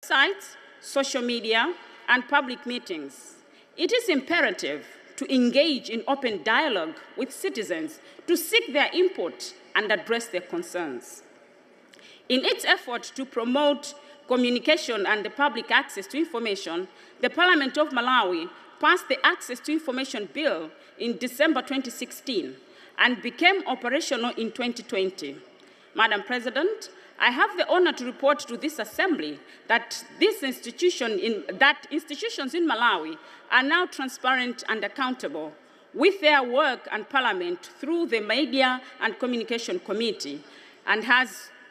Sites, social media, and public meetings. It is imperative to engage in open dialogue with citizens to seek their input and address their concerns. In its effort to promote communication and the public access to information, the Parliament of Malawi passed the Access to Information Bill in December 2016 and became operational in 2020. Madam President, I have the honor to report to this Assembly that institutions in Malawi are now transparent and accountable with their work and Parliament through the Media and Communication Committee, and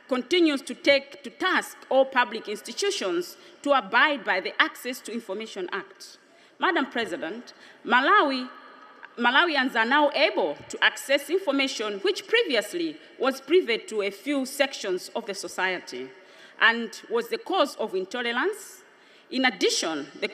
continues to take to task all public institutions to abide by the Access to Information Act. Madam President, Malawians are now able to access information which previously was private to a few sections of the society and was the cause of intolerance. In addition, the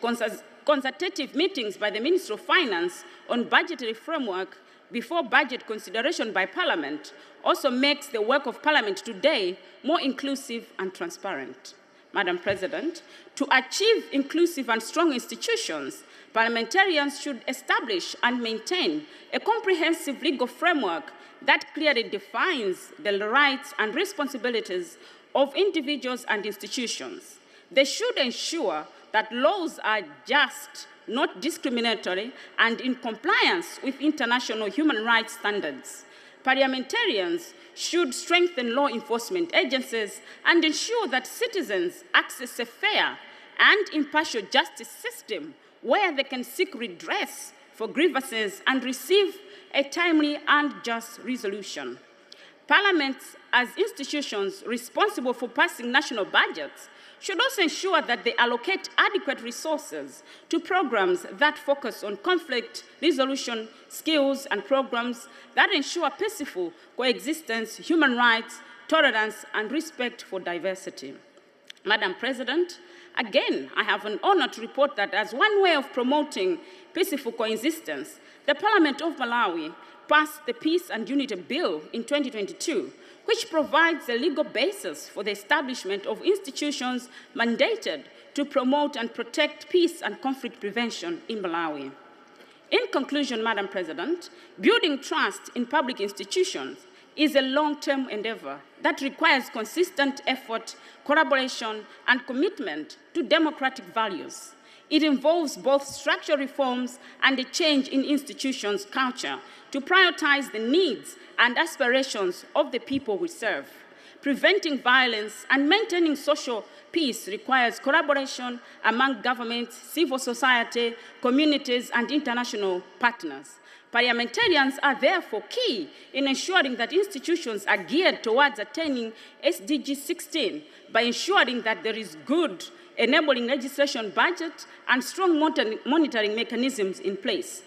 consultative meetings by the Ministry of Finance on budgetary framework before budget consideration by Parliament also makes the work of Parliament today more inclusive and transparent. Madam President, to achieve inclusive and strong institutions, parliamentarians should establish and maintain a comprehensive legal framework that clearly defines the rights and responsibilities of individuals and institutions. They should ensure that laws are just, not discriminatory, and in compliance with international human rights standards. Parliamentarians should strengthen law enforcement agencies and ensure that citizens access a fair and impartial justice system where they can seek redress for grievances and receive a timely and just resolution. Parliaments, as institutions responsible for passing national budgets, should also ensure that they allocate adequate resources to programs that focus on conflict resolution skills and programs that ensure peaceful coexistence, human rights, tolerance, and respect for diversity. Madam President, again, I have an honor to report that as one way of promoting peaceful coexistence, the Parliament of Malawi passed the Peace and Unity Bill in 2022, which provides a legal basis for the establishment of institutions mandated to promote and protect peace and conflict prevention in Malawi. In conclusion, Madam President, building trust in public institutions is a long-term endeavor that requires consistent effort, collaboration, and commitment to democratic values. It involves both structural reforms and a change in institutions' culture to prioritize the needs and aspirations of the people we serve. Preventing violence and maintaining social peace requires collaboration among governments, civil society, communities, and international partners. Parliamentarians are therefore key in ensuring that institutions are geared towards attaining SDG 16 by ensuring that there is good enabling legislation budget and strong monitoring mechanisms in place.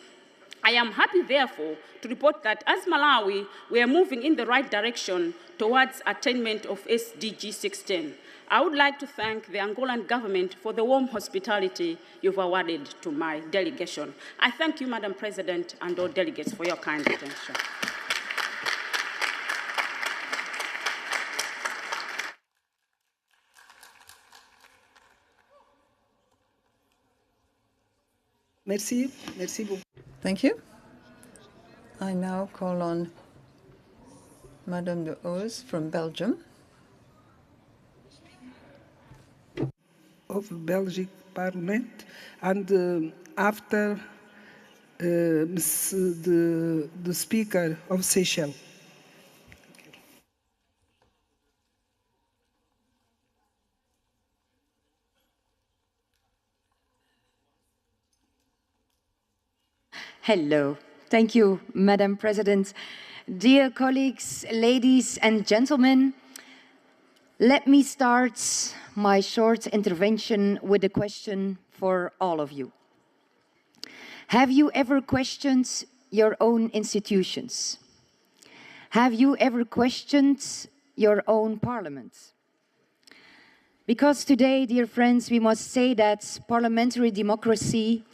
I am happy, therefore, to report that as Malawi, we are moving in the right direction towards attainment of SDG 16. I would like to thank the Angolan government for the warm hospitality you've awarded to my delegation. I thank you, Madam President, and all delegates for your kind attention. Merci. Merci beaucoup. Thank you. I now call on Madame de Oos from Belgium. Of Belgian Parliament, and after the Speaker of Seychelles. Hello. Thank you, Madam President. Dear colleagues, ladies and gentlemen, let me start my short intervention with a question for all of you. Have you ever questioned your own institutions? Have you ever questioned your own parliament? Because today, dear friends, we must say that parliamentary democracy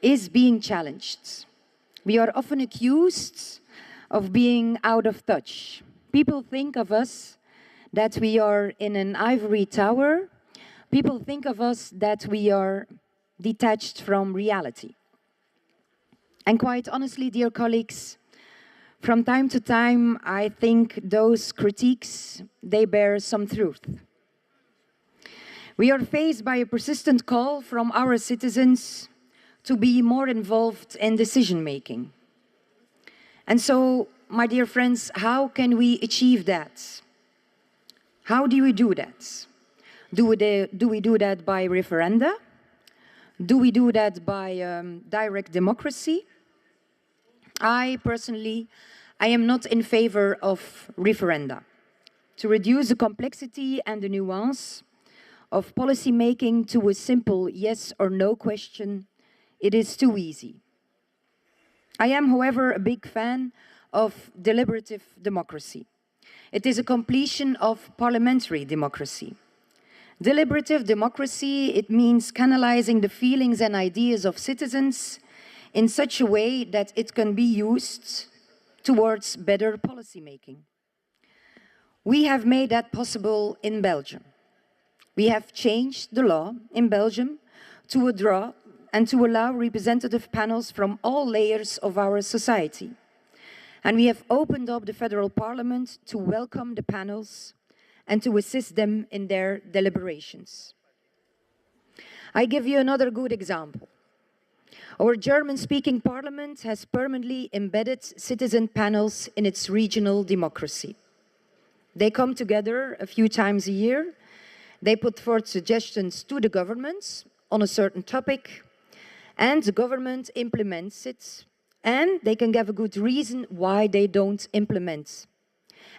is being challenged. We are often accused of being out of touch. People think of us that we are in an ivory tower, People think of us that we are detached from reality. And quite honestly, dear colleagues, from time to time, I think those critiques, they bear some truth. We are faced by a persistent call from our citizens to be more involved in decision-making. And so, my dear friends, how can we achieve that? How do we do that? Do we do that by referenda? Do we do that by direct democracy? I personally, I am not in favor of referenda. To reduce the complexity and the nuance of policy making to a simple yes or no question, it is too easy. I am, however, a big fan of deliberative democracy. It is a completion of parliamentary democracy. Deliberative democracy, it means canalizing the feelings and ideas of citizens in such a way that it can be used towards better policy making. We have made that possible in Belgium. We have changed the law in Belgium to withdraw and to allow representative panels from all layers of our society. And we have opened up the federal parliament to welcome the panels and to assist them in their deliberations. I give you another good example. Our German-speaking parliament has permanently embedded citizen panels in its regional democracy. They come together a few times a year. They put forth suggestions to the governments on a certain topic, and the government implements it, and they can give a good reason why they don't implement.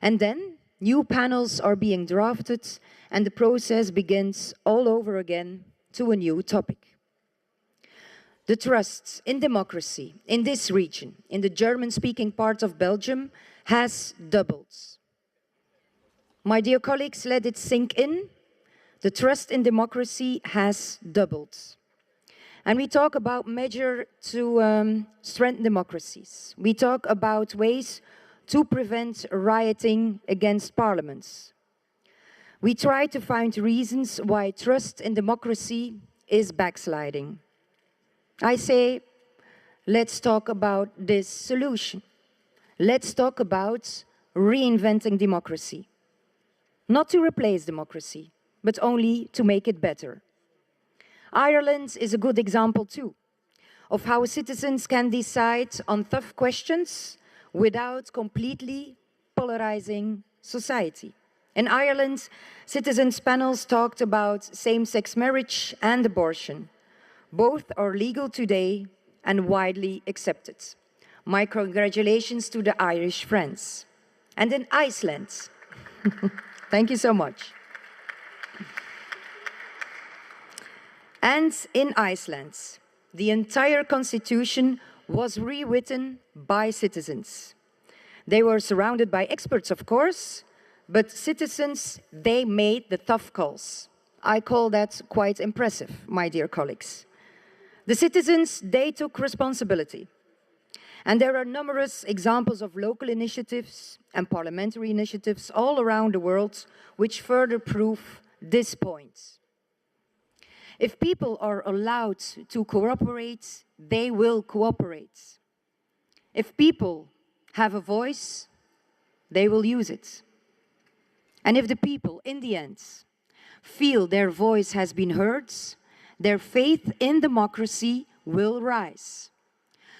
And then new panels are being drafted, and the process begins all over again to a new topic. The trust in democracy in this region, in the German-speaking part of Belgium, has doubled. My dear colleagues, let it sink in. The trust in democracy has doubled. And we talk about measures to strengthen democracies. We talk about ways to prevent rioting against parliaments. We try to find reasons why trust in democracy is backsliding. I say, let's talk about this solution. Let's talk about reinventing democracy. Not to replace democracy, but only to make it better. Ireland is a good example too, of how citizens can decide on tough questions without completely polarizing society. In Ireland, citizens' panels talked about same-sex marriage and abortion. Both are legal today and widely accepted. My congratulations to the Irish friends. And in Iceland, thank you so much. And in Iceland, the entire constitution was rewritten by citizens. They were surrounded by experts, of course, but citizens, they made the tough calls. I call that quite impressive, my dear colleagues. The citizens, they took responsibility. And there are numerous examples of local initiatives and parliamentary initiatives all around the world which further prove this point. If people are allowed to cooperate, they will cooperate. If people have a voice, they will use it. And if the people, in the end, feel their voice has been heard, their faith in democracy will rise.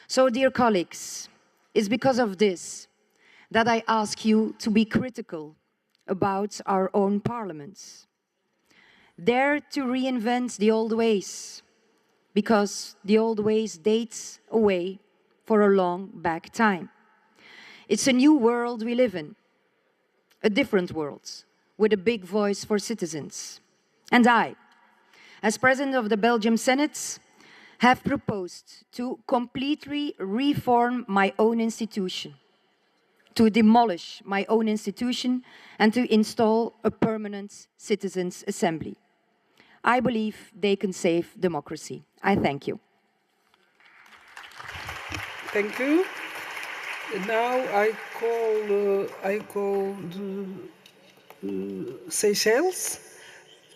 So, dear colleagues, it's because of this that I ask you to be critical about our own parliaments. Dare to reinvent the old ways, because the old ways date away for a long back time. It's a new world we live in, a different world, with a big voice for citizens. And I, as President of the Belgian Senate, have proposed to completely reform my own institution, to demolish my own institution, and to install a permanent citizens' assembly. I believe they can save democracy. I thank you. Thank you. Now I call the Seychelles.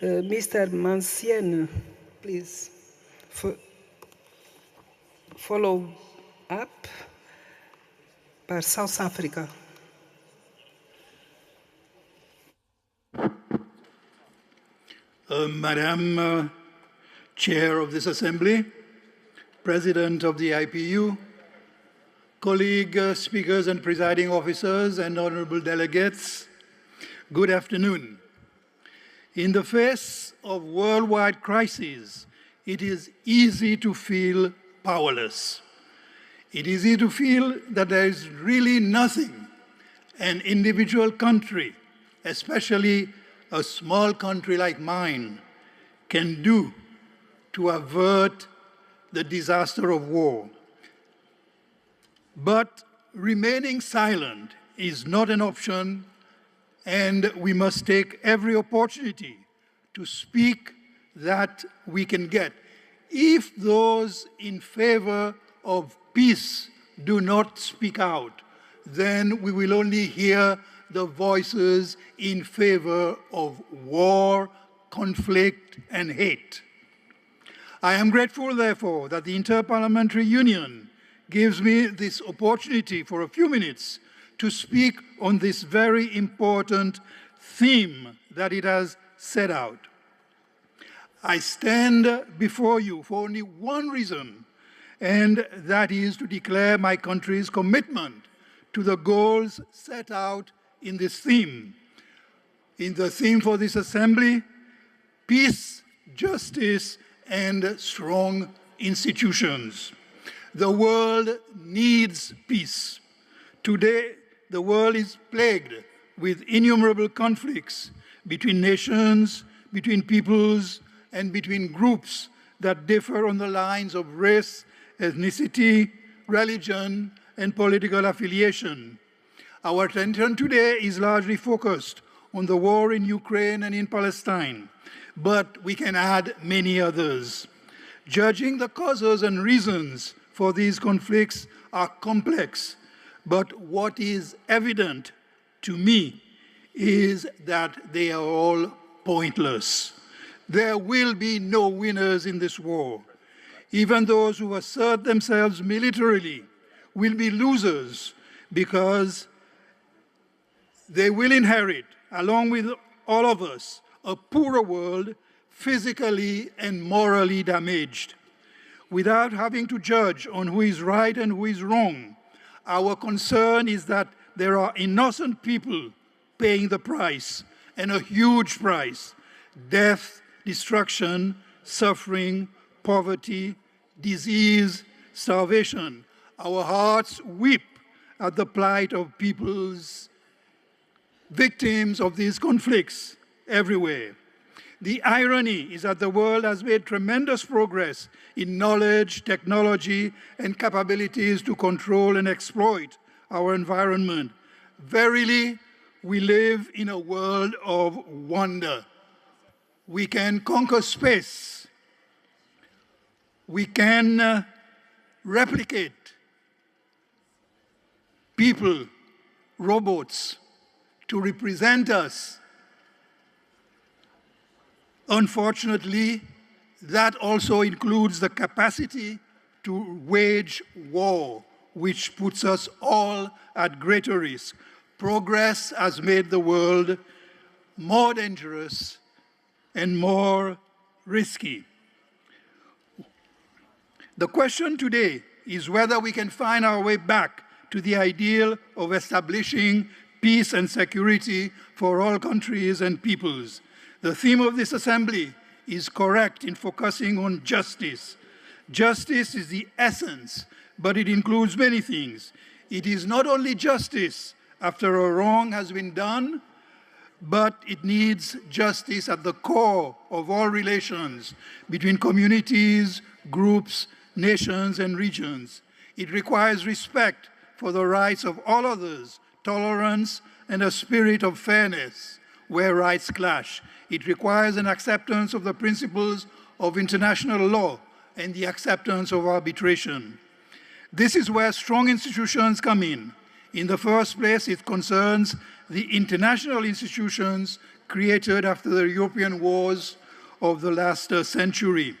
Mr. Mancien, please follow up par South Africa. Madam Chair of this Assembly, President of the IPU, colleague speakers and presiding officers and honorable delegates, good afternoon. In the face of worldwide crises, it is easy to feel powerless. It is easy to feel that there is really nothing an individual country, especially a small country like mine, can do to avert the disaster of war. But remaining silent is not an option, and we must take every opportunity to speak that we can get. If those in favor of peace do not speak out, then we will only hear the voices in favor of war, conflict, and hate. I am grateful, therefore, that the Inter-Parliamentary Union gives me this opportunity for a few minutes to speak on this very important theme that it has set out. I stand before you for only one reason, and that is to declare my country's commitment to the goals set out in this theme. In the theme for this Assembly, peace, justice, and strong institutions. The world needs peace. Today, the world is plagued with innumerable conflicts between nations, between peoples, and between groups that differ on the lines of race, ethnicity, religion, and political affiliation. Our attention today is largely focused on the war in Ukraine and in Palestine, but we can add many others. Judging the causes and reasons for these conflicts are complex, but what is evident to me is that they are all pointless. There will be no winners in this war. Even those who assert themselves militarily will be losers because they will inherit, along with all of us, a poorer world, physically and morally damaged. Without having to judge on who is right and who is wrong, our concern is that there are innocent people paying the price, and a huge price: death, destruction, suffering, poverty, disease, starvation. Our hearts weep at the plight of peoples victims of these conflicts everywhere. The irony is that the world has made tremendous progress in knowledge, technology, and capabilities to control and exploit our environment. Verily, we live in a world of wonder. We can conquer space. We can replicate people, robots, to represent us. Unfortunately, that also includes the capacity to wage war, which puts us all at greater risk. Progress has made the world more dangerous and more risky. The question today is whether we can find our way back to the ideal of establishing peace and security for all countries and peoples. The theme of this Assembly is correct in focusing on justice. Justice is the essence, but it includes many things. It is not only justice after a wrong has been done, but it needs justice at the core of all relations between communities, groups, nations, and regions. It requires respect for the rights of all others, tolerance, and a spirit of fairness where rights clash. It requires an acceptance of the principles of international law and the acceptance of arbitration. This is where strong institutions come in. In the first place, it concerns the international institutions created after the European wars of the last century.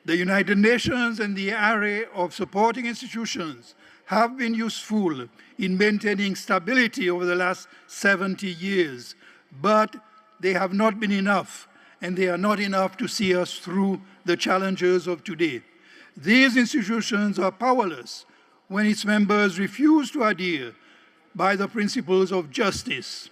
The United Nations and the array of supporting institutions have been useful in maintaining stability over the last 70 years, but they have not been enough, and they are not enough to see us through the challenges of today. These institutions are powerless when its members refuse to adhere by the principles of justice.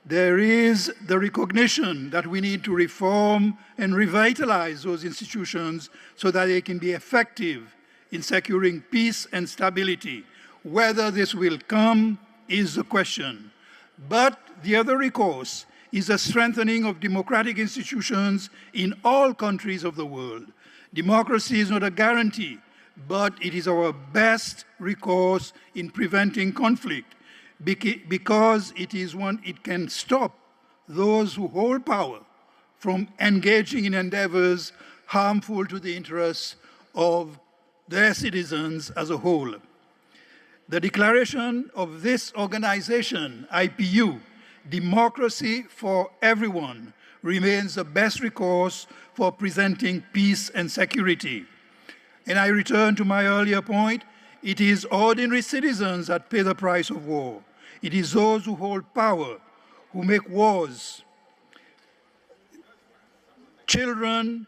There is the recognition that we need to reform and revitalize those institutions so that they can be effective in securing peace and stability. Whether this will come is the question. But the other recourse is a strengthening of democratic institutions in all countries of the world. Democracy is not a guarantee, but it is our best recourse in preventing conflict, because it can stop those who hold power from engaging in endeavors harmful to the interests of their citizens as a whole. The declaration of this organization, IPU, Democracy for Everyone, remains the best recourse for presenting peace and security. And I return to my earlier point, it is ordinary citizens that pay the price of war. It is those who hold power, who make wars. Children,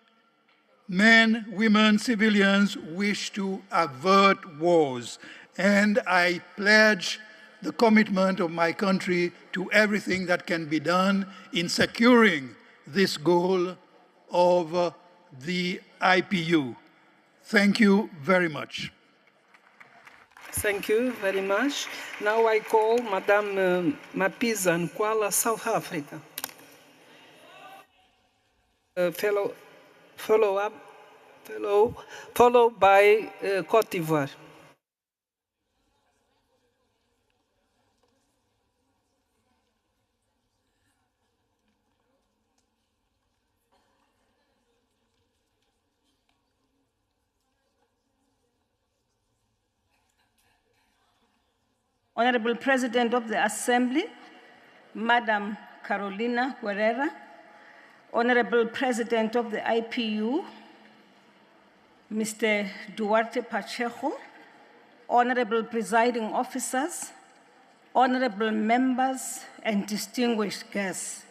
men, women, civilians wish to avert wars. And I pledge the commitment of my country to everything that can be done in securing this goal of the IPU. Thank you very much. Thank you very much. Now I call Madame Mapisa Nkwala, South Africa. Followed by Côte d'Ivoire. Honorable President of the Assembly, Madam Carolina Guerrera, Honorable President of the IPU, Mr. Duarte Pacheco, Honorable Presiding Officers, Honorable Members, and distinguished guests.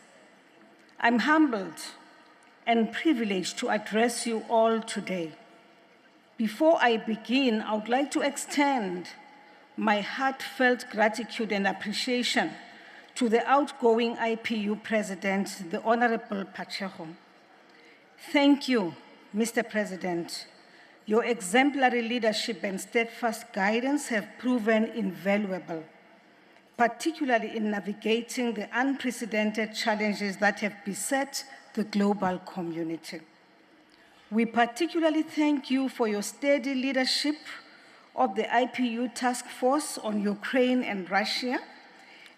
I'm humbled and privileged to address you all today. Before I begin, I would like to extend my heartfelt gratitude and appreciation to the outgoing IPU President, the Honorable Pacheco. Thank you, Mr. President. Your exemplary leadership and steadfast guidance have proven invaluable, particularly in navigating the unprecedented challenges that have beset the global community. We particularly thank you for your steady leadership of the IPU Task Force on Ukraine and Russia,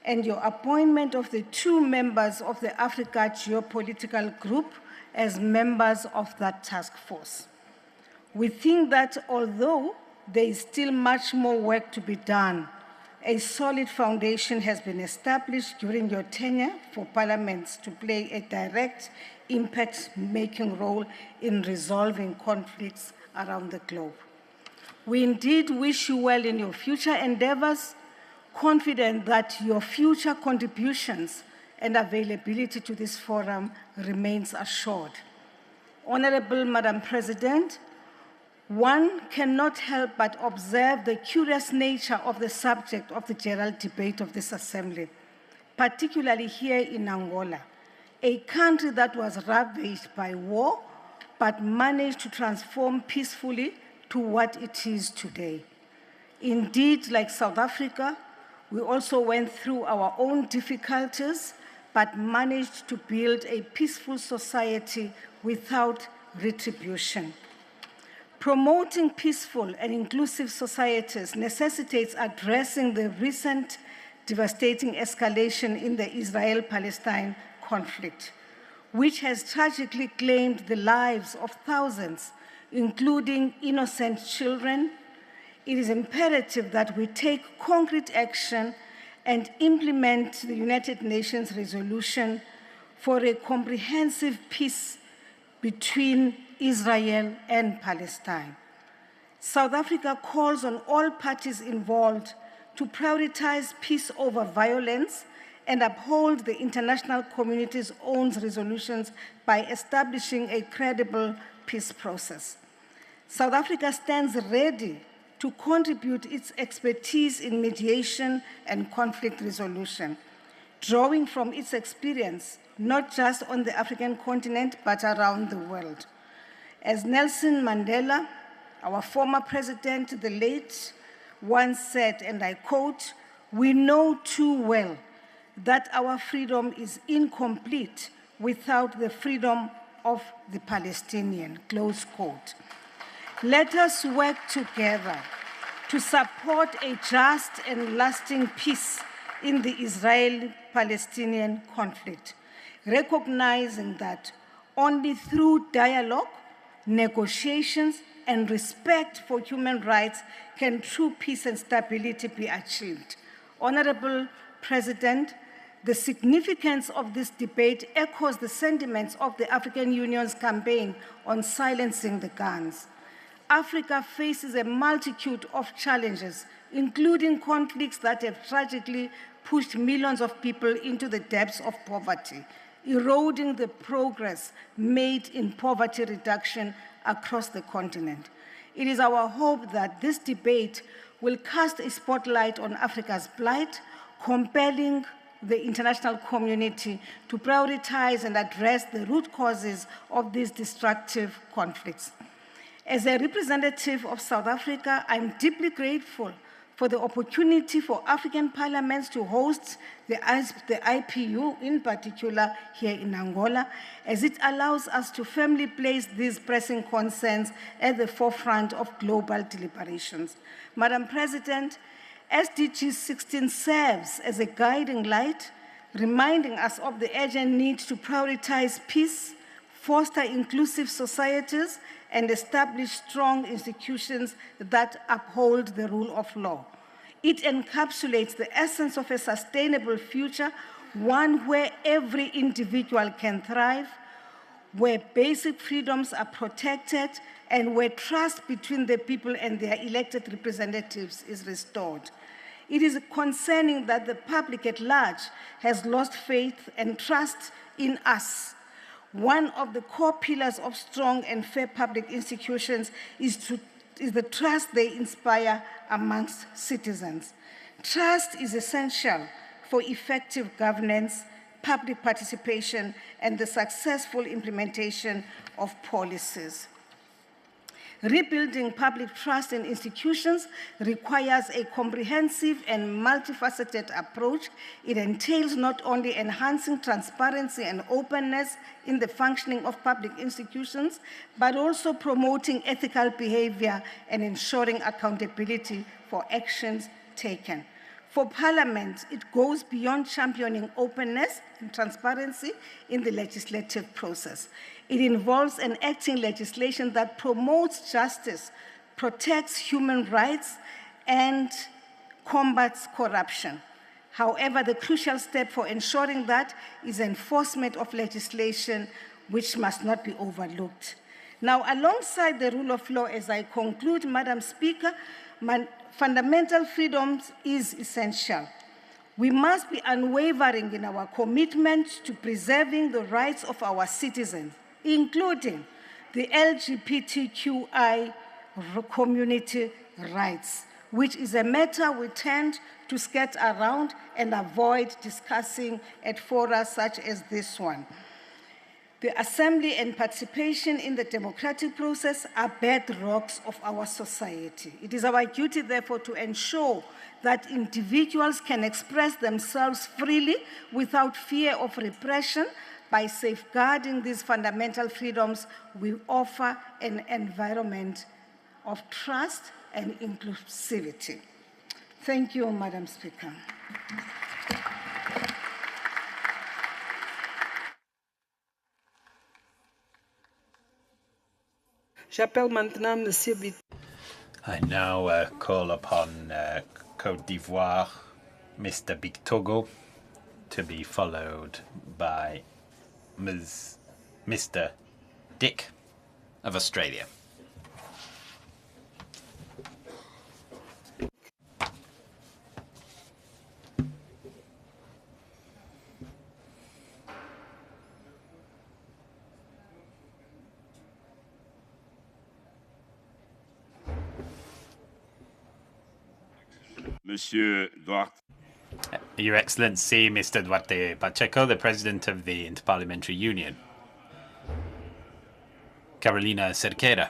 and your appointment of the 2 members of the Africa Geopolitical Group as members of that task force. We think that although there is still much more work to be done, a solid foundation has been established during your tenure for parliaments to play a direct impact-making role in resolving conflicts around the globe. We indeed wish you well in your future endeavors, confident that your future contributions and availability to this forum remains assured. Honorable Madam President, one cannot help but observe the curious nature of the subject of the general debate of this assembly, particularly here in Angola, a country that was ravaged by war, but managed to transform peacefully to what it is today. Indeed, like South Africa, we also went through our own difficulties, but managed to build a peaceful society without retribution. Promoting peaceful and inclusive societies necessitates addressing the recent devastating escalation in the Israel-Palestine conflict, which has tragically claimed the lives of thousands, including innocent children. It is imperative that we take concrete action and implement the United Nations resolution for a comprehensive peace between Israel and Palestine. South Africa calls on all parties involved to prioritize peace over violence and uphold the international community's own resolutions by establishing a credible peace process. South Africa stands ready to contribute its expertise in mediation and conflict resolution, drawing from its experience, not just on the African continent, but around the world. As Nelson Mandela, our former president, the late, once said, and I quote, "We know too well that our freedom is incomplete without the freedom of the Palestinian," close quote. Let us work together to support a just and lasting peace in the Israeli-Palestinian conflict, recognizing that only through dialogue, negotiations, and respect for human rights can true peace and stability be achieved. Honorable President, the significance of this debate echoes the sentiments of the African Union's campaign on silencing the guns. Africa faces a multitude of challenges, including conflicts that have tragically pushed millions of people into the depths of poverty, eroding the progress made in poverty reduction across the continent. It is our hope that this debate will cast a spotlight on Africa's plight, compelling the international community to prioritize and address the root causes of these destructive conflicts. As a representative of South Africa, I'm deeply grateful for the opportunity for African parliaments to host the IPU, in particular here in Angola, as it allows us to firmly place these pressing concerns at the forefront of global deliberations. Madam President, SDG 16 serves as a guiding light, reminding us of the urgent need to prioritize peace, foster inclusive societies, and establish strong institutions that uphold the rule of law. It encapsulates the essence of a sustainable future, one where every individual can thrive, where basic freedoms are protected, and where trust between the people and their elected representatives is restored. It is concerning that the public at large has lost faith and trust in us. One of the core pillars of strong and fair public institutions is the trust they inspire amongst citizens. Trust is essential for effective governance, public participation, and the successful implementation of policies. Rebuilding public trust in institutions requires a comprehensive and multifaceted approach. It entails not only enhancing transparency and openness in the functioning of public institutions, but also promoting ethical behavior and ensuring accountability for actions taken. For Parliament, it goes beyond championing openness and transparency in the legislative process. It involves enacting legislation that promotes justice, protects human rights, and combats corruption. However, the crucial step for ensuring that is enforcement of legislation, which must not be overlooked. Now, alongside the rule of law, as I conclude, Madam Speaker, fundamental freedoms is essential. We must be unwavering in our commitment to preserving the rights of our citizens, including the LGBTQI community rights, which is a matter we tend to skirt around and avoid discussing at fora such as this one. The assembly and participation in the democratic process are bedrocks of our society. It is our duty, therefore, to ensure that individuals can express themselves freely without fear of repression. By safeguarding these fundamental freedoms, we offer an environment of trust and inclusivity. Thank you, Madam Speaker. J'appelle maintenant Monsieur Bit. I now call upon Côte d'Ivoire, Mr. Bictogo, to be followed by Mr. Dick of Australia. Monsieur Duarte. Your Excellency, Mr. Duarte Pacheco, the President of the Inter-Parliamentary Union. Carolina Cerqueira,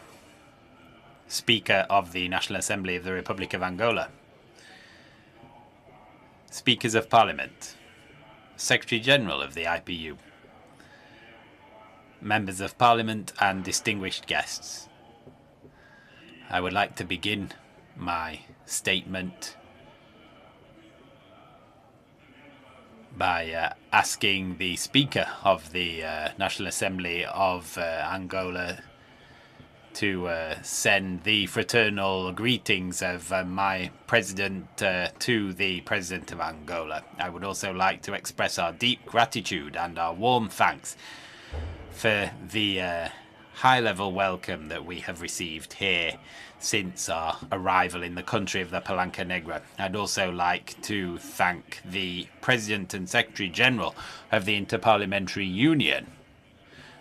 Speaker of the National Assembly of the Republic of Angola. Speakers of Parliament, Secretary General of the IPU, Members of Parliament and distinguished guests. I would like to begin my statement by asking the Speaker of the National Assembly of Angola to send the fraternal greetings of my President to the President of Angola. I would also like to express our deep gratitude and our warm thanks for the high-level welcome that we have received here since our arrival in the country of the Palanca Negra. I'd also like to thank the President and Secretary General of the Inter-Parliamentary Union,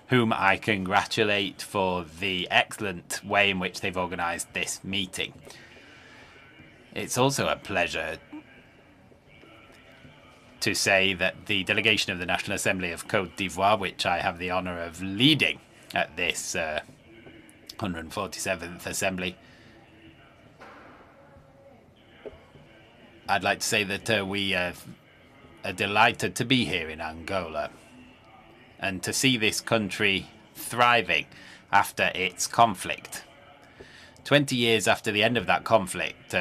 whom I congratulate for the excellent way in which they've organised this meeting. It's also a pleasure to say that the delegation of the National Assembly of Côte d'Ivoire, which I have the honour of leading at this 147th Assembly, I'd like to say that we are delighted to be here in Angola and to see this country thriving after its conflict. 20 years after the end of that conflict,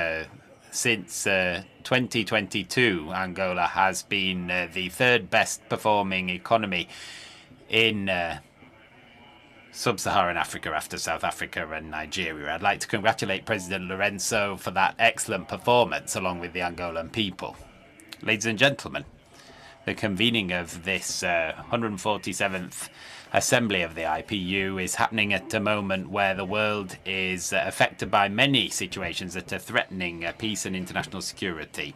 since 2022, Angola has been the third best performing economy in Sub-Saharan Africa after South Africa and Nigeria. I'd like to congratulate President Lorenzo for that excellent performance along with the Angolan people. Ladies and gentlemen, the convening of this 147th Assembly of the IPU is happening at a moment where the world is affected by many situations that are threatening peace and international security.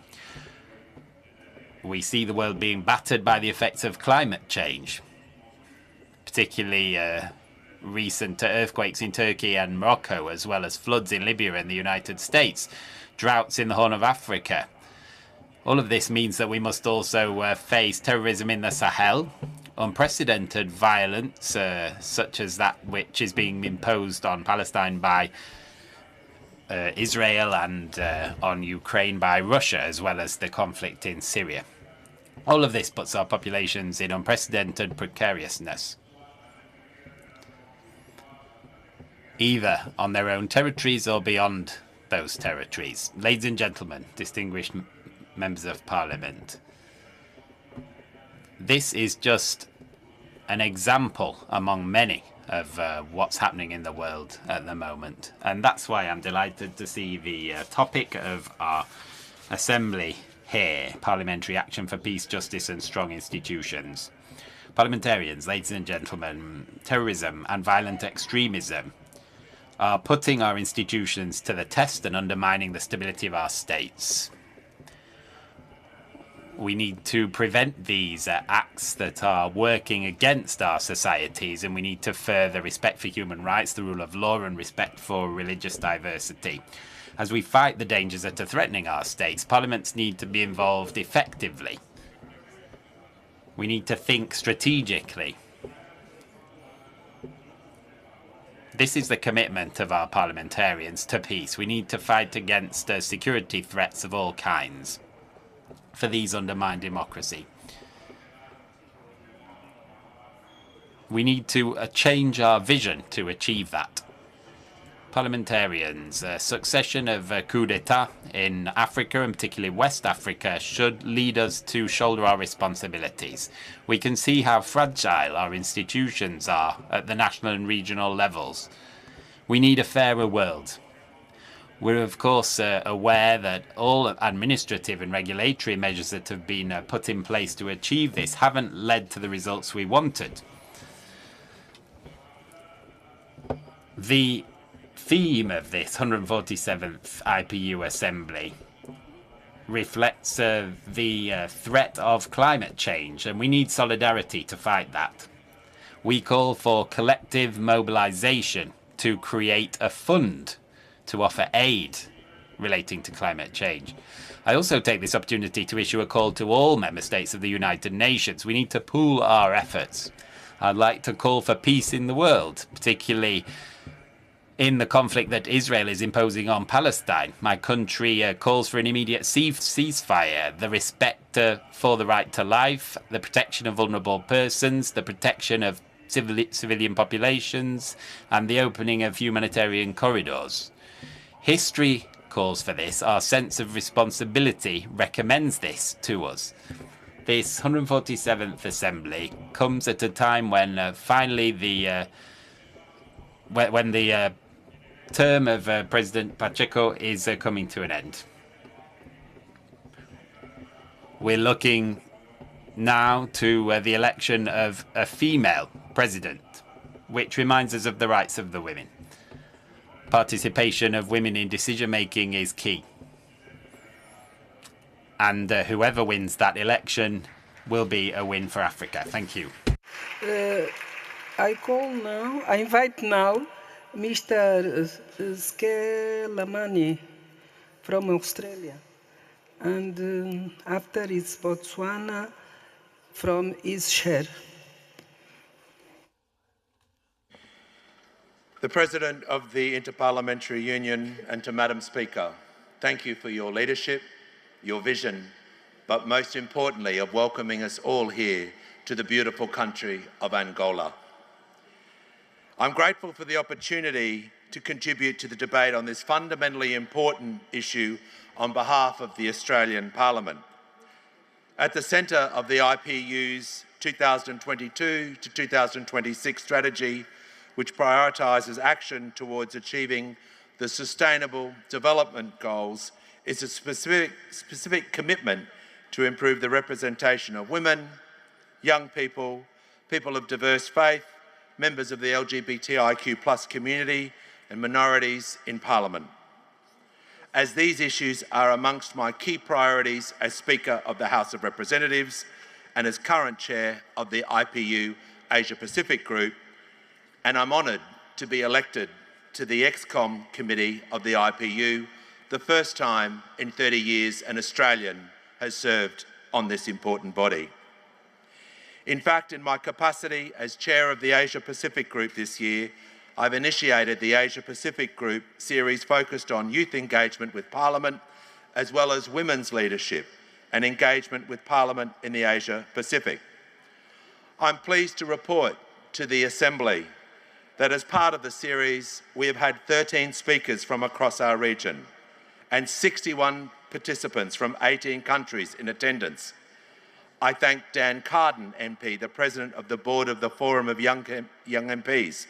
We see the world being battered by the effects of climate change, particularly recent earthquakes in Turkey and Morocco, as well as floods in Libya and the United States, droughts in the Horn of Africa. All of this means that we must also face terrorism in the Sahel, unprecedented violence such as that which is being imposed on Palestine by Israel and on Ukraine by Russia, as well as the conflict in Syria. All of this puts our populations in unprecedented precariousness, either on their own territories or beyond those territories. Ladies and gentlemen, distinguished members of Parliament, this is just an example among many of what's happening in the world at the moment. And that's why I'm delighted to see the topic of our Assembly here, Parliamentary Action for Peace, Justice and Strong Institutions. Parliamentarians, ladies and gentlemen, terrorism and violent extremism are putting our institutions to the test and undermining the stability of our states. We need to prevent these acts that are working against our societies, and we need to further respect for human rights, the rule of law, and respect for religious diversity. As we fight the dangers that are threatening our states, parliaments need to be involved effectively. We need to think strategically. This is the commitment of our parliamentarians to peace. We need to fight against security threats of all kinds, for these undermine democracy. We need to change our vision to achieve that. Parliamentarians, a succession of coups d'etat in Africa, and particularly West Africa, should lead us to shoulder our responsibilities. We can see how fragile our institutions are at the national and regional levels. We need a fairer world. We're of course aware that all administrative and regulatory measures that have been put in place to achieve this haven't led to the results we wanted. The theme of this 147th IPU Assembly reflects the threat of climate change, and we need solidarity to fight that. We call for collective mobilization to create a fund to offer aid relating to climate change. I also take this opportunity to issue a call to all member states of the United Nations. We need to pool our efforts. I'd like to call for peace in the world, particularly in the conflict that Israel is imposing on Palestine. My country calls for an immediate ceasefire, the respect for the right to life, the protection of vulnerable persons, the protection of civilian populations, and the opening of humanitarian corridors. History calls for this. Our sense of responsibility recommends this to us. This 147th Assembly comes at a time when finally the term of President Pacheco is coming to an end. We're looking now to the election of a female president, which reminds us of the rights of the women. Participation of women in decision-making is key. And whoever wins that election will be a win for Africa. Thank you. I invite now Mr. Skelamani from Australia. And after it's Botswana from his share. The President of the Inter-Parliamentary Union, and to Madam Speaker, thank you for your leadership, your vision, but most importantly of welcoming us all here to the beautiful country of Angola. I'm grateful for the opportunity to contribute to the debate on this fundamentally important issue on behalf of the Australian Parliament. At the centre of the IPU's 2022 to 2026 strategy, which prioritises action towards achieving the Sustainable Development Goals, is a specific commitment to improve the representation of women, young people, people of diverse faith, members of the LGBTIQ+ community and minorities in Parliament, as these issues are amongst my key priorities as Speaker of the House of Representatives and as current Chair of the IPU Asia Pacific Group, and I'm honoured to be elected to the ExCom Committee of the IPU, the first time in 30 years an Australian has served on this important body. In fact, in my capacity as Chair of the Asia Pacific Group this year, I've initiated the Asia Pacific Group series focused on youth engagement with Parliament, as well as women's leadership and engagement with Parliament in the Asia Pacific. I'm pleased to report to the Assembly that as part of the series, we have had 13 speakers from across our region and 61 participants from 18 countries in attendance. I thank Dan Carden, MP, the President of the Board of the Forum of Young MPs,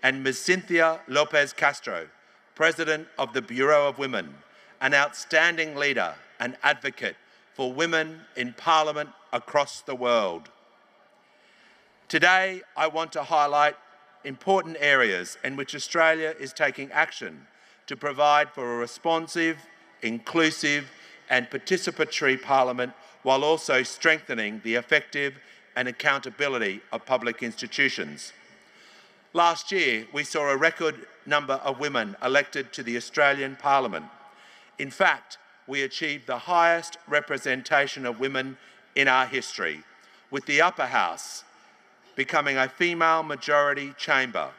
and Ms. Cynthia Lopez Castro, President of the Bureau of Women, an outstanding leader and advocate for women in Parliament across the world. Today, I want to highlight important areas in which Australia is taking action to provide for a responsive, inclusive and participatory Parliament, while also strengthening the effective and accountability of public institutions. Last year, we saw a record number of women elected to the Australian Parliament. In fact, we achieved the highest representation of women in our history, with the upper house becoming a female majority chamber.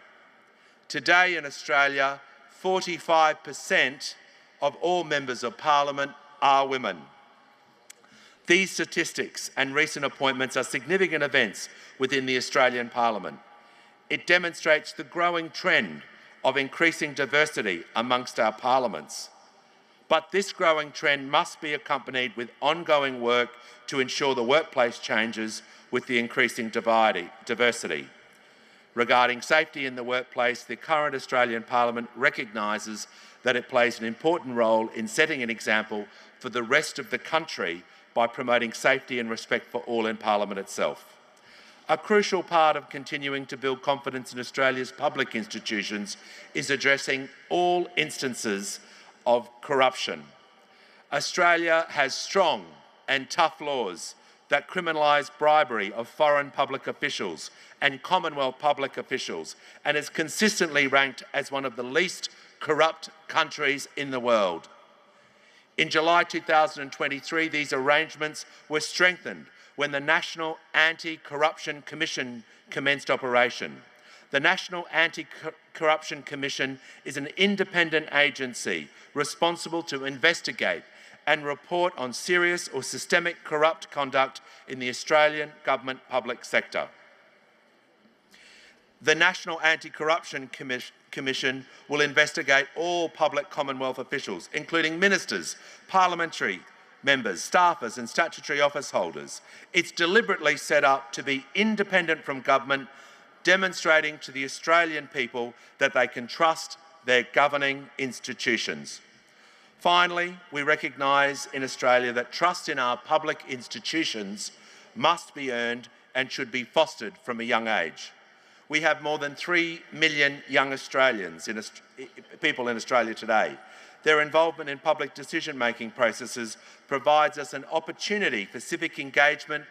Today in Australia, 45% of all members of Parliament are women. These statistics and recent appointments are significant events within the Australian Parliament. It demonstrates the growing trend of increasing diversity amongst our parliaments. But this growing trend must be accompanied with ongoing work to ensure the workplace changes with the increasing diversity. Regarding safety in the workplace, the current Australian Parliament recognises that it plays an important role in setting an example for the rest of the country by promoting safety and respect for all in Parliament itself. A crucial part of continuing to build confidence in Australia's public institutions is addressing all instances of corruption. Australia has strong and tough laws that criminalise bribery of foreign public officials and Commonwealth public officials, and is consistently ranked as one of the least corrupt countries in the world. In July 2023, these arrangements were strengthened when the National Anti-Corruption Commission commenced operation. The National Anti-Corruption Commission is an independent agency responsible to investigate and report on serious or systemic corrupt conduct in the Australian government public sector. The National Anti-Corruption Commission will investigate all public Commonwealth officials, including ministers, parliamentary members, staffers and statutory office holders. It's deliberately set up to be independent from government, demonstrating to the Australian people that they can trust their governing institutions. Finally, we recognise in Australia that trust in our public institutions must be earned and should be fostered from a young age. We have more than 3 million young Australians, people in Australia today. Their involvement in public decision-making processes provides us an opportunity for civic engagement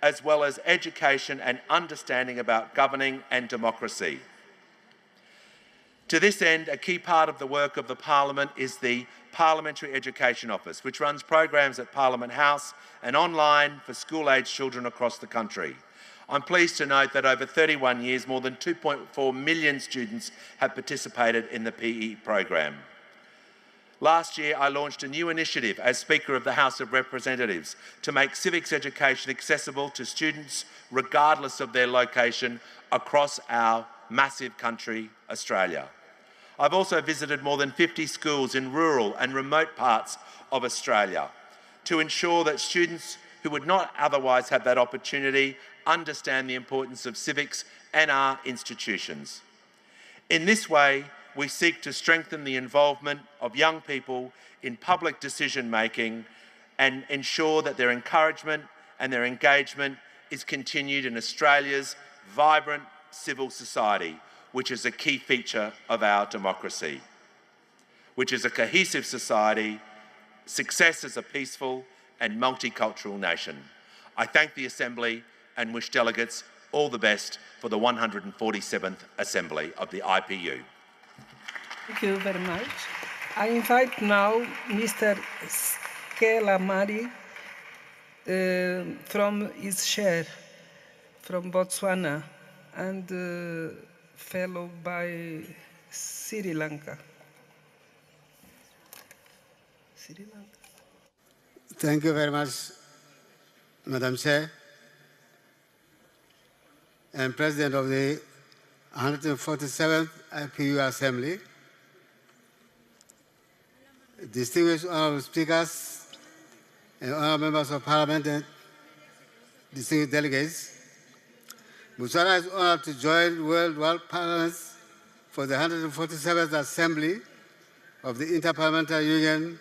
as well as education and understanding about governing and democracy. To this end, a key part of the work of the Parliament is the Parliamentary Education Office, which runs programs at Parliament House and online for school-aged children across the country. I'm pleased to note that over 31 years, more than 2.4 million students have participated in the PE program. Last year, I launched a new initiative as Speaker of the House of Representatives to make civics education accessible to students regardless of their location across our massive country, Australia. I've also visited more than 50 schools in rural and remote parts of Australia to ensure that students who would not otherwise have that opportunity understand the importance of civics and our institutions. In this way, we seek to strengthen the involvement of young people in public decision-making and ensure that their encouragement and their engagement is continued in Australia's vibrant civil society, which is a key feature of our democracy, which is a cohesive society, success as a peaceful and multicultural nation. I thank the Assembly and wish delegates all the best for the 147th Assembly of the IPU. Thank you very much. I invite now Mr. Skelamari from his chair from Botswana and followed by Sri Lanka. Sri Lanka. Thank you very much, Madam Chair and President of the 147th IPU Assembly, distinguished honorable speakers and honorable members of Parliament and distinguished delegates. Botswana is honored to join World Parliaments for the 147th Assembly of the Inter-Parliamentary Union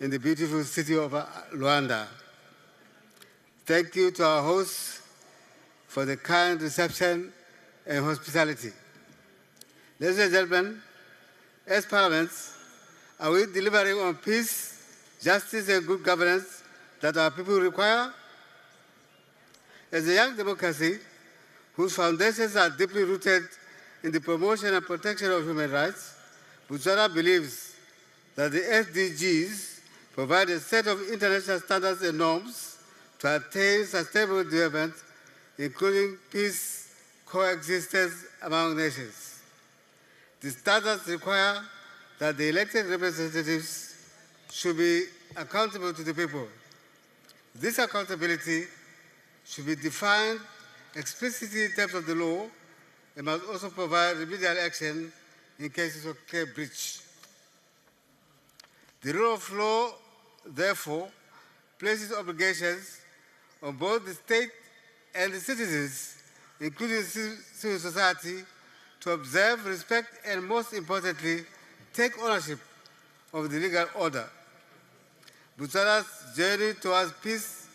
in the beautiful city of Luanda. Thank you to our hosts for the kind reception and hospitality. Ladies and gentlemen, as parliaments, are we delivering on peace, justice and good governance that our people require? As a young democracy whose foundations are deeply rooted in the promotion and protection of human rights, Botswana believes that the SDGs provide a set of international standards and norms to attain sustainable development, including peace, coexistence among nations. The standards require that the elected representatives should be accountable to the people. This accountability should be defined explicitly in terms of the law and must also provide remedial action in cases of care breach. The rule of law, therefore, places obligations on both the state and the citizens, including civil society, to observe, respect, and most importantly, take ownership of the legal order. Botswana's journey towards peace,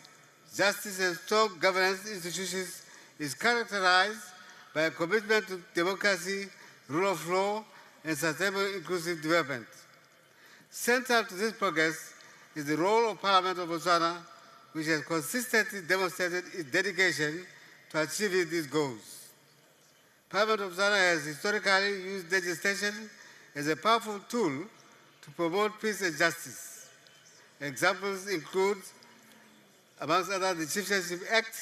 justice, and strong governance institutions is characterized by a commitment to democracy, rule of law, and sustainable inclusive development. Central to this progress is the role of Parliament of Botswana, which has consistently demonstrated its dedication to achieving these goals. Parliament of Botswana has historically used legislation as a powerful tool to promote peace and justice. Examples include, amongst others, the Chieftainship Act,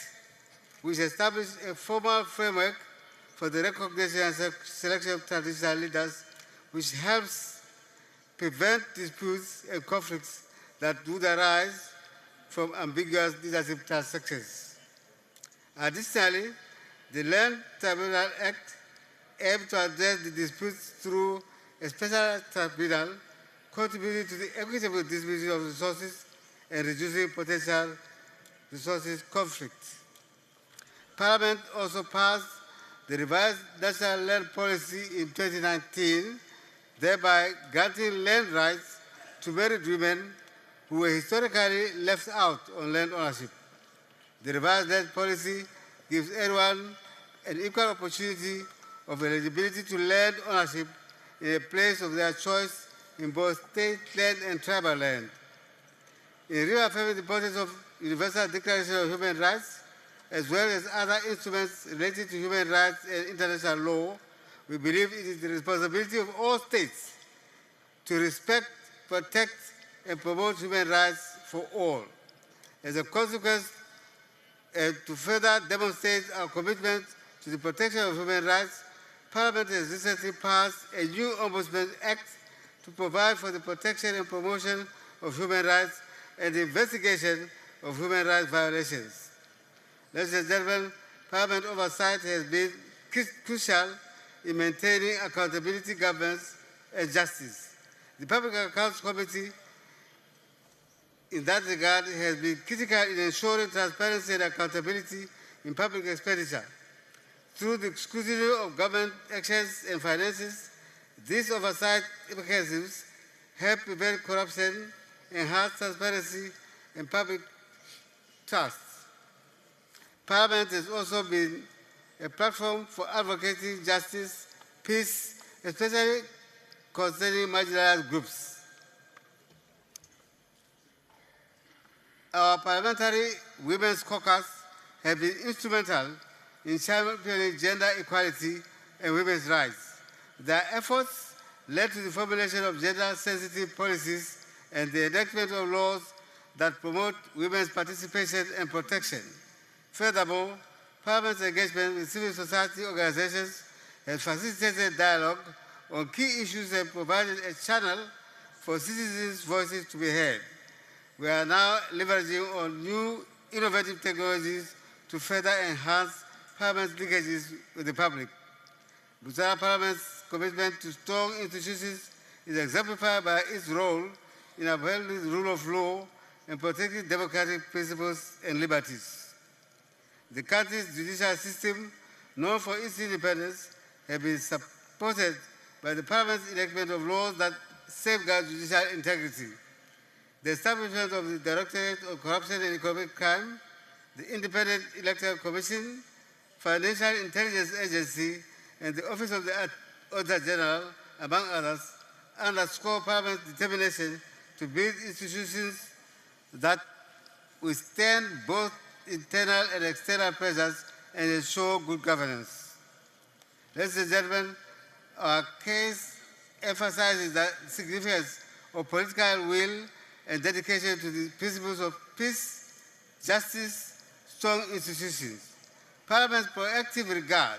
which established a formal framework for the recognition and selection of traditional leaders, which helps prevent disputes and conflicts that would arise from ambiguous leadership transactions. Additionally, the Land Tribunal Act aimed to address the disputes through a special tribunal, contributing to the equitable distribution of resources and reducing potential resources conflicts. Parliament also passed the revised National Land Policy in 2019, thereby granting land rights to married women who were historically left out on land ownership. The revised land policy gives everyone an equal opportunity of eligibility to land ownership in a place of their choice in both state land and tribal land. In reaffirming the importance of Universal Declaration of Human Rights, as well as other instruments related to human rights and international law, we believe it is the responsibility of all states to respect, protect, and promote human rights for all. As a consequence, to further demonstrate our commitment to the protection of human rights, Parliament has recently passed a new Ombudsman Act to provide for the protection and promotion of human rights and the investigation of human rights violations. Ladies and gentlemen, Parliament oversight has been crucial in maintaining accountability, governance, and justice. The Public Accounts Committee, in that regard, has been critical in ensuring transparency and accountability in public expenditure. Through the scrutiny of government actions and finances, these oversight mechanisms help prevent corruption, enhance transparency, and public trust. Parliament has also been a platform for advocating justice, peace, especially concerning marginalized groups. Our parliamentary women's caucus have been instrumental in championing gender equality and women's rights. Their efforts led to the formulation of gender-sensitive policies and the enactment of laws that promote women's participation and protection. Furthermore, Parliament's engagement with civil society organizations has facilitated dialogue on key issues and provided a channel for citizens' voices to be heard. We are now leveraging on new innovative technologies to further enhance Parliament's linkages with the public. Botswana Parliament's commitment to strong institutions is exemplified by its role in upholding the rule of law and protecting democratic principles and liberties. The country's judicial system, known for its independence, has been supported by the Parliament's enactment of laws that safeguard judicial integrity. The establishment of the Directorate of Corruption and Economic Crime, the Independent Electoral Commission, Financial Intelligence Agency, and the Office of the Auditor General, among others, underscore Parliament's determination to build institutions that withstand both internal and external pressures and ensure good governance. Ladies and gentlemen, our case emphasizes the significance of political will and dedication to the principles of peace, justice, strong institutions. Parliament's proactive regard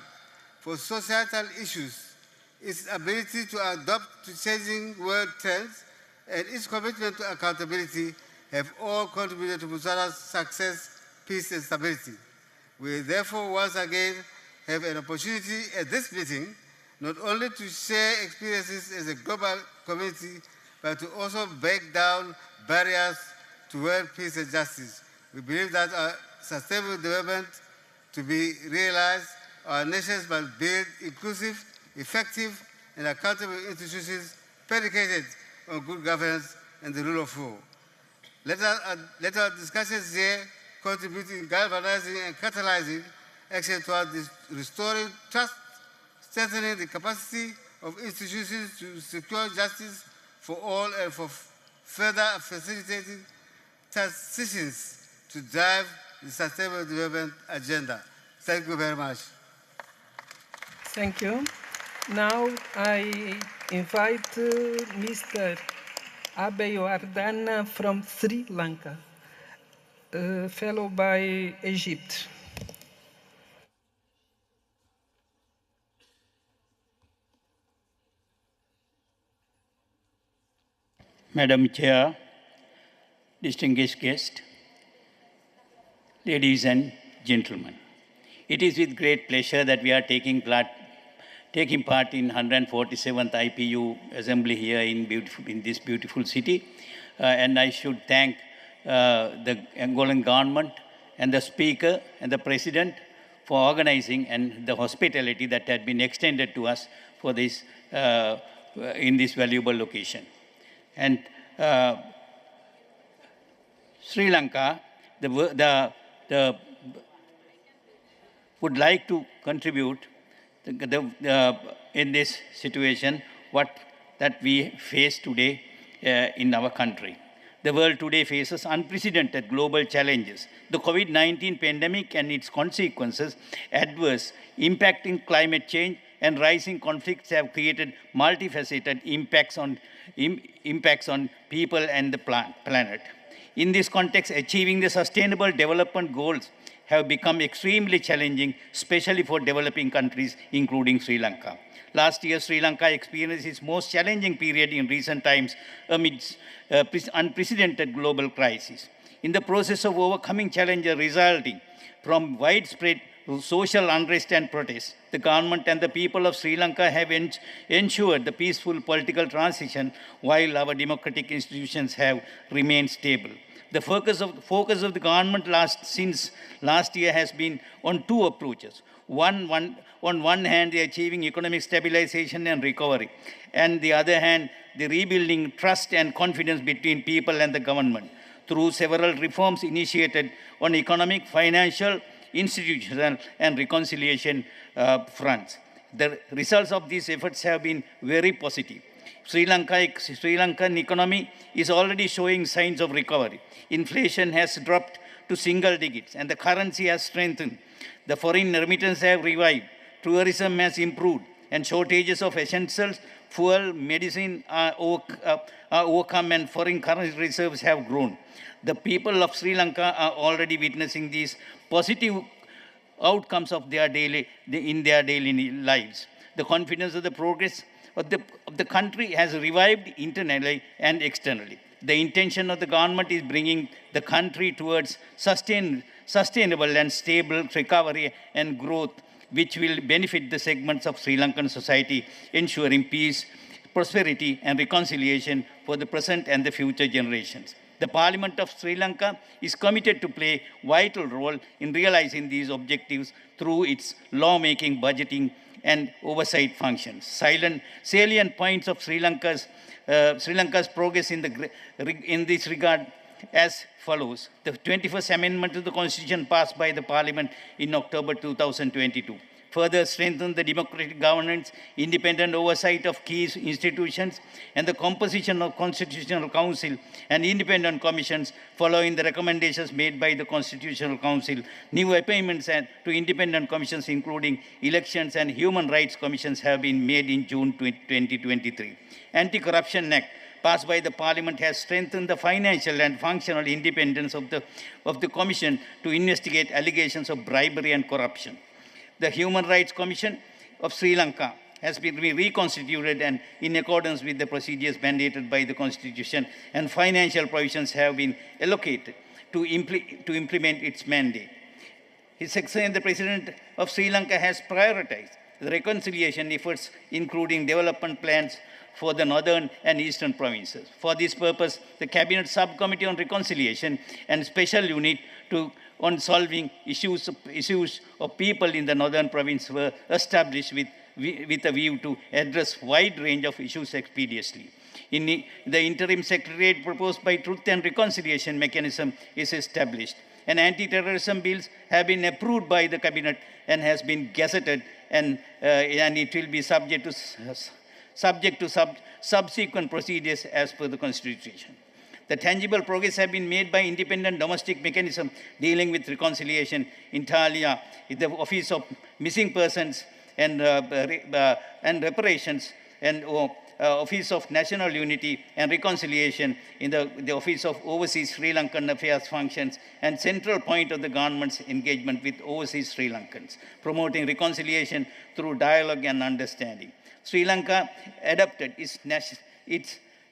for societal issues, its ability to adapt to changing world trends, and its commitment to accountability have all contributed to Botswana's success, peace, and stability. We therefore once again have an opportunity at this meeting not only to share experiences as a global community, but to also break down barriers to world peace and justice. We believe that our sustainable development to be realized, our nations must build inclusive, effective, and accountable institutions predicated on good governance and the rule of law. Let our discussions here contribute in galvanizing and catalyzing action toward restoring trust, strengthening the capacity of institutions to secure justice for all and for further facilitating transitions to drive the Sustainable Development Agenda. Thank you very much. Thank you. Now I invite Mr. Abeyewardene from Sri Lanka, followed by Egypt. Madam Chair, distinguished guests, ladies and gentlemen. It is with great pleasure that we are taking part in 147th IPU Assembly here in this beautiful city. And I should thank the Angolan government and the Speaker and the President for organizing and the hospitality that had been extended to us for this, in this valuable location. And Sri Lanka would like to contribute in this situation that we face today in our country. The world today faces unprecedented global challenges. The COVID-19 pandemic and its consequences, adverse impacting climate change and rising conflicts have created multifaceted impacts on people and the planet. In this context, achieving the sustainable development goals have become extremely challenging, especially for developing countries, including Sri Lanka. Last year, Sri Lanka experienced its most challenging period in recent times amidst unprecedented global crisis. In the process of overcoming challenges resulting from widespread social unrest and protests, the government and the people of Sri Lanka have ensured the peaceful political transition while our democratic institutions have remained stable. The focus of the government since last year has been on two approaches. On one hand, the achieving economic stabilization and recovery, and the other hand, the rebuilding trust and confidence between people and the government through several reforms initiated on economic, financial, institutional, and reconciliation fronts. The results of these efforts have been very positive. Sri Lankan economy is already showing signs of recovery. Inflation has dropped to single digits and the currency has strengthened. The foreign remittances have revived. Tourism has improved and shortages of essentials, fuel, medicine are overcome and foreign currency reserves have grown. The people of Sri Lanka are already witnessing these positive outcomes of in their daily lives. The confidence of the progress of the country has revived internally and externally. The intention of the government is bringing the country towards sustainable and stable recovery and growth, which will benefit the segments of Sri Lankan society, ensuring peace, prosperity, and reconciliation for the present and the future generations. The Parliament of Sri Lanka is committed to play a vital role in realizing these objectives through its lawmaking, budgeting, and oversight functions. Salient points of Sri Lanka's progress in this regard as follows. The 21st Amendment to the Constitution passed by the Parliament in October 2022 further strengthened the democratic governance, independent oversight of key institutions, and the composition of Constitutional Council and independent commissions following the recommendations made by the Constitutional Council. New appointments to independent commissions, including elections and human rights commissions, have been made in June 2023. Anti-Corruption Act passed by the Parliament has strengthened the financial and functional independence of the Commission to investigate allegations of bribery and corruption. The Human Rights Commission of Sri Lanka has been reconstituted and in accordance with the procedures mandated by the Constitution, and financial provisions have been allocated to implement its mandate. His Excellency the President of Sri Lanka has prioritized the reconciliation efforts, including development plans for the northern and eastern provinces. For this purpose, the Cabinet Subcommittee on Reconciliation and Special Unit on solving issues of people in the northern province were established with a view to address wide range of issues expeditiously. The interim secretariat proposed by Truth and Reconciliation mechanism is established. and anti-terrorism bills have been approved by the cabinet and has been gazetted, and it will be subject to subsequent procedures as per the Constitution. The tangible progress have been made by independent domestic mechanism dealing with reconciliation, inter alia, the Office of Missing Persons and Reparations, and Office of National Unity and Reconciliation in the Office of Overseas Sri Lankan Affairs functions, and central point of the government's engagement with overseas Sri Lankans, promoting reconciliation through dialogue and understanding. Sri Lanka adopted its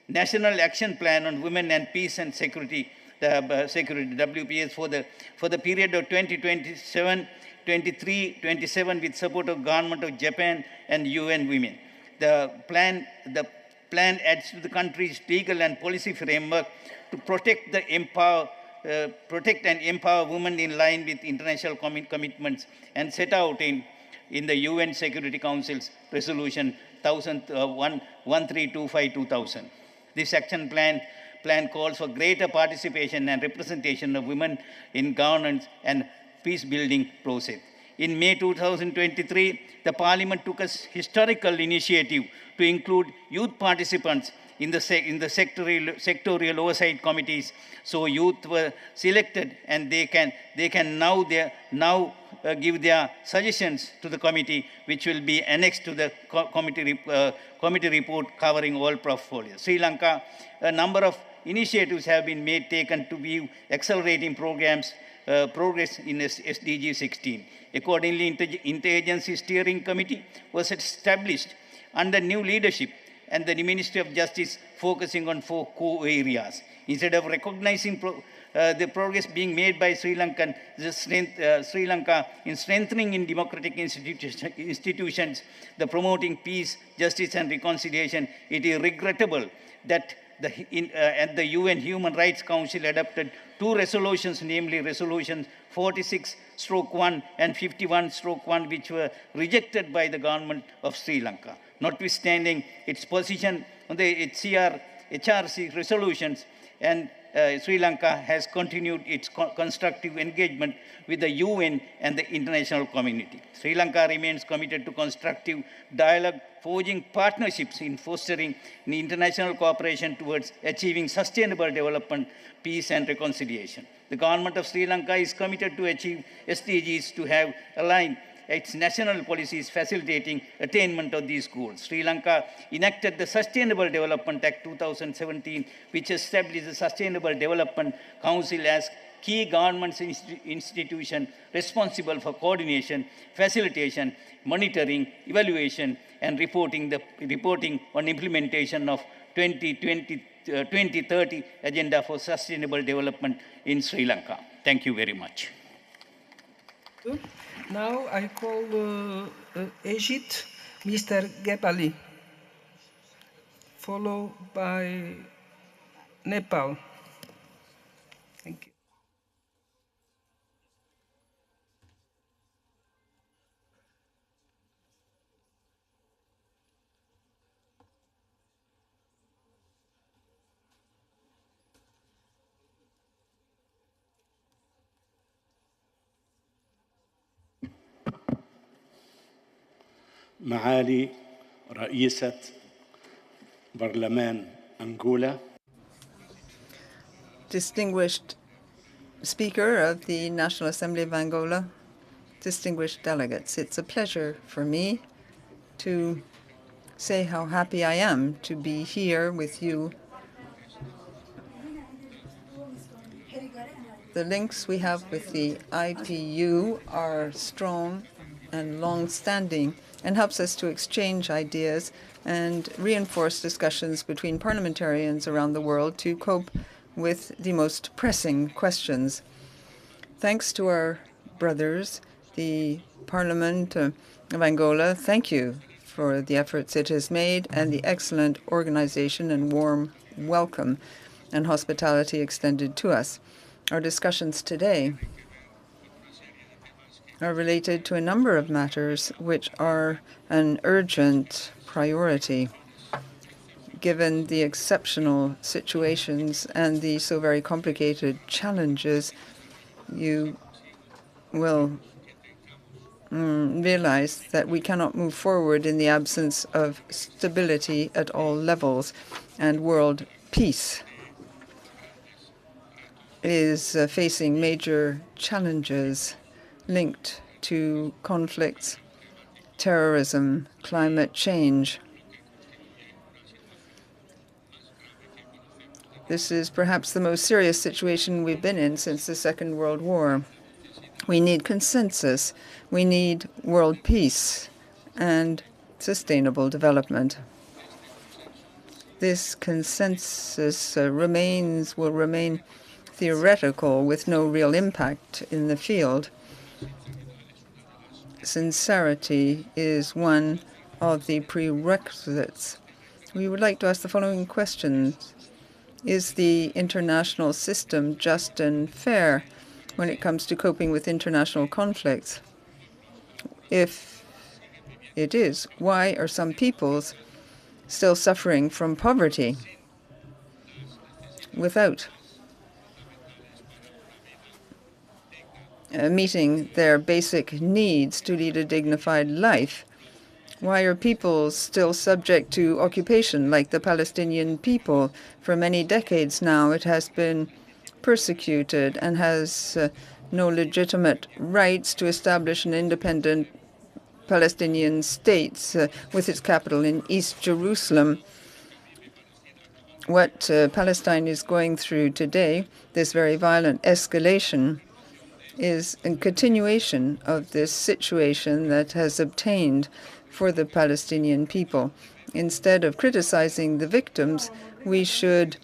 National Action Plan on Women and Peace and Security, WPS, for the period of 2023-27 with support of Government of Japan and UN Women. The plan adds to the country's legal and policy framework to protect and empower women in line with international commitments and set out in the UN Security Council's Resolution 1325/2000. This action plan calls for greater participation and representation of women in governance and peace-building process. In May 2023, the Parliament took a historical initiative to include youth participants in the sectorial oversight committees. So youth were selected, and they can now give their suggestions to the committee, which will be annexed to the committee report covering all portfolios. Sri Lanka, a number of initiatives have been taken to view accelerating progress in SDG 16. Accordingly, Interagency Steering Committee was established under new leadership, and the Ministry of Justice focusing on 4 core areas. Instead of recognizing the progress being made by Sri Lanka in strengthening in democratic institutions, the promoting peace, justice and reconciliation, it is regrettable that the UN Human Rights Council adopted 2 resolutions, namely Resolution 46/1 and 51/1, which were rejected by the government of Sri Lanka. Notwithstanding its position on the HRC resolutions, and Sri Lanka has continued its constructive engagement with the UN and the international community. Sri Lanka remains committed to constructive dialogue, forging partnerships in fostering international cooperation towards achieving sustainable development, peace and reconciliation. The government of Sri Lanka is committed to achieve SDGs to have aligned its national policies facilitating attainment of these goals. Sri Lanka enacted the Sustainable Development Act 2017, which established the Sustainable Development Council as key government institution responsible for coordination, facilitation, monitoring, evaluation, and reporting on implementation of 2030 Agenda for Sustainable Development in Sri Lanka. Thank you very much. Now I call Egypt, Mr. Gebali, followed by Nepal. Thank you. معالي رئيسة برلمان أنغولا. Distinguished Speaker of the National Assembly of Angola, distinguished delegates, it's a pleasure for me to say how happy I am to be here with you. The links we have with the IPU are strong and long-standing, and helps us to exchange ideas and reinforce discussions between parliamentarians around the world to cope with the most pressing questions. Thanks to our brothers, the Parliament of Angola, thank you for the efforts it has made and the excellent organization and warm welcome and hospitality extended to us. Our discussions today are related to a number of matters which are an urgent priority, given the exceptional situations and the so very complicated challenges you will realize that we cannot move forward in the absence of stability at all levels, and world peace is facing major challenges linked to conflicts, terrorism, climate change. This is perhaps the most serious situation we've been in since the Second World War. We need consensus. We need world peace and sustainable development. This consensus will remain theoretical with no real impact in the field. Sincerity is one of the prerequisites. We would like to ask the following questions. Is the international system just and fair when it comes to coping with international conflicts? If it is, why are some peoples still suffering from poverty without meeting their basic needs to lead a dignified life? Why are peoples still subject to occupation like the Palestinian people? For many decades now, it has been persecuted and has no legitimate rights to establish an independent Palestinian state with its capital in East Jerusalem. What Palestine is going through today, this very violent escalation, is a continuation of this situation that has obtained for the Palestinian people. Instead of criticizing the victims, we should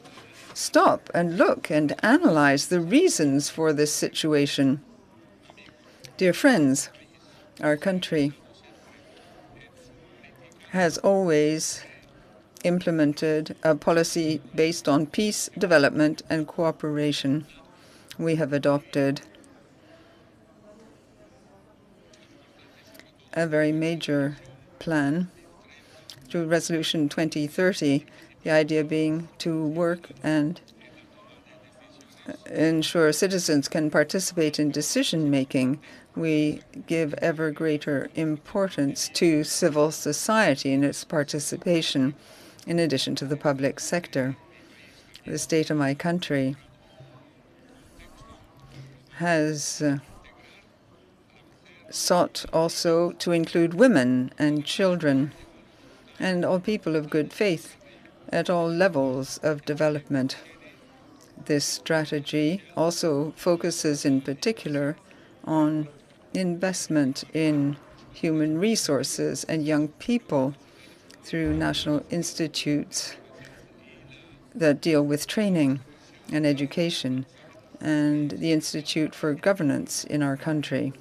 stop and look and analyze the reasons for this situation. Dear friends, our country has always implemented a policy based on peace, development, and cooperation. We have adopted a very major plan through Resolution 2030, the idea being to work and ensure citizens can participate in decision-making. We give ever greater importance to civil society and its participation, in addition to the public sector. The state of my country has sought also to include women and children and all people of good faith at all levels of development. This strategy also focuses in particular on investment in human resources and young people through national institutes that deal with training and education, and the Institute for Governance in our country.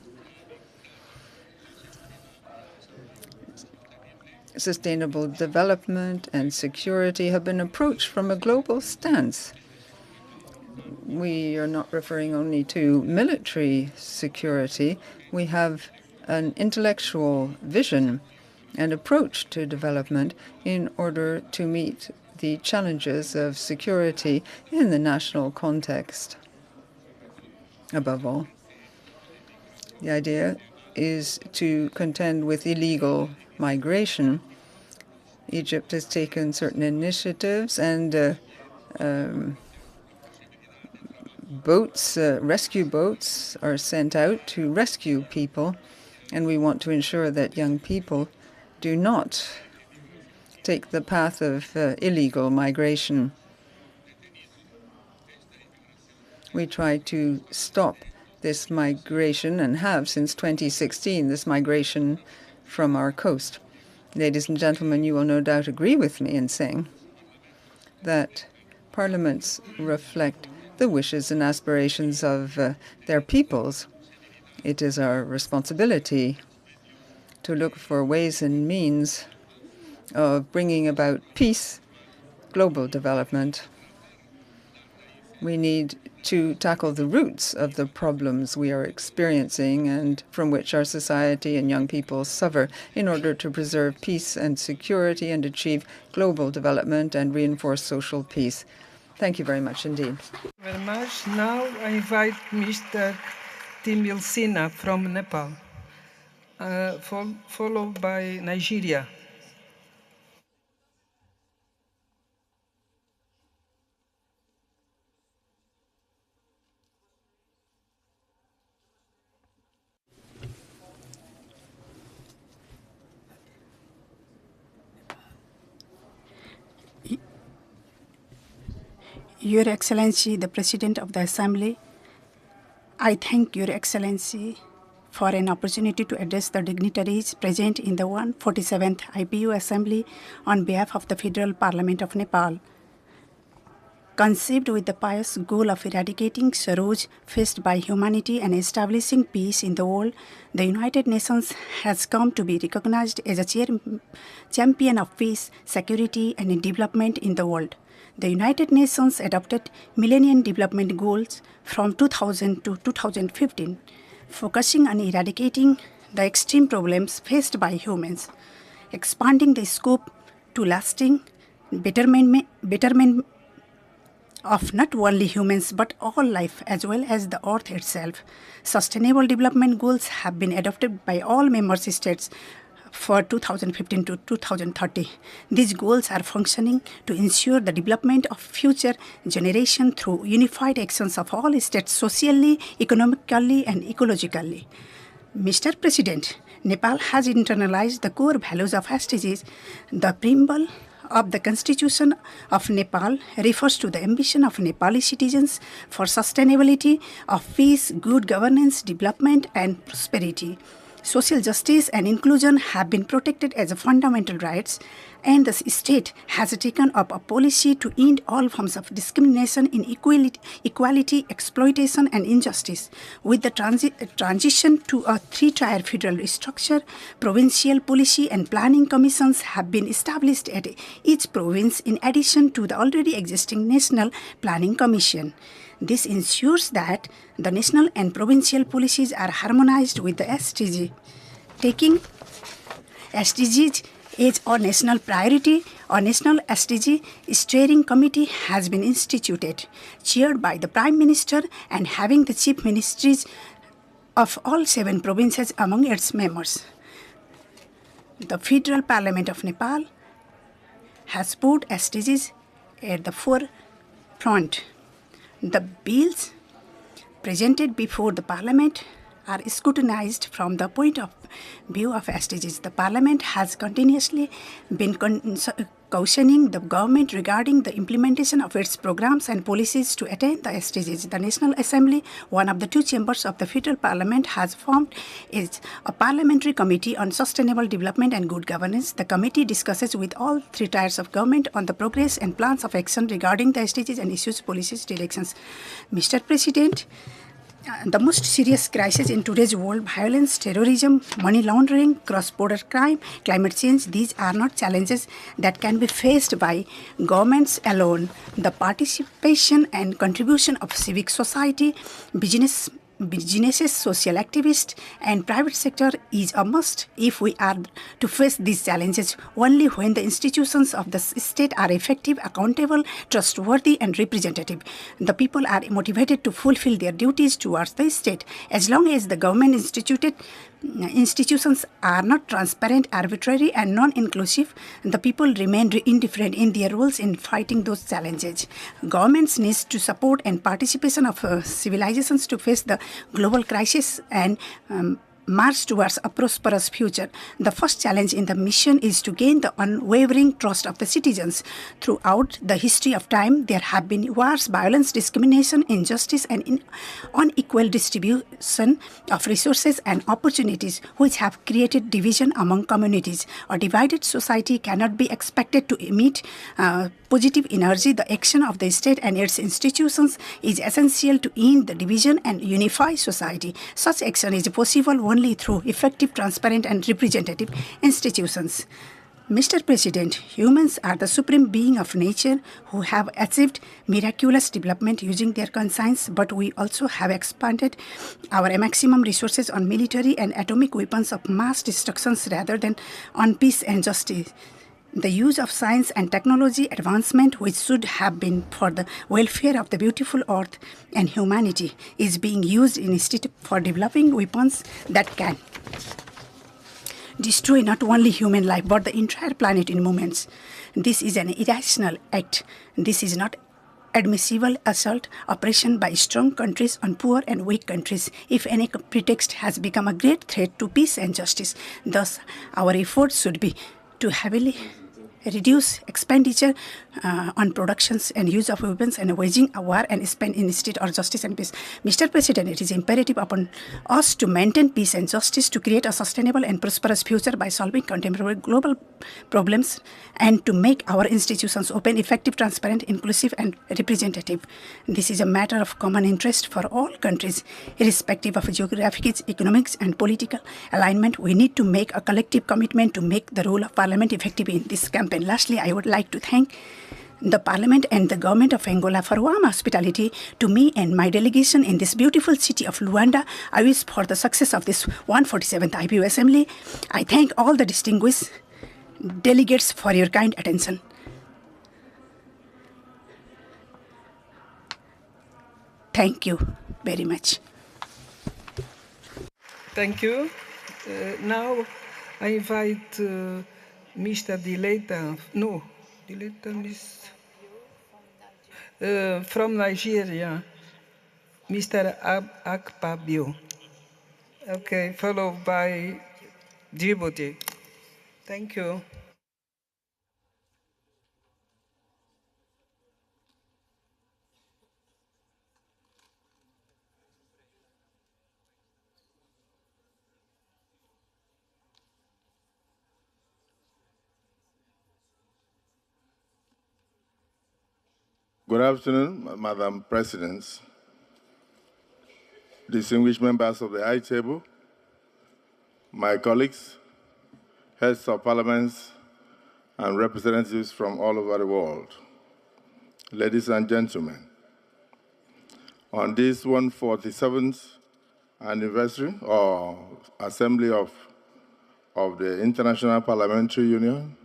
Sustainable development and security have been approached from a global stance. We are not referring only to military security. We have an intellectual vision and approach to development in order to meet the challenges of security in the national context. Above all, the idea is to contend with illegal migration. Egypt has taken certain initiatives, and rescue boats are sent out to rescue people, and we want to ensure that young people do not take the path of illegal migration. We try to stop this migration and have since 2016 this migration from our coast. Ladies and gentlemen, you will no doubt agree with me in saying that parliaments reflect the wishes and aspirations of their peoples. It is our responsibility to look for ways and means of bringing about peace, global development. We need to tackle the roots of the problems we are experiencing and from which our society and young people suffer in order to preserve peace and security and achieve global development and reinforce social peace. Thank you very much indeed. Very much. Now I invite Mr. Timil Sina from Nepal, followed by Nigeria. Your Excellency, the President of the Assembly, I thank Your Excellency for an opportunity to address the dignitaries present in the 147th IPU Assembly on behalf of the Federal Parliament of Nepal. Conceived with the pious goal of eradicating sorrows faced by humanity and establishing peace in the world, the United Nations has come to be recognized as a champion of peace, security, and development in the world. The United Nations adopted Millennium Development Goals from 2000 to 2015, focusing on eradicating the extreme problems faced by humans, expanding the scope to lasting betterment of not only humans but all life as well as the earth itself. Sustainable Development Goals have been adopted by all member states for 2015 to 2030. These goals are functioning to ensure the development of future generation through unified actions of all states socially, economically, and ecologically. Mr. President, Nepal has internalized the core values of SDGs. The preamble of the Constitution of Nepal refers to the ambition of Nepali citizens for sustainability of peace, good governance, development, and prosperity. Social justice and inclusion have been protected as fundamental rights, and the state has taken up a policy to end all forms of discrimination, inequality, exploitation, and injustice. With the transition to a three-tier federal structure, provincial policy and planning commissions have been established at each province in addition to the already existing National Planning Commission. This ensures that the national and provincial policies are harmonized with the SDG. Taking SDGs as a national priority, a National SDG Steering Committee has been instituted, chaired by the Prime Minister and having the chief ministries of all 7 provinces among its members. The Federal Parliament of Nepal has put SDGs at the forefront. The bills presented before the Parliament are scrutinized from the point of view of SDGs. The Parliament has continuously been cautioning the government regarding the implementation of its programs and policies to attain the SDGs. The National Assembly, one of the 2 chambers of the Federal Parliament, has formed a parliamentary committee on sustainable development and good governance. The committee discusses with all 3 tiers of government on the progress and plans of action regarding the SDGs and issues, policies, directions. Mr. President, the most serious crisis in today's world, violence, terrorism, money laundering, cross-border crime, climate change, these are not challenges that can be faced by governments alone. The participation and contribution of civic society, businesses, social activists, and private sector is a must if we are to face these challenges. Only when the institutions of the state are effective, accountable, trustworthy, and representative, the people are motivated to fulfill their duties towards the state. As long as the government institutions are not transparent, arbitrary, and non-inclusive, the people remain indifferent in their roles in fighting those challenges. Governments need to support and participation of civilizations to face the global crisis and march towards a prosperous future. The first challenge in the mission is to gain the unwavering trust of the citizens. Throughout the history of time, there have been wars, violence, discrimination, injustice, and unequal distribution of resources and opportunities, which have created division among communities. A divided society cannot be expected to emit positive energy. The action of the state and its institutions is essential to end the division and unify society. Such action is possible only through effective, transparent, and representative institutions. Mr. President, humans are the supreme being of nature who have achieved miraculous development using their conscience, but we also have expanded our maximum resources on military and atomic weapons of mass destruction rather than on peace and justice. The use of science and technology advancement, which should have been for the welfare of the beautiful earth and humanity, is being used instead for developing weapons that can destroy not only human life but the entire planet in moments. This is an irrational act. This is not admissible assault operation by strong countries on poor and weak countries. If any pretext has become a great threat to peace and justice, thus our efforts should be to heavily reduce expenditure on productions and use of weapons and waging a war and spend instead on justice and peace. Mr. President, it is imperative upon us to maintain peace and justice, to create a sustainable and prosperous future by solving contemporary global problems, and to make our institutions open, effective, transparent, inclusive, and representative. This is a matter of common interest for all countries, irrespective of geographic, economics, and political alignment. We need to make a collective commitment to make the role of Parliament effective in this campaign. Lastly, I would like to thank the Parliament and the Government of Angola for warm hospitality to me and my delegation in this beautiful city of Luanda. I wish for the success of this 147th IPU Assembly. I thank all the distinguished delegates for your kind attention. Thank you very much. Thank you. Now I invite Mr. From Nigeria, Mr. Akpabio. Okay, followed by Djibouti. Thank you. Good afternoon, Madam President, distinguished members of the High Table, my colleagues, heads of parliaments, and representatives from all over the world. Ladies and gentlemen, on this 147th anniversary or Assembly of the International Parliamentary Union,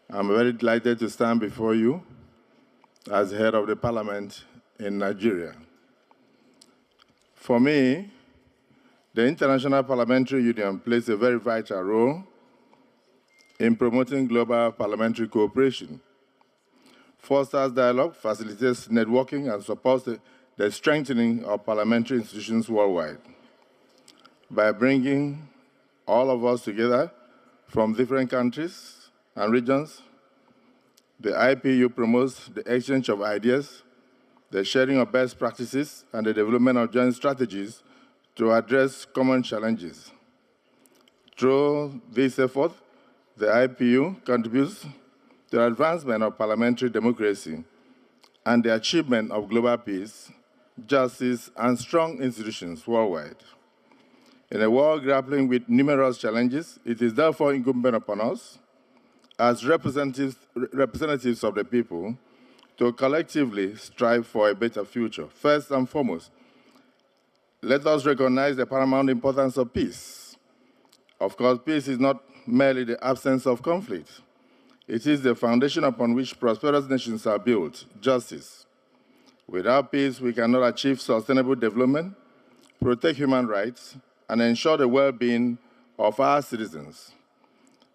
I'm very delighted to stand before you as head of the parliament in Nigeria. For me, the International Parliamentary Union plays a very vital role in promoting global parliamentary cooperation, fosters dialogue, facilitates networking, and supports the strengthening of parliamentary institutions worldwide. By bringing all of us together from different countries and regions, the IPU promotes the exchange of ideas, the sharing of best practices, and the development of joint strategies to address common challenges. Through this effort, the IPU contributes to the advancement of parliamentary democracy and the achievement of global peace, justice, and strong institutions worldwide. In a world grappling with numerous challenges, it is therefore incumbent upon us as representatives of the people to collectively strive for a better future. First and foremost, let us recognize the paramount importance of peace. Of course, peace is not merely the absence of conflict. It is the foundation upon which prosperous nations are built, justice. Without peace, we cannot achieve sustainable development, protect human rights, and ensure the well-being of our citizens.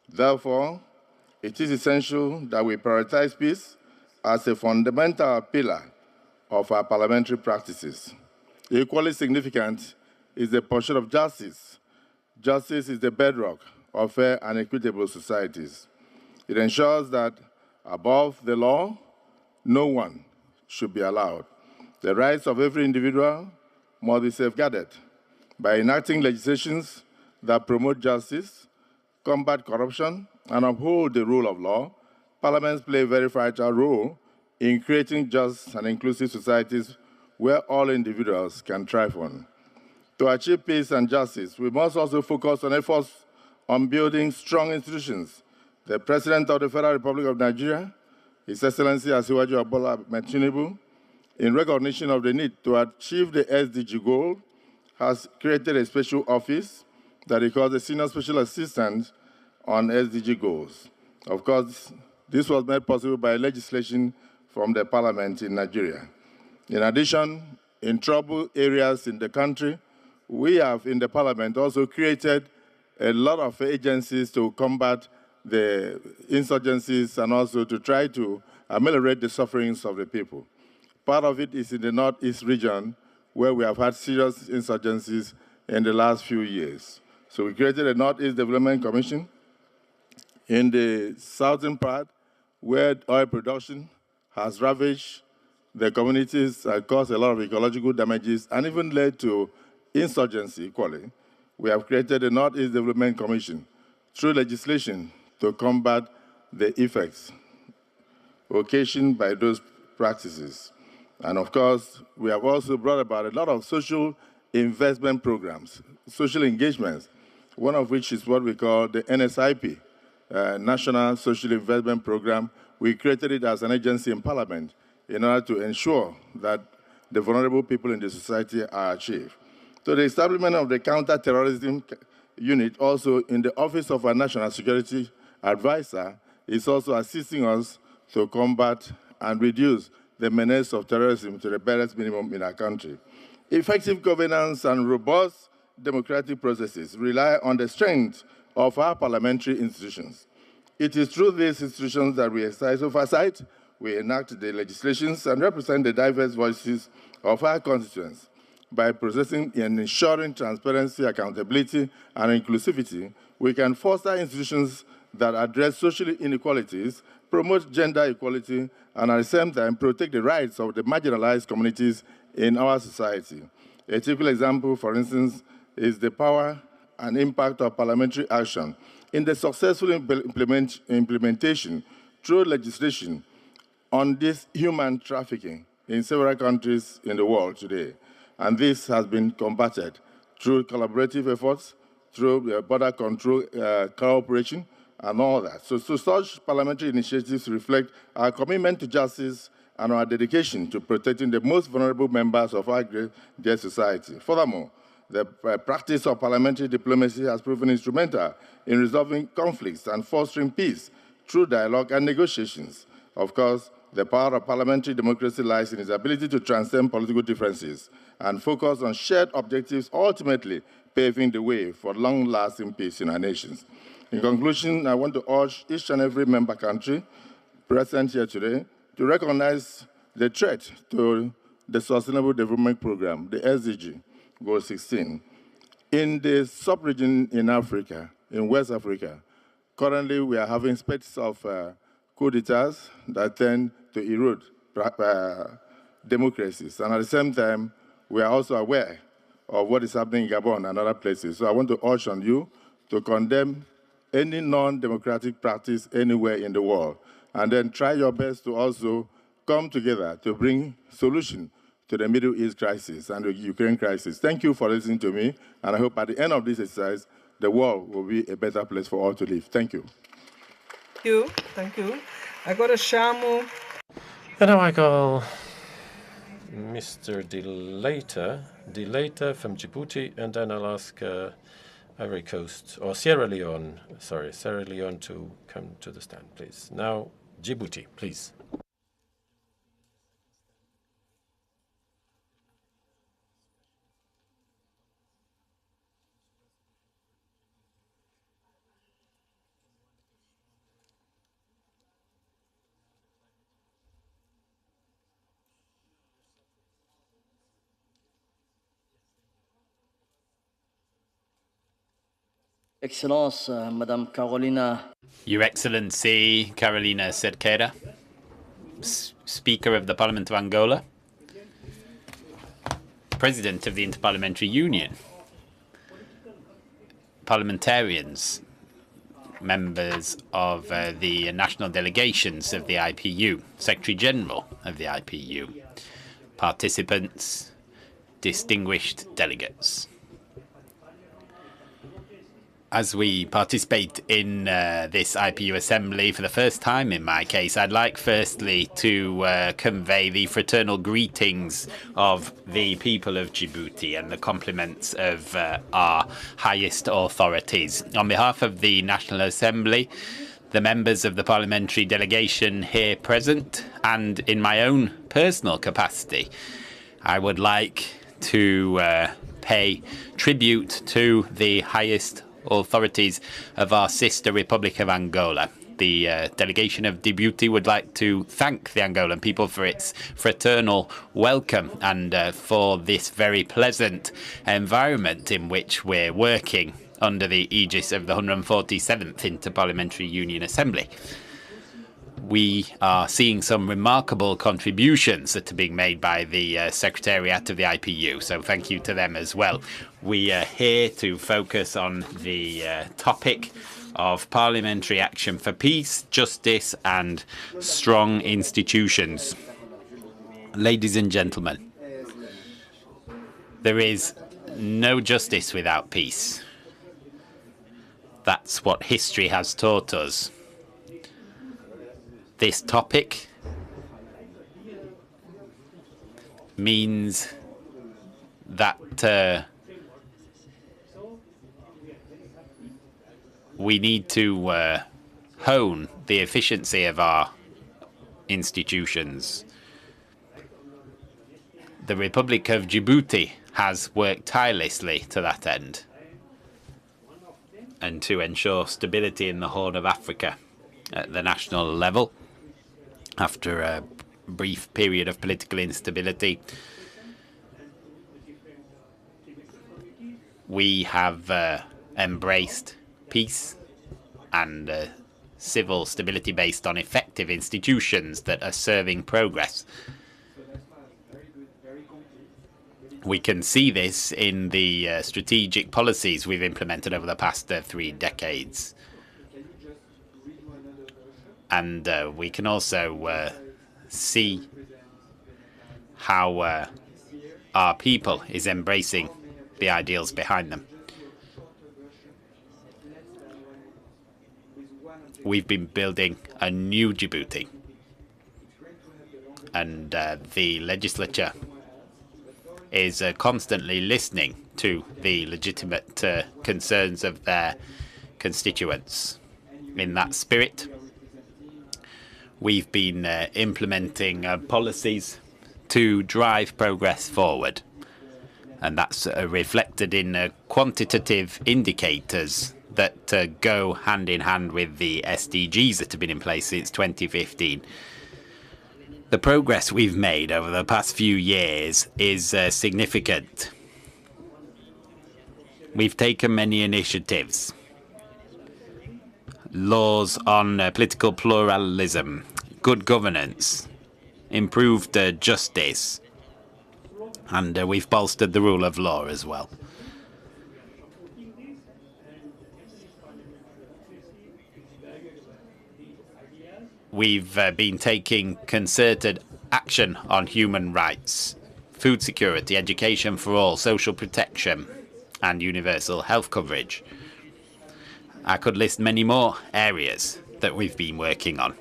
Therefore, it is essential that we prioritize peace as a fundamental pillar of our parliamentary practices. Equally significant is the pursuit of justice. Justice is the bedrock of fair and equitable societies. It ensures that above the law, no one should be allowed. The rights of every individual must be safeguarded by enacting legislations that promote justice, combat corruption, and uphold the rule of law. Parliaments play a very vital role in creating just and inclusive societies where all individuals can thrive on. To achieve peace and justice, we must also focus on efforts on building strong institutions. The President of the Federal Republic of Nigeria, His Excellency Asiwaju Bola Ahmed Tinubu, in recognition of the need to achieve the SDG goal, has created a special office that he calls the Senior Special Assistant on SDG goals. Of course, this was made possible by legislation from the Parliament in Nigeria. In addition, in trouble areas in the country, we have in the Parliament also created a lot of agencies to combat the insurgencies and also to try to ameliorate the sufferings of the people. Part of it is in the Northeast region, where we have had serious insurgencies in the last few years. So we created a Northeast Development Commission. In the southern part, where oil production has ravaged the communities and caused a lot of ecological damages and even led to insurgency equally, we have created a Northeast Development Commission through legislation to combat the effects occasioned by those practices. And of course, we have also brought about a lot of social investment programs, social engagements, one of which is what we call the NSIP, National Social Investment Program. We created it as an agency in Parliament in order to ensure that the vulnerable people in the society are achieved. So the establishment of the counter-terrorism unit also in the Office of our National Security Advisor is also assisting us to combat and reduce the menace of terrorism to the barest minimum in our country. Effective governance and robust democratic processes rely on the strength of our parliamentary institutions. It is through these institutions that we exercise oversight, we enact the legislations, and represent the diverse voices of our constituents. By processing and ensuring transparency, accountability, and inclusivity, we can foster institutions that address social inequalities, promote gender equality, and at the same time protect the rights of the marginalized communities in our society. A typical example, for instance, is the power and impact of parliamentary action in the successful implementation through legislation on this human trafficking in several countries in the world today. And this has been combated through collaborative efforts, through border control cooperation, and all that. So such parliamentary initiatives reflect our commitment to justice and our dedication to protecting the most vulnerable members of our dear society. Furthermore, the practice of parliamentary diplomacy has proven instrumental in resolving conflicts and fostering peace through dialogue and negotiations. Of course, the power of parliamentary democracy lies in its ability to transcend political differences and focus on shared objectives, ultimately paving the way for long-lasting peace in our nations. In conclusion, I want to urge each and every member country present here today to recognize the threat to the Sustainable Development Program, the SDG, Goal 16. In the sub-region in Africa, in West Africa, currently we are having spats of coup d'etats that tend to erode democracies. And at the same time, we are also aware of what is happening in Gabon and other places. So I want to urge on you to condemn any non-democratic practice anywhere in the world, and then try your best to also come together to bring solution to the Middle East crisis and the Ukraine crisis. Thank you for listening to me, and I hope at the end of this exercise, the world will be a better place for all to live. Thank you. Thank you. Thank you. Agora chamo. And now I call Mr. Delator from Djibouti, and then I'll ask Ivory Coast, or Sierra Leone to come to the stand, please. Now, Djibouti, please. Excellence, Madame Carolina. Your Excellency Carolina Cerqueira, Speaker of the Parliament of Angola, President of the Inter-Parliamentary Union, parliamentarians, members of the national delegations of the IPU, Secretary General of the IPU, participants, distinguished delegates. As we participate in this IPU assembly for the first time in my case, I'd like firstly to convey the fraternal greetings of the people of Djibouti and the compliments of our highest authorities. On behalf of the National Assembly, the members of the parliamentary delegation here present, and in my own personal capacity, I would like to pay tribute to the highest authorities of our sister Republic of Angola. The delegation of Djibouti would like to thank the Angolan people for its fraternal welcome and for this very pleasant environment in which we're working under the aegis of the 147th Inter-Parliamentary Union Assembly. We are seeing some remarkable contributions that are being made by the Secretariat of the IPU, so thank you to them as well. We are here to focus on the topic of parliamentary action for peace, justice and strong institutions. Ladies and gentlemen, there is no justice without peace. That's what history has taught us. This topic means that we need to hone the efficiency of our institutions. The Republic of Djibouti has worked tirelessly to that end and to ensure stability in the Horn of Africa at the national level. After a brief period of political instability, we have embraced peace and civil stability based on effective institutions that are serving progress. We can see this in the strategic policies we've implemented over the past 3 decades. And we can also see how our people is embracing the ideals behind them. We've been building a new Djibouti, and the legislature is constantly listening to the legitimate concerns of their constituents. In that spirit, we've been implementing policies to drive progress forward, and that's reflected in quantitative indicators that go hand in hand with the SDGs that have been in place since 2015. The progress we've made over the past few years is significant. We've taken many initiatives. Laws on political pluralism, good governance, improved justice, and we've bolstered the rule of law as well. We've been taking concerted action on human rights, food security, education for all, social protection, and universal health coverage. I could list many more areas that we've been working on.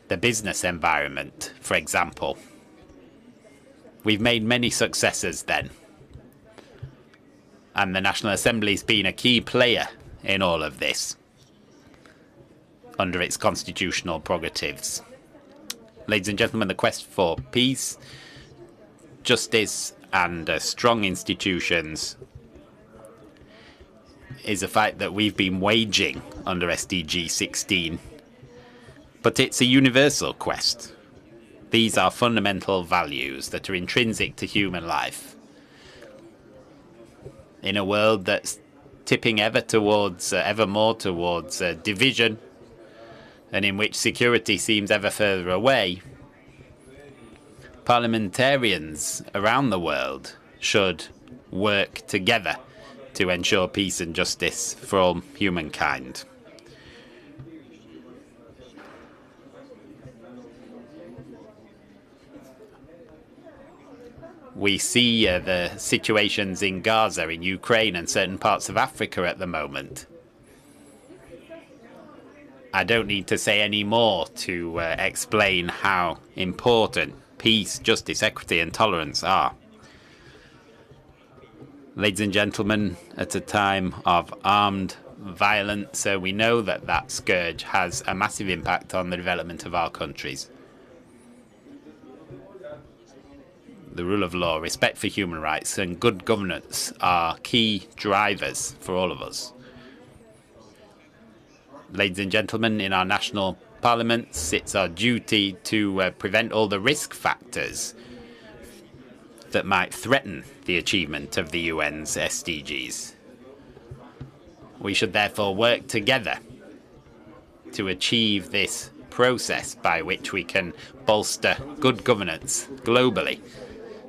The business environment, for example. We've made many successes then. And the National Assembly's been a key player in all of this, under its constitutional prerogatives. Ladies and gentlemen, the quest for peace, justice, and strong institutions is a fight that we've been waging under SDG 16. But it's a universal quest. These are fundamental values that are intrinsic to human life. In a world that's tipping ever more towards division, and in which security seems ever further away, parliamentarians around the world should work together to ensure peace and justice for all humankind. We see the situations in Gaza, in Ukraine, and certain parts of Africa at the moment. I don't need to say any more to explain how important peace, justice, equity, and tolerance are. Ladies and gentlemen, at a time of armed violence. We know that that scourge has a massive impact on the development of our countries. The rule of law, respect for human rights and good governance are key drivers for all of us. Ladies and gentlemen, in our national parliaments, it's our duty to prevent all the risk factors that might threaten the achievement of the UN's SDGs. We should therefore work together to achieve this process by which we can bolster good governance globally,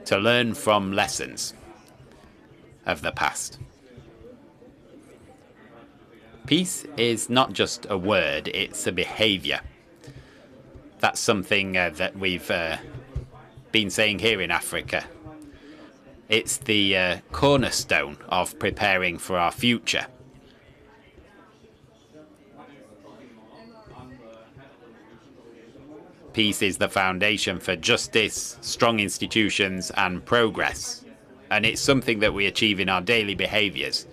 to learn from lessons of the past. Peace is not just a word, it's a behaviour. That's something that we've been saying here in Africa. It's the cornerstone of preparing for our future. Peace is the foundation for justice, strong institutions and progress. And it's something that we achieve in our daily behaviours.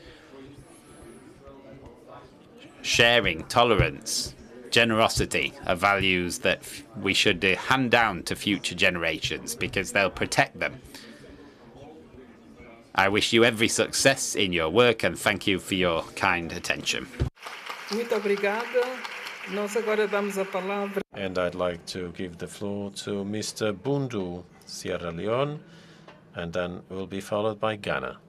Sharing, tolerance, generosity are values that we should hand down to future generations because they'll protect them. I wish you every success in your work and thank you for your kind attention. Muito obrigada. Nós agora damos a palavra. And I'd like to give the floor to Mr. Bundu, Sierra Leone, and then will be followed by Ghana.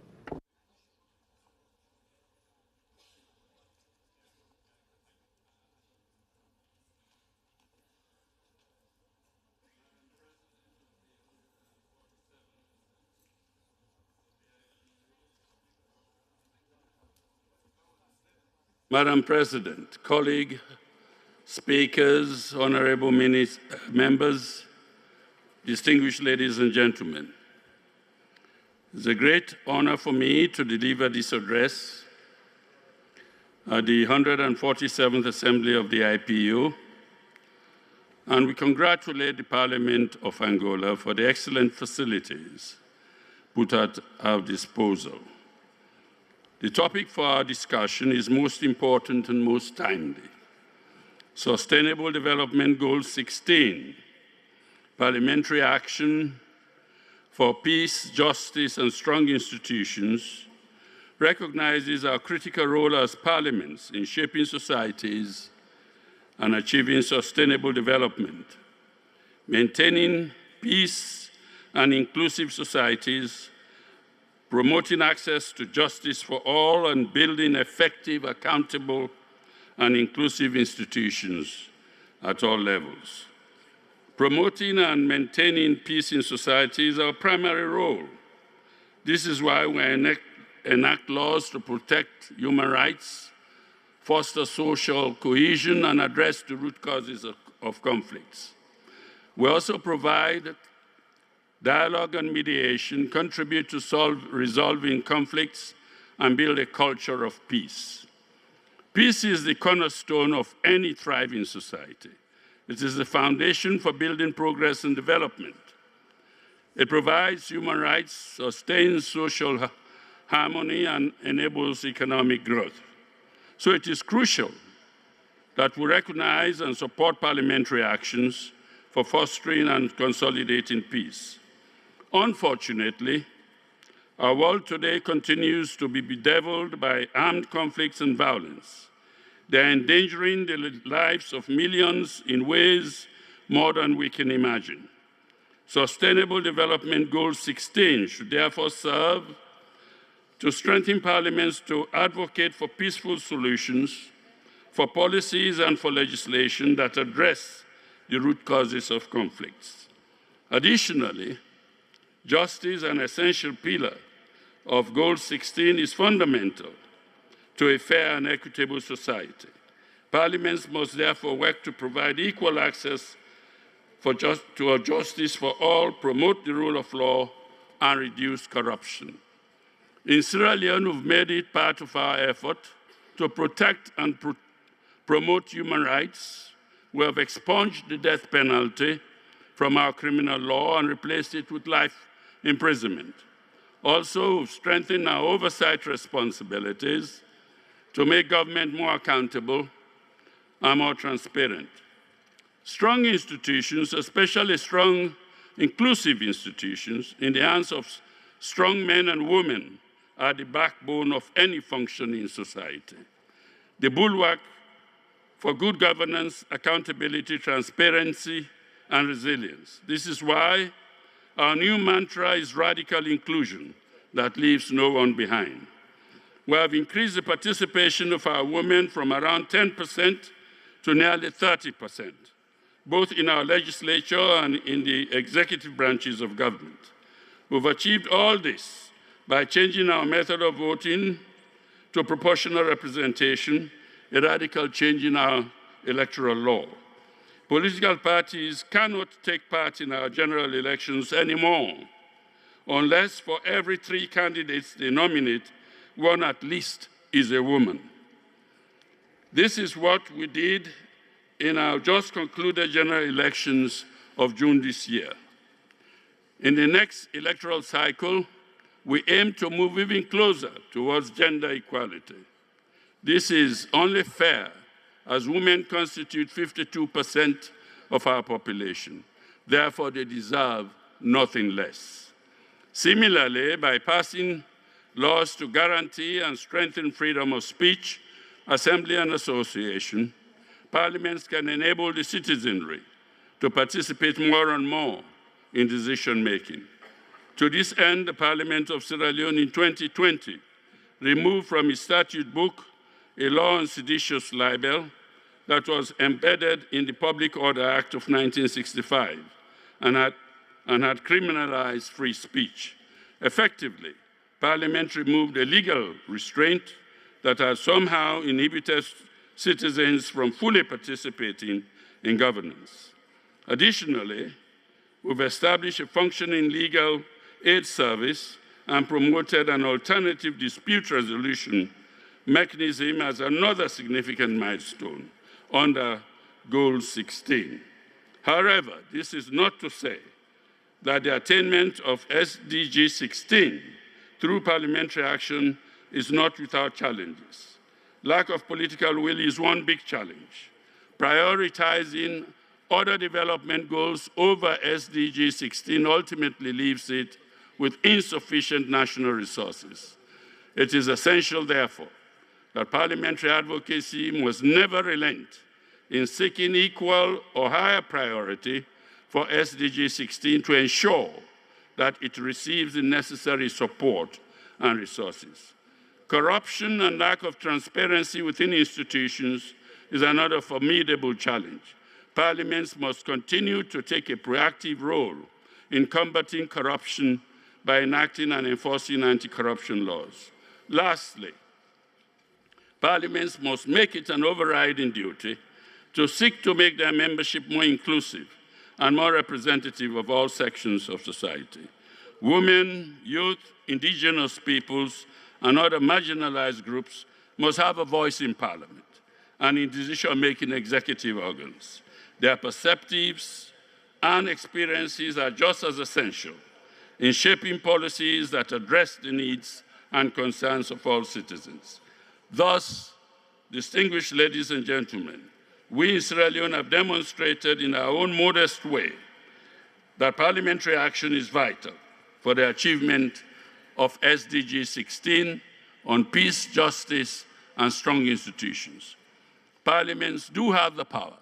Madam President, colleagues, speakers, honorable members, distinguished ladies and gentlemen, it's a great honor for me to deliver this address at the 147th Assembly of the IPU, and we congratulate the Parliament of Angola for the excellent facilities put at our disposal. The topic for our discussion is most important and most timely. Sustainable Development Goal 16, Parliamentary Action for Peace, Justice and Strong Institutions, recognizes our critical role as parliaments in shaping societies and achieving sustainable development, maintaining peace and inclusive societies, promoting access to justice for all, and building effective, accountable, and inclusive institutions at all levels. Promoting and maintaining peace in society is our primary role. This is why we enact laws to protect human rights, foster social cohesion, and address the root causes of conflicts. We also provide dialogue and mediation, contribute to resolving conflicts, and build a culture of peace. Peace is the cornerstone of any thriving society. It is the foundation for building progress and development. It provides human rights, sustains social harmony, and enables economic growth. So it is crucial that we recognize and support parliamentary actions for fostering and consolidating peace. Unfortunately, our world today continues to be bedeviled by armed conflicts and violence. They are endangering the lives of millions in ways more than we can imagine. Sustainable Development Goal 16 should therefore serve to strengthen parliaments to advocate for peaceful solutions, for policies and for legislation that address the root causes of conflicts. Additionally, justice, an essential pillar of Goal 16, is fundamental to a fair and equitable society. Parliaments must therefore work to provide equal access to justice for all, promote the rule of law, and reduce corruption. In Sierra Leone, we've made it part of our effort to protect and promote human rights. We have expunged the death penalty from our criminal law and replaced it with life imprisonment. Also, we've strengthened our oversight responsibilities to make government more accountable and more transparent. Strong institutions, especially strong, inclusive institutions, in the hands of strong men and women, are the backbone of any functioning society. The bulwark for good governance, accountability, transparency, and resilience. This is why our new mantra is radical inclusion that leaves no one behind. We have increased the participation of our women from around 10% to nearly 30%, both in our legislature and in the executive branches of government. We've achieved all this by changing our method of voting to proportional representation, a radical change in our electoral law. Political parties cannot take part in our general elections anymore unless for every 3 candidates they nominate, one at least is a woman. This is what we did in our just concluded general elections of June this year. In the next electoral cycle, we aim to move even closer towards gender equality. This is only fair as women constitute 52% of our population. Therefore, they deserve nothing less. Similarly, by passing laws to guarantee and strengthen freedom of speech, assembly, and association, parliaments can enable the citizenry to participate more and more in decision-making. To this end, the Parliament of Sierra Leone in 2020 removed from its statute book a law on seditious libel that was embedded in the Public Order Act of 1965 and had criminalized free speech. Effectively, Parliament removed a legal restraint that has somehow inhibited citizens from fully participating in governance. Additionally, we've established a functioning legal aid service and promoted an alternative dispute resolution mechanism as another significant milestone under Goal 16. However, this is not to say that the attainment of SDG 16 through parliamentary action is not without challenges. Lack of political will is one big challenge. Prioritizing other development goals over SDG 16 ultimately leaves it with insufficient national resources. It is essential, therefore, that parliamentary advocacy must never relent in seeking equal or higher priority for SDG 16 to ensure that it receives the necessary support and resources. Corruption and lack of transparency within institutions is another formidable challenge. Parliaments must continue to take a proactive role in combating corruption by enacting and enforcing anti-corruption laws. Lastly, parliaments must make it an overriding duty to seek to make their membership more inclusive and more representative of all sections of society. Women, youth, indigenous peoples, and other marginalized groups must have a voice in parliament and in decision-making executive organs. Their perspectives and experiences are just as essential in shaping policies that address the needs and concerns of all citizens. Thus, distinguished ladies and gentlemen, we in Sierra Leone have demonstrated in our own modest way that parliamentary action is vital for the achievement of SDG 16 on peace, justice, and strong institutions. Parliaments do have the power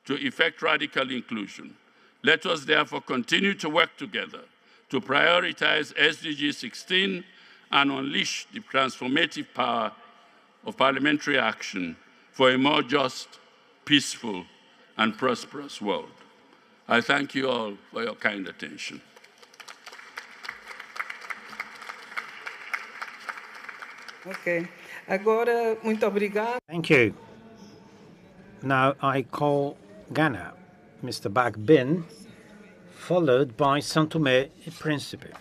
to effect radical inclusion. Let us therefore continue to work together to prioritize SDG 16 and unleash the transformative power of parliamentary action for a more just, peaceful, and prosperous world. I thank you all for your kind attention. Ok. Agora, muito obrigado. Thank you. Now I call Ghana, Mr. Bak Bin, followed by São Tomé e Príncipe.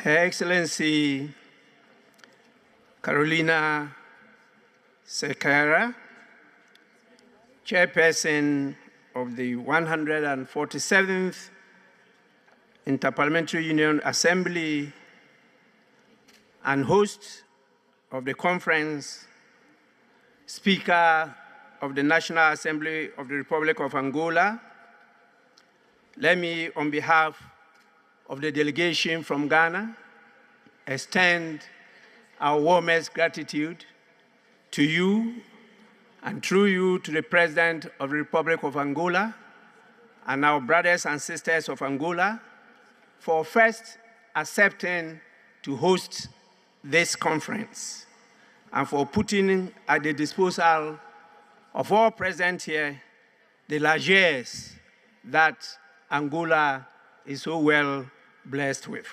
Her Excellency Carolina Sequeira, Chairperson of the 147th Inter-Parliamentary Union Assembly and host of the conference, Speaker of the National Assembly of the Republic of Angola, let me, on behalf of the delegation from Ghana, extend our warmest gratitude to you and through you to the President of the Republic of Angola and our brothers and sisters of Angola for first accepting to host this conference and for putting at the disposal of all present here the largesse that Angola is so well blessed with.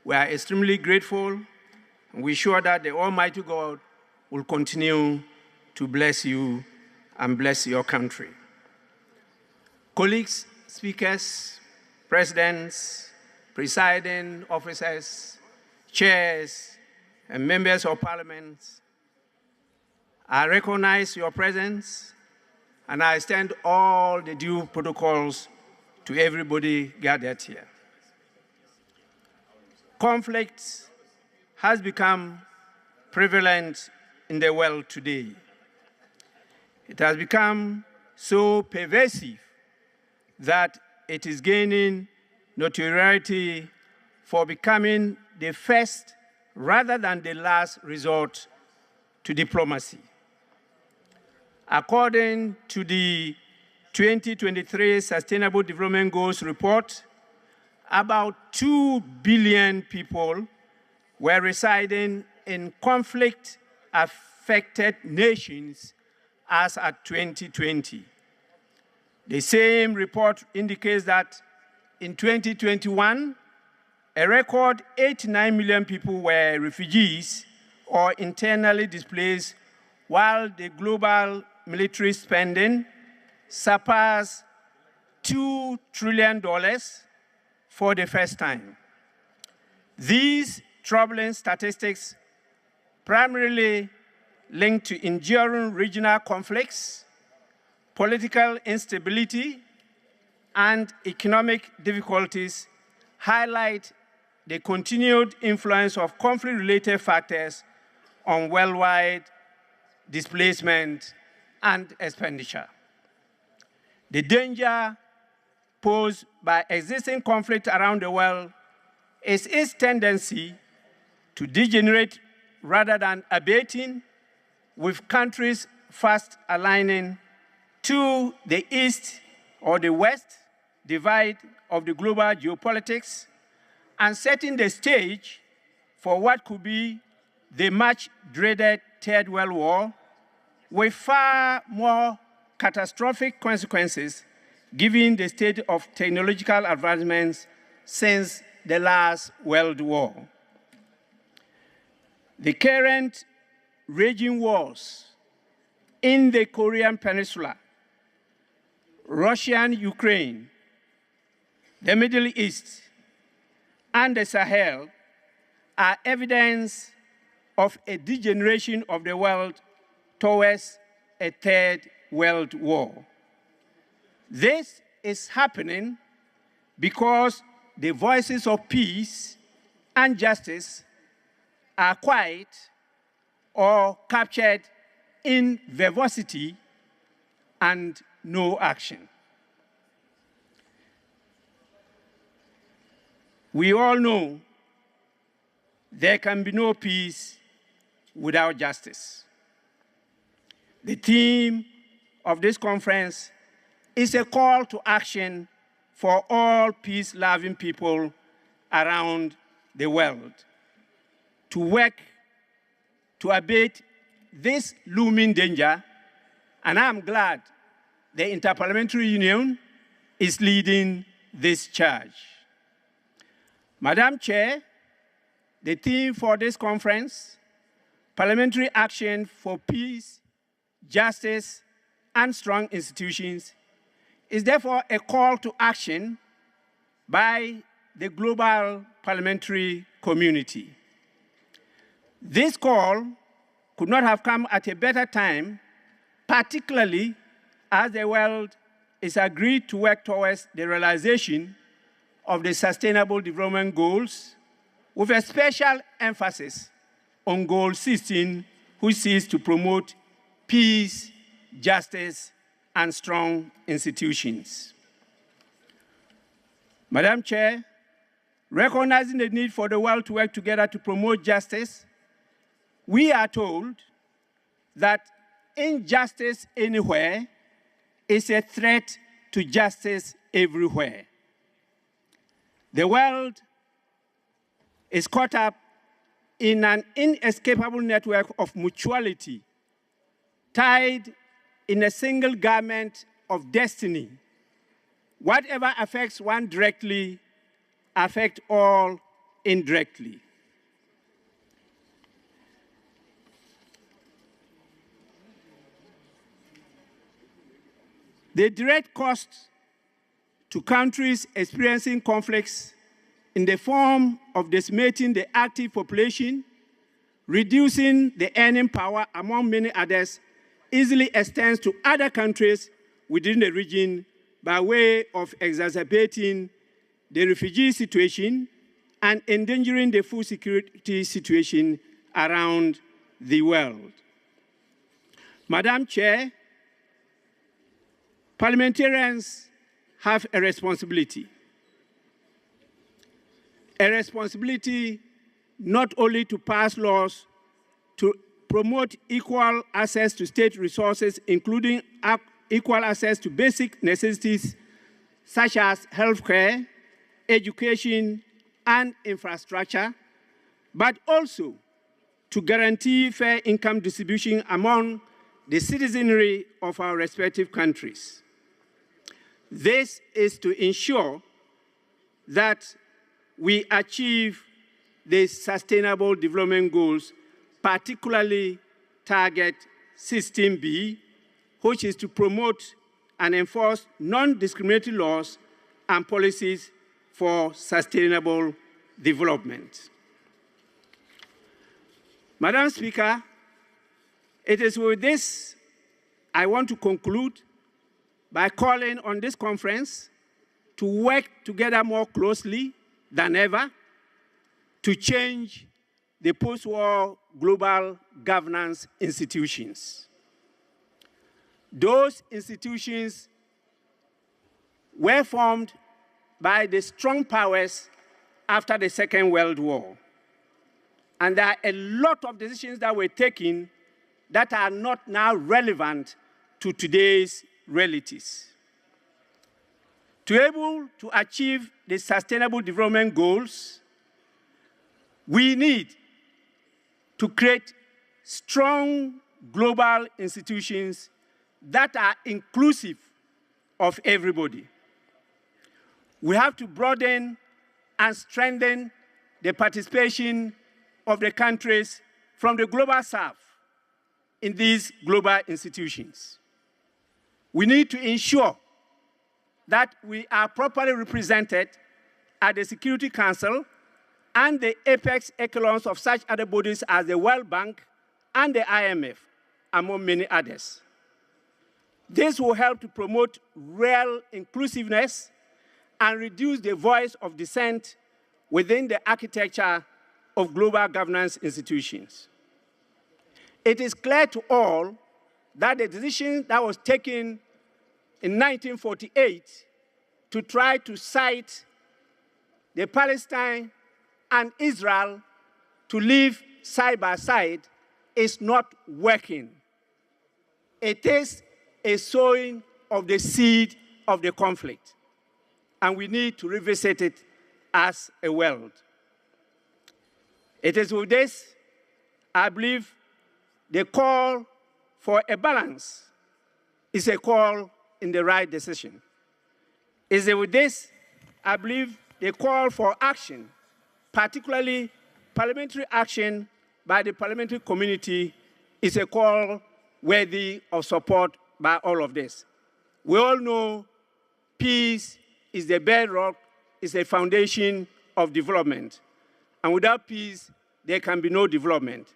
We are extremely grateful, and we're sure that the Almighty God will continue to bless you and bless your country. Colleagues, speakers, presidents, presiding officers, chairs, and members of parliament, I recognize your presence, and I extend all the due protocols to everybody gathered here. Conflict has become prevalent in the world today. It has become so pervasive that it is gaining notoriety for becoming the first rather than the last resort to diplomacy. According to the 2023 Sustainable Development Goals report, about 2 billion people were residing in conflict-affected nations as at 2020. The same report indicates that in 2021, a record 89 million people were refugees or internally displaced, while the global military spending surpassed $2 trillion for the first time. These troubling statistics primarily linked to enduring regional conflicts, political instability, and economic difficulties highlight the continued influence of conflict-related factors on worldwide displacement and expenditure. The danger posed by existing conflict around the world is its tendency to degenerate rather than abating, with countries fast aligning to the east or the west divide of the global geopolitics and setting the stage for what could be the much-dreaded Third World War, with far more catastrophic consequences given the state of technological advancements since the last World War. The current raging wars in the Korean Peninsula, Russia and Ukraine, the Middle East, and the Sahel are evidence of a degeneration of the world towards a Third World War. This is happening because the voices of peace and justice are quiet or captured in verbosity and no action. We all know there can be no peace without justice. The theme of this conference is a call to action for all peace-loving people around the world to work to abate this looming danger, and I'm glad the Inter-Parliamentary Union is leading this charge. Madam Chair, the theme for this conference, Parliamentary Action for Peace, Justice, and Strong Institutions, is therefore a call to action by the global parliamentary community. This call could not have come at a better time, particularly as the world is agreed to work towards the realization of the Sustainable Development Goals, with a special emphasis on Goal 16, which seeks to promote peace, justice, and strong institutions. Madam Chair, recognizing the need for the world to work together to promote justice, we are told that injustice anywhere is a threat to justice everywhere. The world is caught up in an inescapable network of mutuality, tied in a single garment of destiny. Whatever affects one directly affects all indirectly. The direct costs to countries experiencing conflicts in the form of decimating the active population, reducing the earning power, among many others, easily extends to other countries within the region by way of exacerbating the refugee situation and endangering the food security situation around the world. Madam Chair, parliamentarians have a responsibility not only to pass laws to promote equal access to state resources, including equal access to basic necessities such as healthcare, education, and infrastructure, but also to guarantee fair income distribution among the citizenry of our respective countries. This is to ensure that we achieve the Sustainable Development Goals, particularly Target 16B, which is to promote and enforce non-discriminatory laws and policies for sustainable development. Madam Speaker, it is with this I want to conclude by calling on this conference to work together more closely than ever to change the post-war global governance institutions. Those institutions were formed by the strong powers after the Second World War. And there are a lot of decisions that were taken that are not now relevant to today's realities. To be able to achieve the Sustainable Development Goals, we need to create strong global institutions that are inclusive of everybody. We have to broaden and strengthen the participation of the countries from the global south in these global institutions. We need to ensure that we are properly represented at the Security Council and the apex echelons of such other bodies as the World Bank and the IMF, among many others. This will help to promote real inclusiveness and reduce the voice of dissent within the architecture of global governance institutions. It is clear to all that the decision that was taken in 1948 to try to cite the Palestine and Israel to live side by side is not working. It is a sowing of the seed of the conflict, and we need to revisit it as a world. It is with this, I believe, the call for a balance is a call in the right decision. Is it with this, I believe, the call for action, particularly parliamentary action by the parliamentary community, is a call worthy of support by all of this. We all know peace is the bedrock is a foundation of development. And without peace, there can be no development.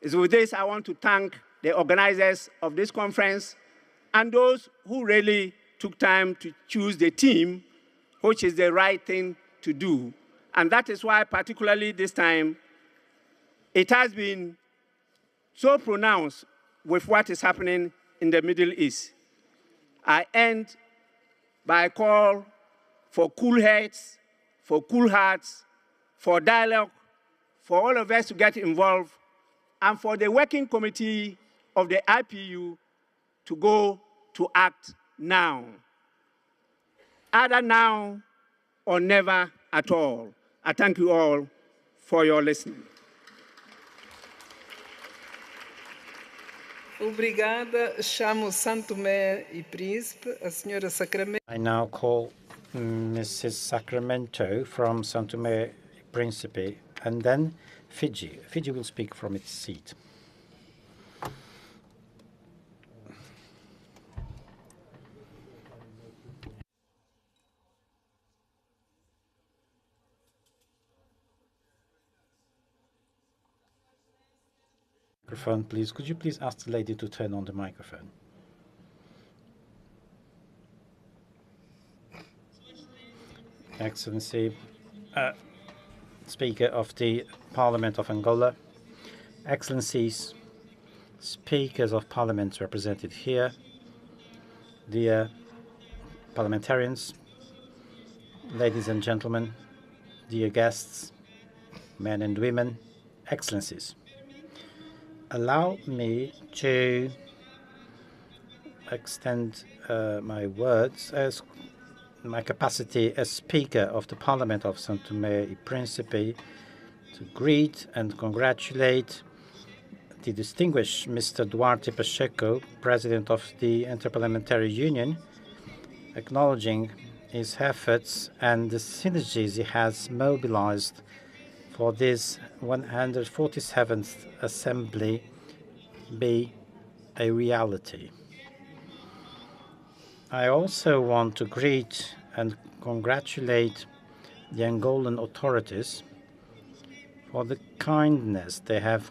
So with this, I want to thank the organizers of this conference and those who really took time to choose the theme, which is the right thing to do. And that is why, particularly this time, it has been so pronounced with what is happening in the Middle East. I end by a call for cool heads, for cool hearts, for dialogue, for all of us to get involved, and for the working committee of the IPU to go to act now. Either now or never at all. I thank you all for your listening. Obrigada. Chamo Santo Tomé e Príncipe, a senhora Sacramento. I now call Mrs. Sacramento from Santo Tomé e Príncipe, and then Fiji. Fiji will speak from its seat. Microphone, please. Could you please ask the lady to turn on the microphone? Excellency, Speaker of the Parliament of Angola, Excellencies, Speakers of Parliament represented here, dear parliamentarians, ladies and gentlemen, dear guests, men and women, Excellencies. Allow me to extend my words as my capacity as Speaker of the Parliament of Santo Tomé e Príncipe to greet and congratulate the distinguished Mr. Duarte Pacheco, President of the Inter-Parliamentary Union, acknowledging his efforts and the synergies he has mobilized for this 147th Assembly be a reality. I also want to greet and congratulate the Angolan authorities for the kindness they have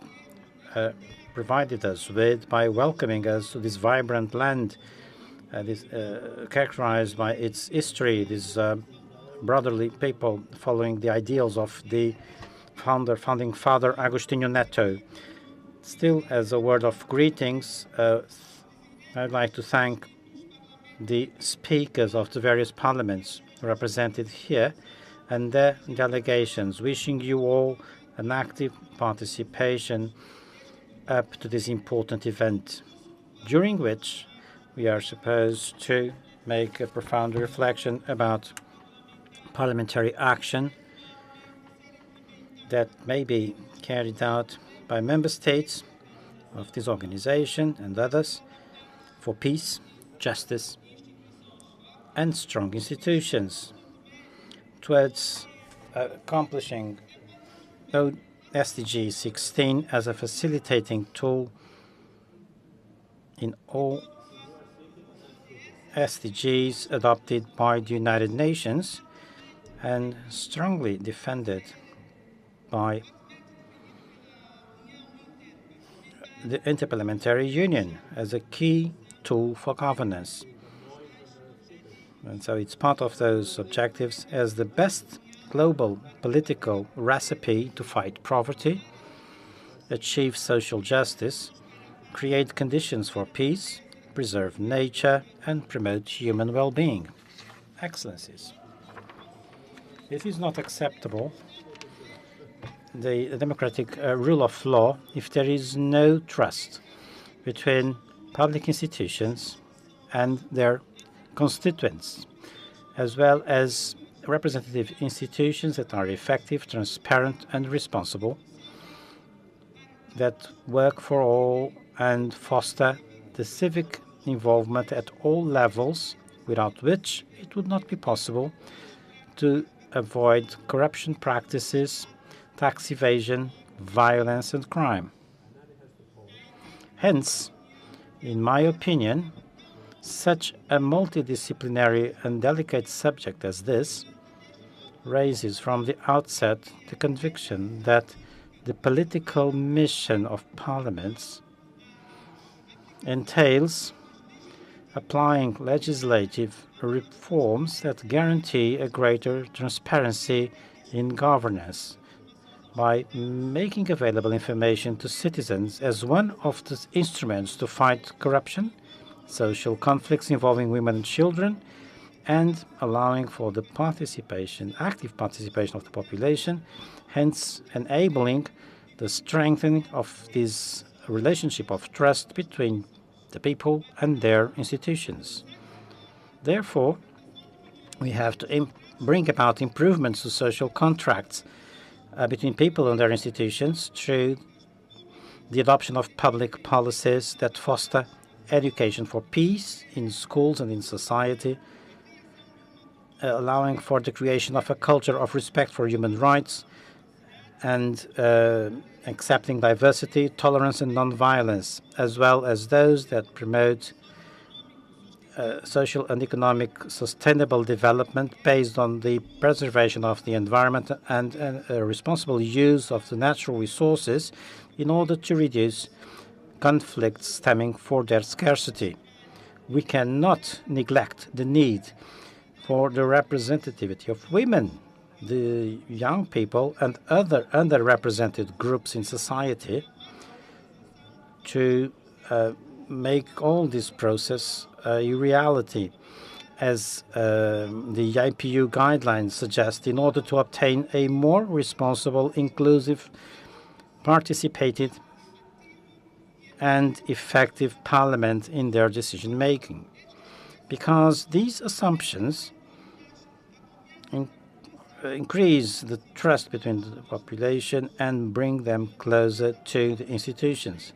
provided us with by welcoming us to this vibrant land, characterized by its history, this brotherly people following the ideals of the founding father Agostinho Neto. Still, as a word of greetings, I'd like to thank the speakers of the various parliaments represented here and their delegations, wishing you all an active participation up to this important event, during which we are supposed to make a profound reflection about parliamentary action that may be carried out by member states of this organization and others for peace, justice, and strong institutions towards accomplishing SDG 16 as a facilitating tool in all SDGs adopted by the United Nations and strongly defended by the Inter-Parliamentary Union as a key tool for governance. And so it's part of those objectives as the best global political recipe to fight poverty, achieve social justice, create conditions for peace, preserve nature, and promote human well-being. Excellencies, it is not acceptable the democratic rule of law if there is no trust between public institutions and their constituents, as well as representative institutions that are effective, transparent, and responsible, that work for all and foster the civic involvement at all levels, without which it would not be possible to avoid corruption practices, tax evasion, violence, and crime. Hence, in my opinion, such a multidisciplinary and delicate subject as this raises from the outset the conviction that the political mission of parliaments entails applying legislative reforms that guarantee a greater transparency in governance by making available information to citizens as one of the instruments to fight corruption, social conflicts involving women and children, and allowing for the active participation of the population, hence enabling the strengthening of this relationship of trust between the people and their institutions. Therefore, we have to bring about improvements to social contracts between people and their institutions through the adoption of public policies that foster education for peace in schools and in society, allowing for the creation of a culture of respect for human rights and accepting diversity, tolerance, and nonviolence, as well as those that promote social and economic sustainable development based on the preservation of the environment and a responsible use of the natural resources in order to reduce conflicts stemming from their scarcity. We cannot neglect the need for the representativity of women, the young people, and other underrepresented groups in society to make all this process a reality, as the IPU guidelines suggest, in order to obtain a more responsible, inclusive, participated, and effective parliament in their decision-making. Because these assumptions increase the trust between the population and bring them closer to the institutions.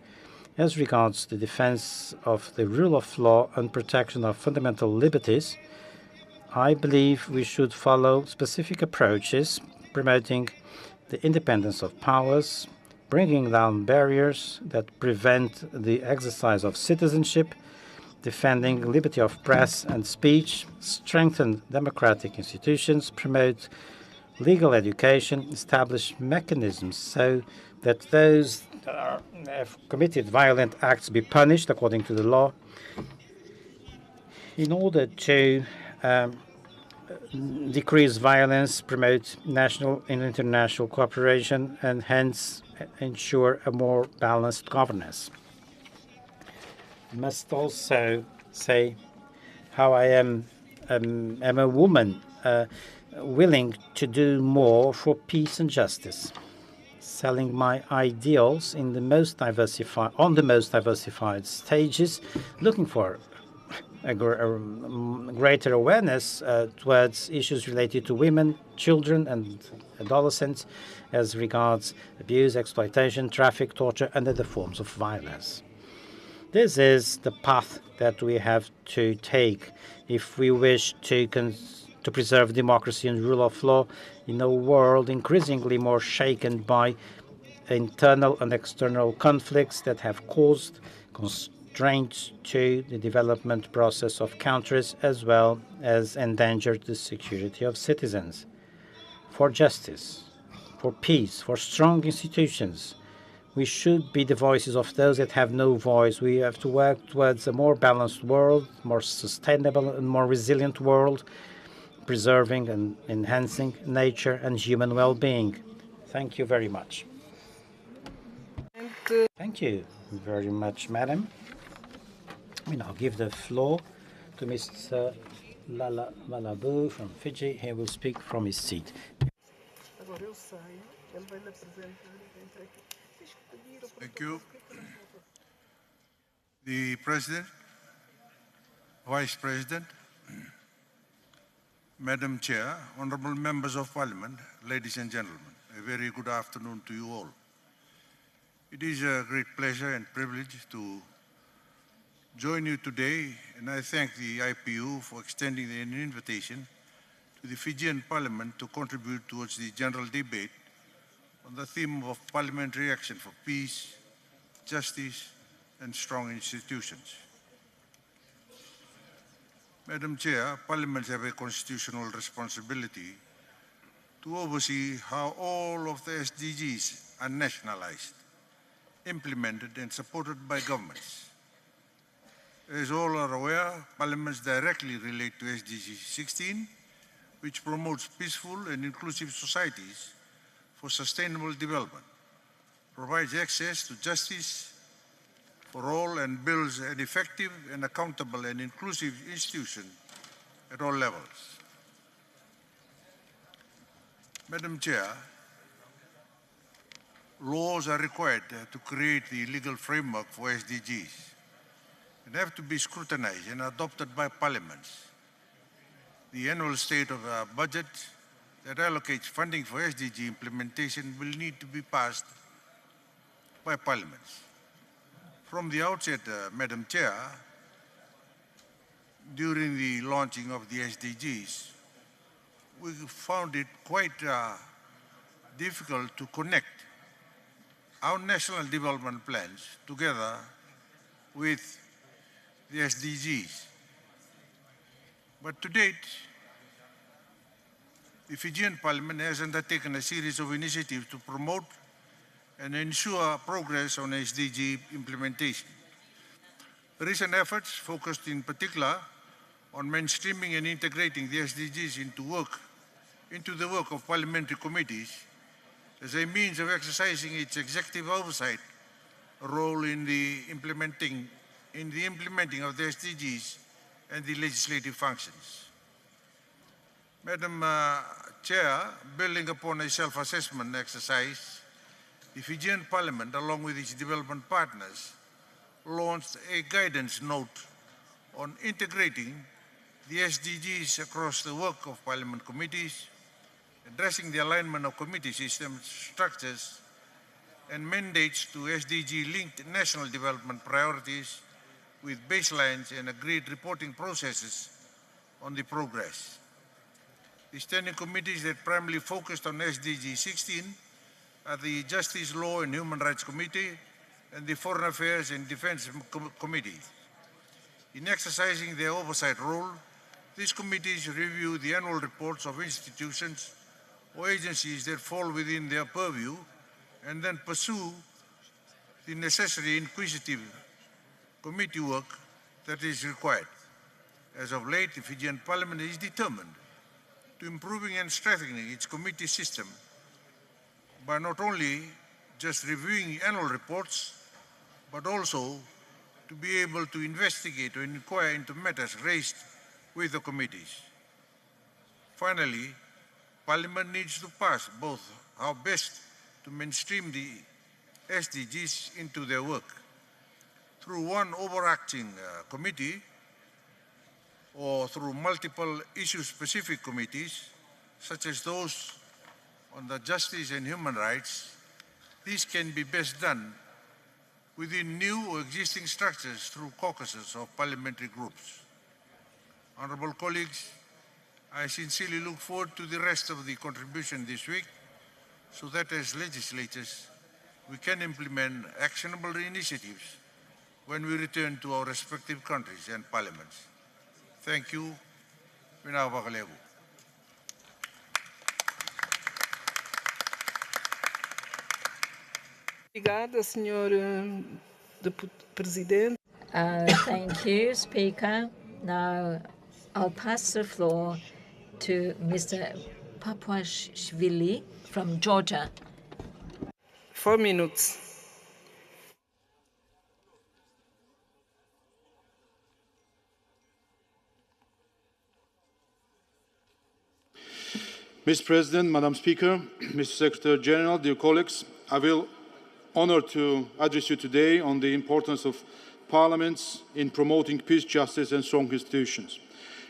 As regards the defense of the rule of law and protection of fundamental liberties, I believe we should follow specific approaches promoting the independence of powers, bringing down barriers that prevent the exercise of citizenship, defending liberty of press and speech, strengthen democratic institutions, promote legal education, establish mechanisms so that those that have committed violent acts be punished according to the law, in order to decrease violence, promote national and international cooperation, and hence ensure a more balanced governance. I must also say how I am a woman willing to do more for peace and justice, selling my ideals in the most diversified stages, looking for a greater awareness towards issues related to women, children, and adolescents as regards abuse, exploitation, traffic, torture, and other forms of violence. This is the path that we have to take if we wish to preserve democracy and rule of law in a world increasingly more shaken by internal and external conflicts that have caused constraints to the development process of countries as well as endangered the security of citizens. For justice, for peace, for strong institutions, we should be the voices of those that have no voice. We have to work towards a more balanced world, more sustainable and more resilient world, preserving and enhancing nature and human well-being. Thank you very much. Thank you very much, Madam. We now give the floor to Mr. Lala Malabu from Fiji. He will speak from his seat. Thank you. The President, Vice President, Madam Chair, honorable members of Parliament, ladies and gentlemen, a very good afternoon to you all. It is a great pleasure and privilege to join you today, and I thank the IPU for extending an invitation to the Fijian Parliament to contribute towards the general debate on the theme of parliamentary action for peace, justice, and strong institutions. Madam Chair, parliaments have a constitutional responsibility to oversee how all of the SDGs are nationalized, implemented and supported by governments. As all are aware, parliaments directly relate to SDG 16, which promotes peaceful and inclusive societies for sustainable development, provides access to justice for all, and builds an effective and accountable and inclusive institution at all levels. Madam Chair, laws are required to create the legal framework for SDGs and have to be scrutinized and adopted by parliaments. The annual state of our budget that allocates funding for SDG implementation will need to be passed by parliaments. From the outset, Madam Chair, during the launching of the SDGs, we found it quite difficult to connect our national development plans together with the SDGs. But to date, the Fijian Parliament has undertaken a series of initiatives to promote and ensure progress on SDG implementation. Recent efforts focused in particular on mainstreaming and integrating the SDGs into the work of parliamentary committees as a means of exercising its executive oversight role in the implementing of the SDGs and the legislative functions. Madam Chair, building upon a self-assessment exercise, the Fijian Parliament, along with its development partners, launched a guidance note on integrating the SDGs across the work of Parliament committees, addressing the alignment of committee system structures and mandates to SDG-linked national development priorities with baselines and agreed reporting processes on the progress. The standing committees that primarily focused on SDG 16 are the Justice, Law and Human Rights Committee and the Foreign Affairs and Defense Committee. In exercising their oversight role, these committees review the annual reports of institutions or agencies that fall within their purview and then pursue the necessary inquisitive committee work that is required. As of late, the Fijian Parliament is determined to improving and strengthening its committee system by not only just reviewing annual reports, but also to be able to investigate or inquire into matters raised with the committees. Finally, Parliament needs to pass both how best to mainstream the SDGs into their work through one overarching committee or through multiple issue-specific committees, such as those on the justice and human rights. These can be best done within new or existing structures through caucuses of parliamentary groups. Honorable colleagues, I sincerely look forward to the rest of the contribution this week so that as legislators, we can implement actionable initiatives when we return to our respective countries and parliaments. Thank you. Obrigada, Sr. President. Thank you, Speaker. Now I'll pass the floor to Mr. Papuashvili from Georgia. 4 minutes. Mr. President, Madam Speaker, Mr. Secretary General, dear colleagues, I will honor to address you today on the importance of parliaments in promoting peace, justice and strong institutions.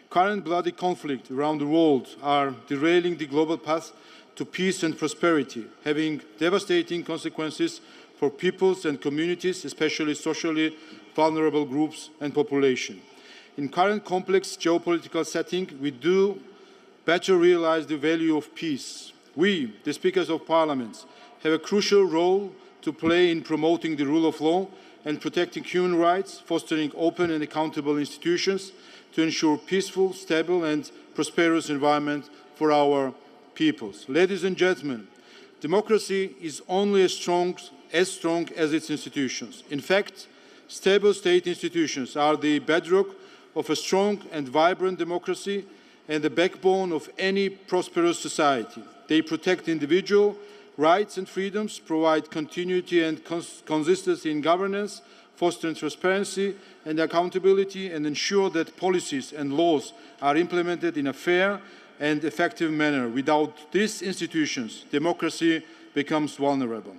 Current bloody conflict around the world are derailing the global path to peace and prosperity, having devastating consequences for peoples and communities, especially socially vulnerable groups and population. In current complex geopolitical setting, we do better realize the value of peace. We, the Speakers of Parliaments, have a crucial role to play in promoting the rule of law and protecting human rights, fostering open and accountable institutions to ensure peaceful, stable and prosperous environment for our peoples. Ladies and gentlemen, democracy is only as strong as its institutions. In fact, stable state institutions are the bedrock of a strong and vibrant democracy and the backbone of any prosperous society. They protect individual rights and freedoms, provide continuity and consistency in governance, fostering transparency and accountability, and ensure that policies and laws are implemented in a fair and effective manner. Without these institutions, democracy becomes vulnerable.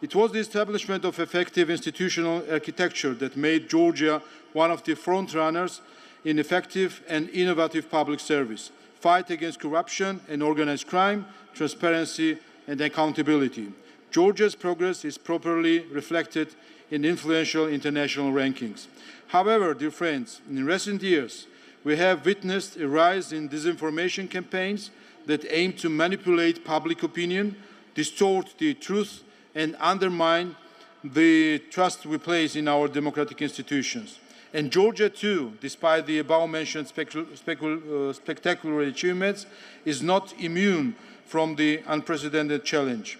It was the establishment of effective institutional architecture that made Georgia one of the frontrunners in effective and innovative public service, fight against corruption and organized crime, transparency and accountability. Georgia's progress is properly reflected in influential international rankings. However, dear friends, in recent years, we have witnessed a rise in disinformation campaigns that aim to manipulate public opinion, distort the truth, and undermine the trust we place in our democratic institutions. And Georgia, too, despite the above-mentioned spectacular achievements, is not immune from the unprecedented challenge.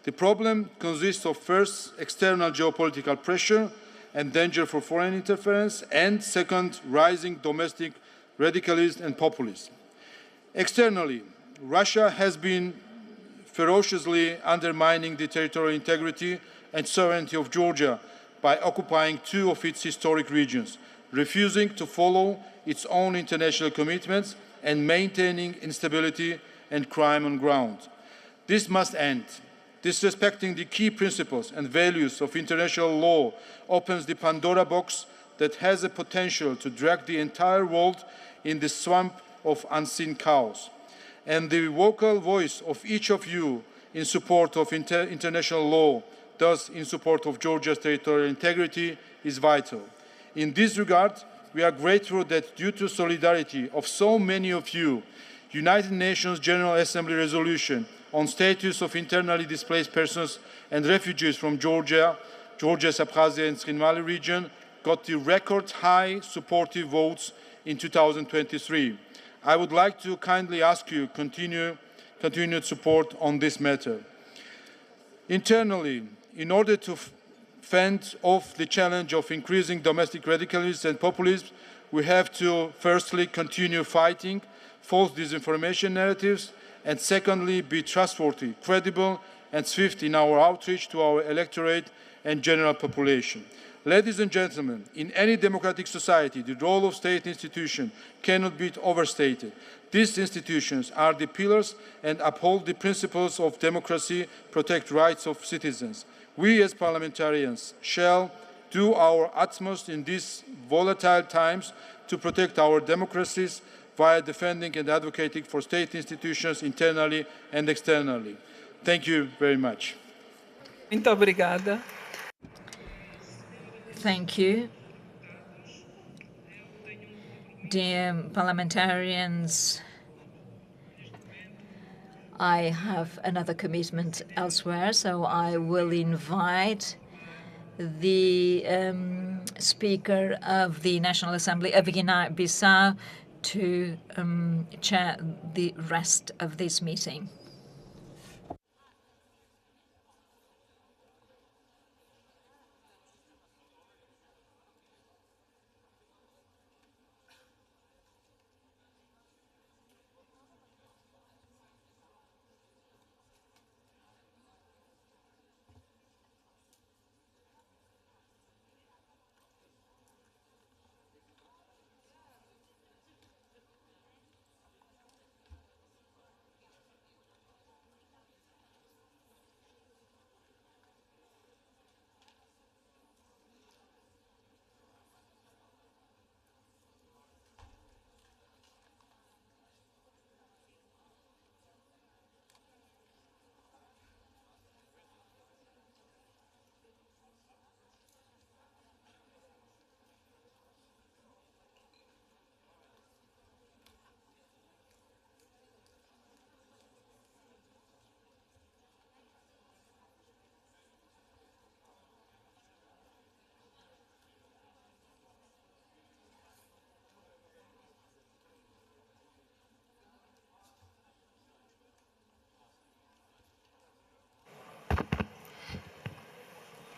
The problem consists of, first, external geopolitical pressure and danger for foreign interference, and second, rising domestic radicalism and populism. Externally, Russia has been ferociously undermining the territorial integrity and sovereignty of Georgia by occupying two of its historic regions, refusing to follow its own international commitments and maintaining instability and crime on ground. This must end. Disrespecting the key principles and values of international law opens the Pandora box that has the potential to drag the entire world in the swamp of unseen chaos. And the vocal voice of each of you in support of international law, thus in support of Georgia's territorial integrity, is vital. In this regard, we are grateful that due to solidarity of so many of you, United Nations General Assembly resolution on status of internally displaced persons and refugees from Georgia's Abkhazia and Skhin Valley region got the record high supportive votes in 2023. I would like to kindly ask you continued support on this matter. Internally, in order to fend off the challenge of increasing domestic radicalism and populism, we have to firstly continue fighting false disinformation narratives, and secondly, be trustworthy, credible, and swift in our outreach to our electorate and general population. Ladies and gentlemen, in any democratic society, the role of state institutions cannot be overstated. These institutions are the pillars and uphold the principles of democracy, protect rights of citizens. We as parliamentarians shall do our utmost in these volatile times to protect our democracies via defending and advocating for state institutions internally and externally. Thank you very much. Muito obrigada. Thank you. Dear parliamentarians, I have another commitment elsewhere, so I will invite the Speaker of the National Assembly of Guinea-Bissau to chair the rest of this meeting.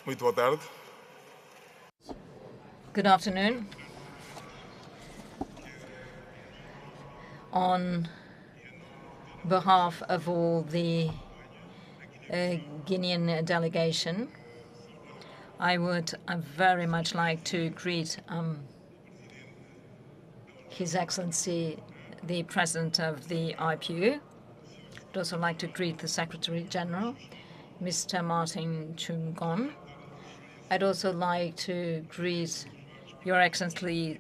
Muito boa tarde. Good afternoon. On behalf of all the Guinean delegation, I would very much like to greet His Excellency, the President of the IPU. I'd also like to greet the Secretary General, Mr. Martin Chungon. I'd also like to greet Your Excellency,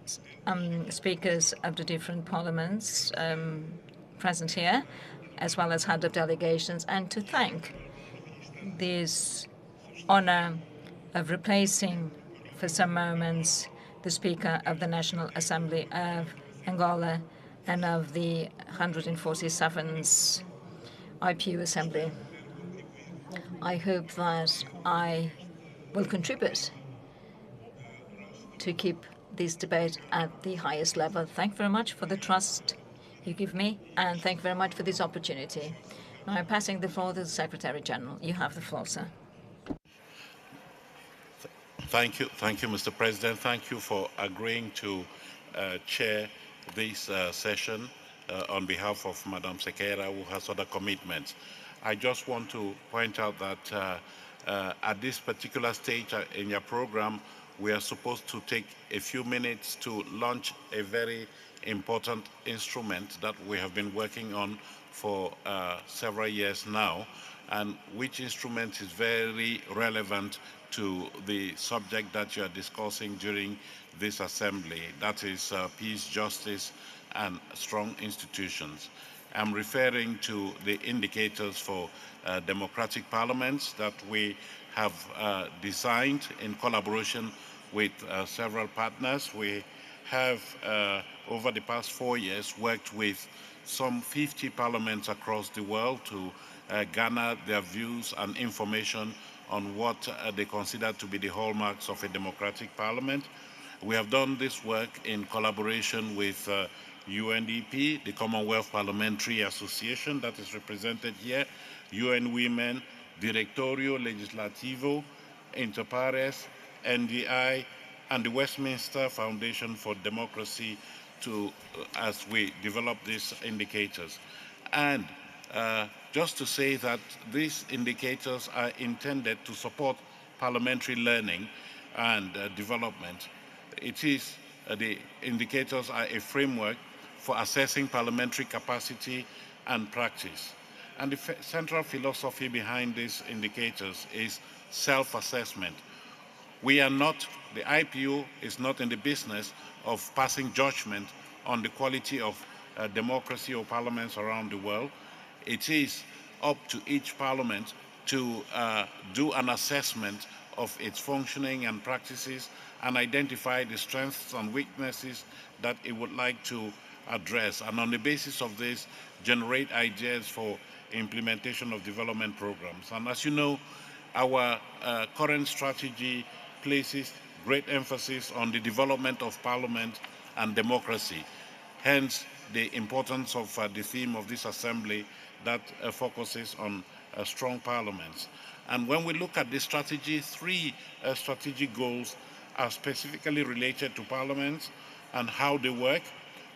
speakers of the different parliaments present here, as well as head of delegations, and to thank this honor of replacing for some moments the Speaker of the National Assembly of Angola and of the 147th IPU Assembly. I hope that I will contribute to keep this debate at the highest level. Thank you very much for the trust you give me, and thank you very much for this opportunity. Now I'm passing the floor to the Secretary General. You have the floor, sir. Thank you, Mr. President. Thank you for agreeing to chair this session on behalf of Madam Sekera, who has other commitments. I just want to point out that at this particular stage in your program, we are supposed to take a few minutes to launch a very important instrument that we have been working on for several years now, and which instrument is very relevant to the subject that you are discussing during this assembly, that is peace, justice, and strong institutions. I'm referring to the indicators for democratic parliaments that we have designed in collaboration with several partners. We have, over the past 4 years, worked with some 50 parliaments across the world to garner their views and information on what they consider to be the hallmarks of a democratic parliament. We have done this work in collaboration with UNDP, the Commonwealth Parliamentary Association that is represented here, UN Women, Directorio Legislativo, Inter-Pares, NDI, and the Westminster Foundation for Democracy as we develop these indicators. And just to say that these indicators are intended to support parliamentary learning and development. The indicators are a framework for assessing parliamentary capacity and practice. And the central philosophy behind these indicators is self-assessment. We are not, the IPU is not in the business of passing judgment on the quality of democracy or parliaments around the world. It is up to each parliament to do an assessment of its functioning and practices and identify the strengths and weaknesses that it would like to address. And on the basis of this, generate ideas for implementation of development programs. And as you know, our current strategy places great emphasis on the development of parliament and democracy. Hence, the importance of the theme of this assembly that focuses on strong parliaments. And when we look at the strategy, 3 strategic goals are specifically related to parliaments and how they work.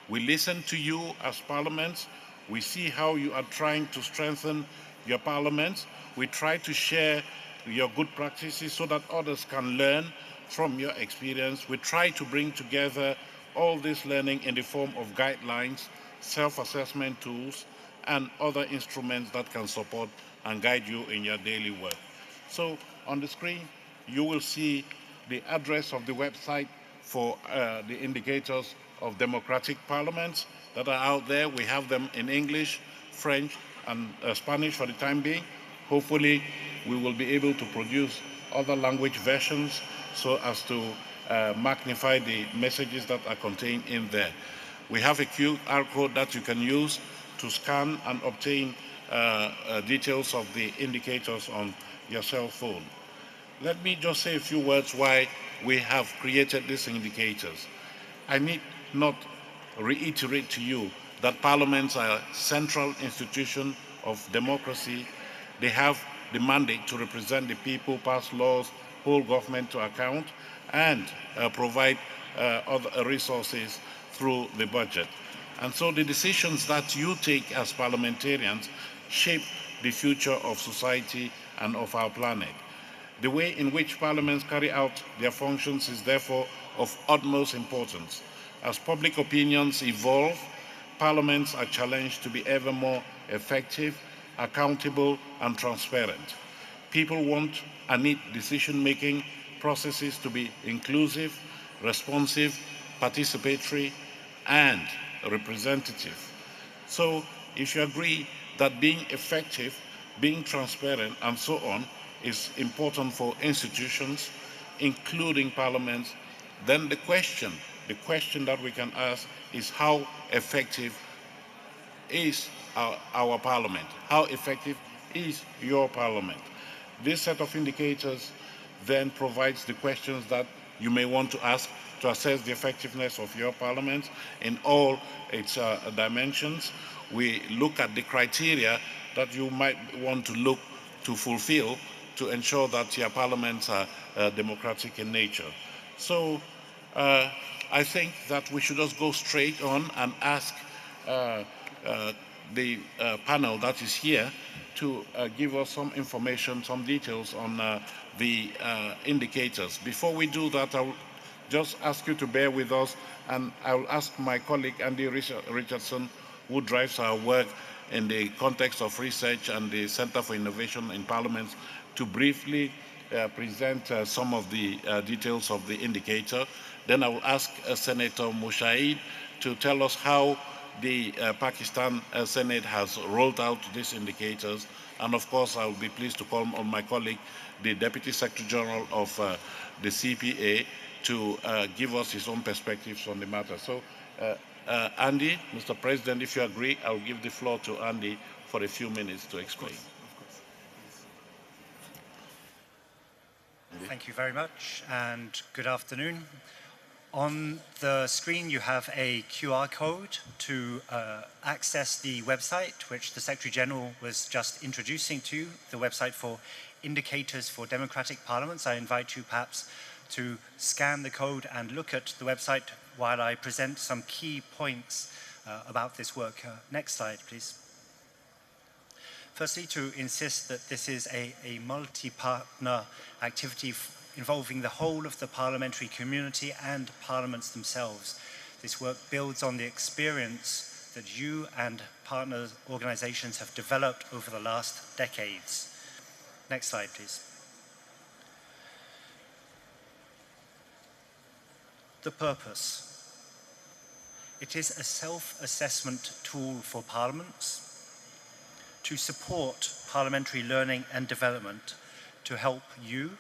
We listen to you as parliaments. We see how you are trying to strengthen your parliaments. We try to share your good practices so that others can learn from your experience. We try to bring together all this learning in the form of guidelines, self-assessment tools, and other instruments that can support and guide you in your daily work. So on the screen, you will see the address of the website for the indicators of democratic parliaments that are out there. We have them in English, French, and Spanish for the time being. Hopefully, we will be able to produce other language versions so as to magnify the messages that are contained in there. We have a QR code that you can use to scan and obtain details of the indicators on your cell phone. Let me just say a few words why we have created these indicators. I need not reiterate to you that parliaments are a central institution of democracy. They have the mandate to represent the people, pass laws, whole government to account and provide other resources through the budget. And so the decisions that you take as parliamentarians shape the future of society and of our planet. The way in which parliaments carry out their functions is therefore of utmost importance. As public opinions evolve, parliaments are challenged to be ever more effective, accountable, and transparent. People want and need decision-making processes to be inclusive, responsive, participatory, and representative. So, if you agree that being effective, being transparent, and so on is important for institutions, including parliaments, then the question that we can ask is how effective is our parliament? How effective is your parliament? This set of indicators then provides the questions that you may want to ask to assess the effectiveness of your parliament in all its dimensions. We look at the criteria that you might want to look to fulfill to ensure that your parliaments are democratic in nature. So I think that we should just go straight on and ask the panel that is here to give us some information, some details on the indicators. Before we do that, I will just ask you to bear with us, and I will ask my colleague Andy Richardson, who drives our work in the context of research and the Center for Innovation in Parliaments, to briefly present some of the details of the indicator. Then I will ask Senator Mushaid to tell us how the Pakistan Senate has rolled out these indicators. And of course, I will be pleased to call on my colleague, the Deputy Secretary General of the CPA, to give us his own perspectives on the matter. So, Andy, Mr. President, if you agree, I'll give the floor to Andy for a few minutes to explain. Thank you very much, and good afternoon. On the screen, you have a QR code to access the website, which the Secretary General was just introducing to you, the website for Indicators for Democratic Parliaments. I invite you perhaps to scan the code and look at the website while I present some key points about this work. Next slide, please. Firstly, to insist that this is a multi-partner activity involving the whole of the parliamentary community and parliaments themselves. This work builds on the experience that you and partner organizations have developed over the last decades. Next slide, please. The purpose. It is a self-assessment tool for parliaments to support parliamentary learning and development, to help you,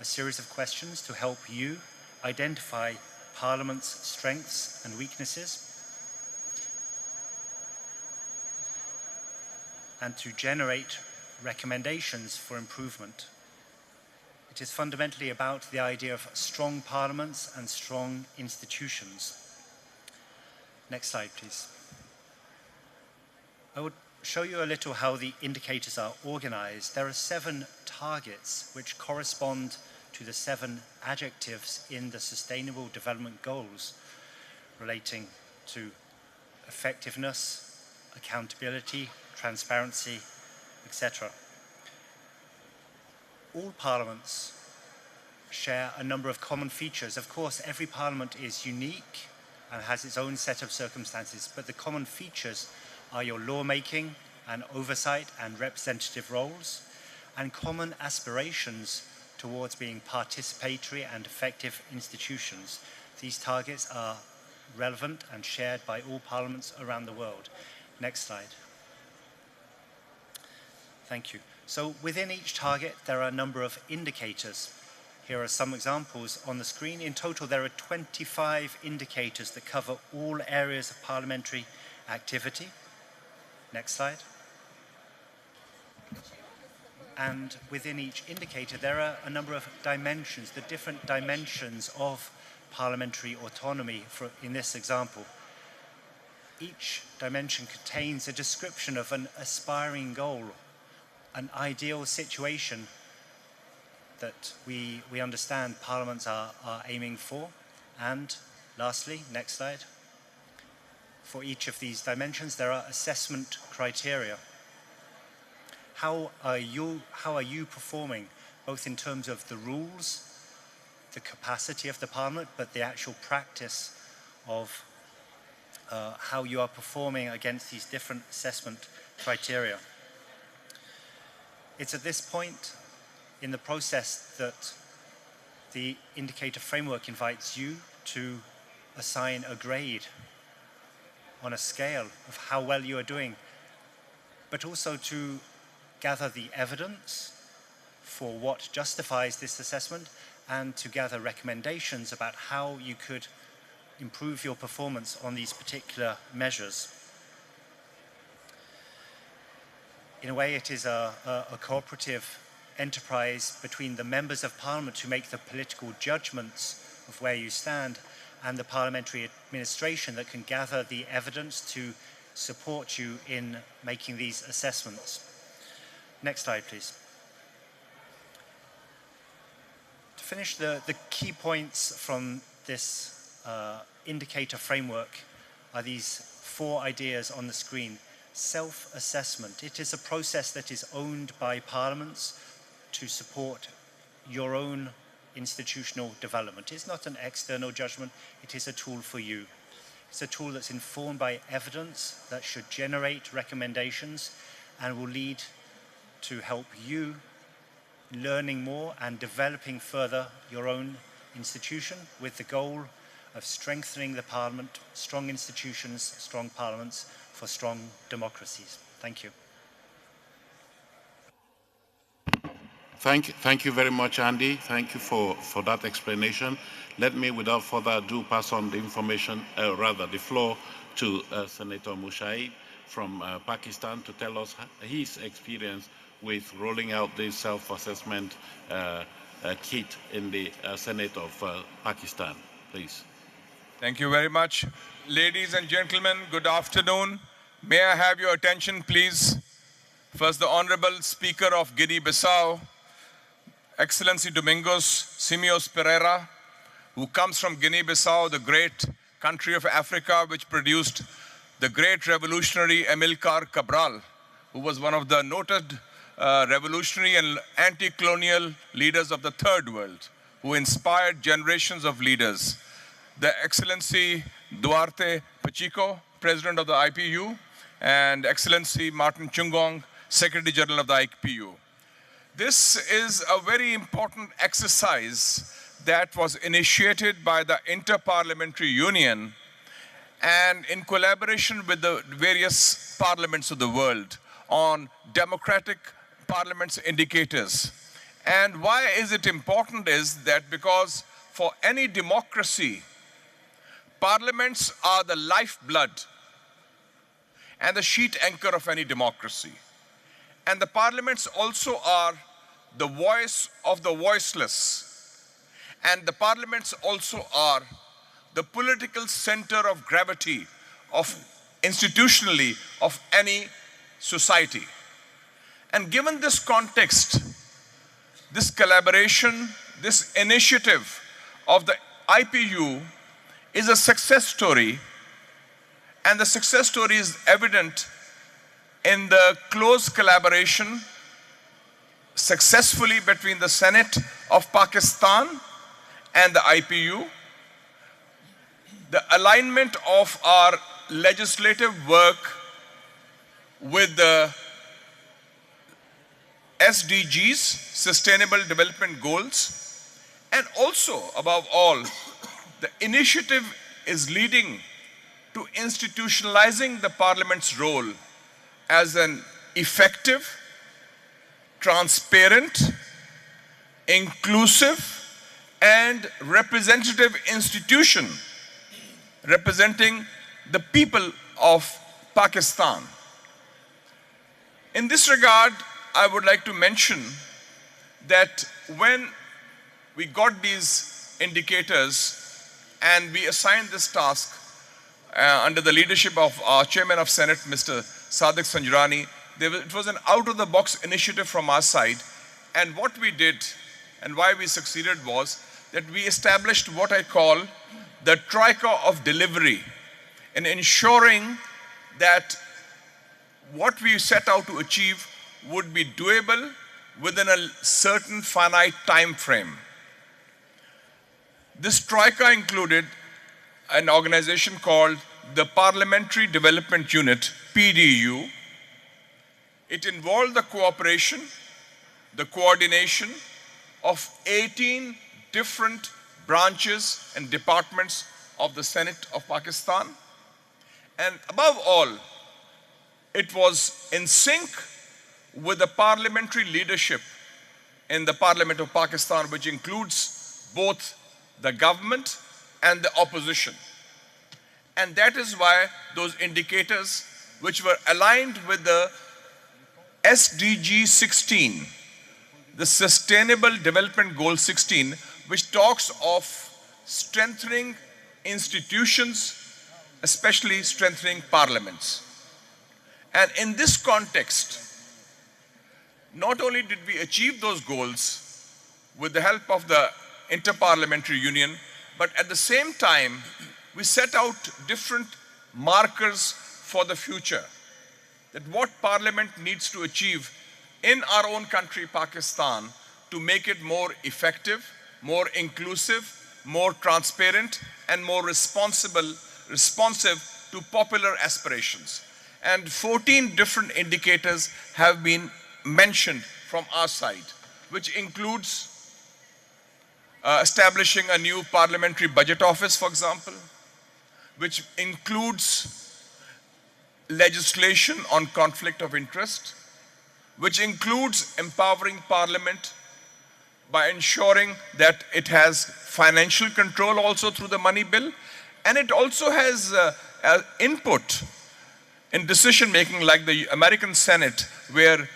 a series of questions to help you identify Parliament's strengths and weaknesses, and to generate recommendations for improvement. It is fundamentally about the idea of strong parliaments and strong institutions. Next slide, please. I would show you a little how the indicators are organized. There are 7 targets which correspond to the 7 adjectives in the Sustainable Development Goals relating to effectiveness, accountability, transparency, etc. All parliaments share a number of common features. Of course, every parliament is unique and has its own set of circumstances, but the common features are your lawmaking and oversight and representative roles, and common aspirations towards being participatory and effective institutions. These targets are relevant and shared by all parliaments around the world. Next slide. Thank you. So within each target, there are a number of indicators. Here are some examples on the screen. In total, there are 25 indicators that cover all areas of parliamentary activity. Next slide. And within each indicator, there are a number of dimensions, the different dimensions of parliamentary autonomy in this example. Each dimension contains a description of an aspiring goal, an ideal situation, that we understand parliaments are aiming for. And lastly, next slide. For each of these dimensions, there are assessment criteria. How are you performing, both in terms of the rules, the capacity of the parliament, but the actual practice of how you are performing against these different assessment criteria? It's at this point in the process that the indicator framework invites you to assign a grade on a scale of how well you are doing, but also to gather the evidence for what justifies this assessment and to gather recommendations about how you could improve your performance on these particular measures. In a way, it is a cooperative enterprise between the members of parliament who make the political judgments of where you stand and the parliamentary administration that can gather the evidence to support you in making these assessments. Next slide, please. To finish, the key points from this indicator framework are these 4 ideas on the screen. Self-assessment. It is a process that is owned by parliaments to support your own institutional development. It's not an external judgment, it is a tool for you. It's a tool that's informed by evidence that should generate recommendations and will lead to help you learning more and developing further your own institution with the goal of strengthening the parliament, strong institutions, strong parliaments for strong democracies. Thank you. Thank you very much, Andy. Thank you for that explanation. Let me, without further ado, pass on the information, the floor to Senator Mushaid from Pakistan to tell us his experience with rolling out this self-assessment kit in the Senate of Pakistan. Please. Thank you very much. Ladies and gentlemen, good afternoon. May I have your attention, please? First, the Honorable Speaker of Guinea-Bissau, Excellency Domingos Simios Pereira, who comes from Guinea-Bissau, the great country of Africa, which produced the great revolutionary Amilcar Cabral, who was one of the noted revolutionary and anti-colonial leaders of the Third World, who inspired generations of leaders. The Excellency Duarte Pacheco, President of the IPU, and Excellency Martin Chungong, Secretary General of the IPU. This is a very important exercise that was initiated by the Inter-Parliamentary Union and in collaboration with the various parliaments of the world on democratic parliaments indicators. And why is it important is that because for any democracy, parliaments are the lifeblood and the sheet anchor of any democracy. And the parliaments also are the voice of the voiceless. And the parliaments also are the political center of gravity institutionally of any society. And given this context, this collaboration, this initiative of the IPU is a success story, and the success story is evident in the close collaboration successfully between the Senate of Pakistan and the IPU, the alignment of our legislative work with the SDGs, Sustainable Development Goals, and also, above all, the initiative is leading to institutionalizing the Parliament's role as an effective, transparent, inclusive, and representative institution representing the people of Pakistan. In this regard, I would like to mention that when we got these indicators and we assigned this task under the leadership of our Chairman of Senate, Mr. Sadiq Sanjrani, it was an out-of-the-box initiative from our side. And what we did and why we succeeded was that we established what I call the troika of delivery in ensuring that what we set out to achieve would be doable within a certain finite time frame. This troika included an organization called the Parliamentary Development Unit, PDU. It involved the cooperation, the coordination of 18 different branches and departments of the Senate of Pakistan. And above all, it was in sync with the parliamentary leadership in the Parliament of Pakistan, which includes both the government and the opposition. And that is why those indicators, which were aligned with the SDG 16, the Sustainable Development Goal 16, which talks of strengthening institutions, especially strengthening parliaments. And in this context, not only did we achieve those goals with the help of the Inter-Parliamentary Union, but at the same time, we set out different markers for the future, that what Parliament needs to achieve in our own country, Pakistan, to make it more effective, more inclusive, more transparent, and more responsive to popular aspirations. And 14 different indicators have been mentioned from our side, which includes establishing a new parliamentary budget office, for example, which includes legislation on conflict of interest, which includes empowering Parliament by ensuring that it has financial control also through the money bill, and it also has input in decision making like the American Senate, where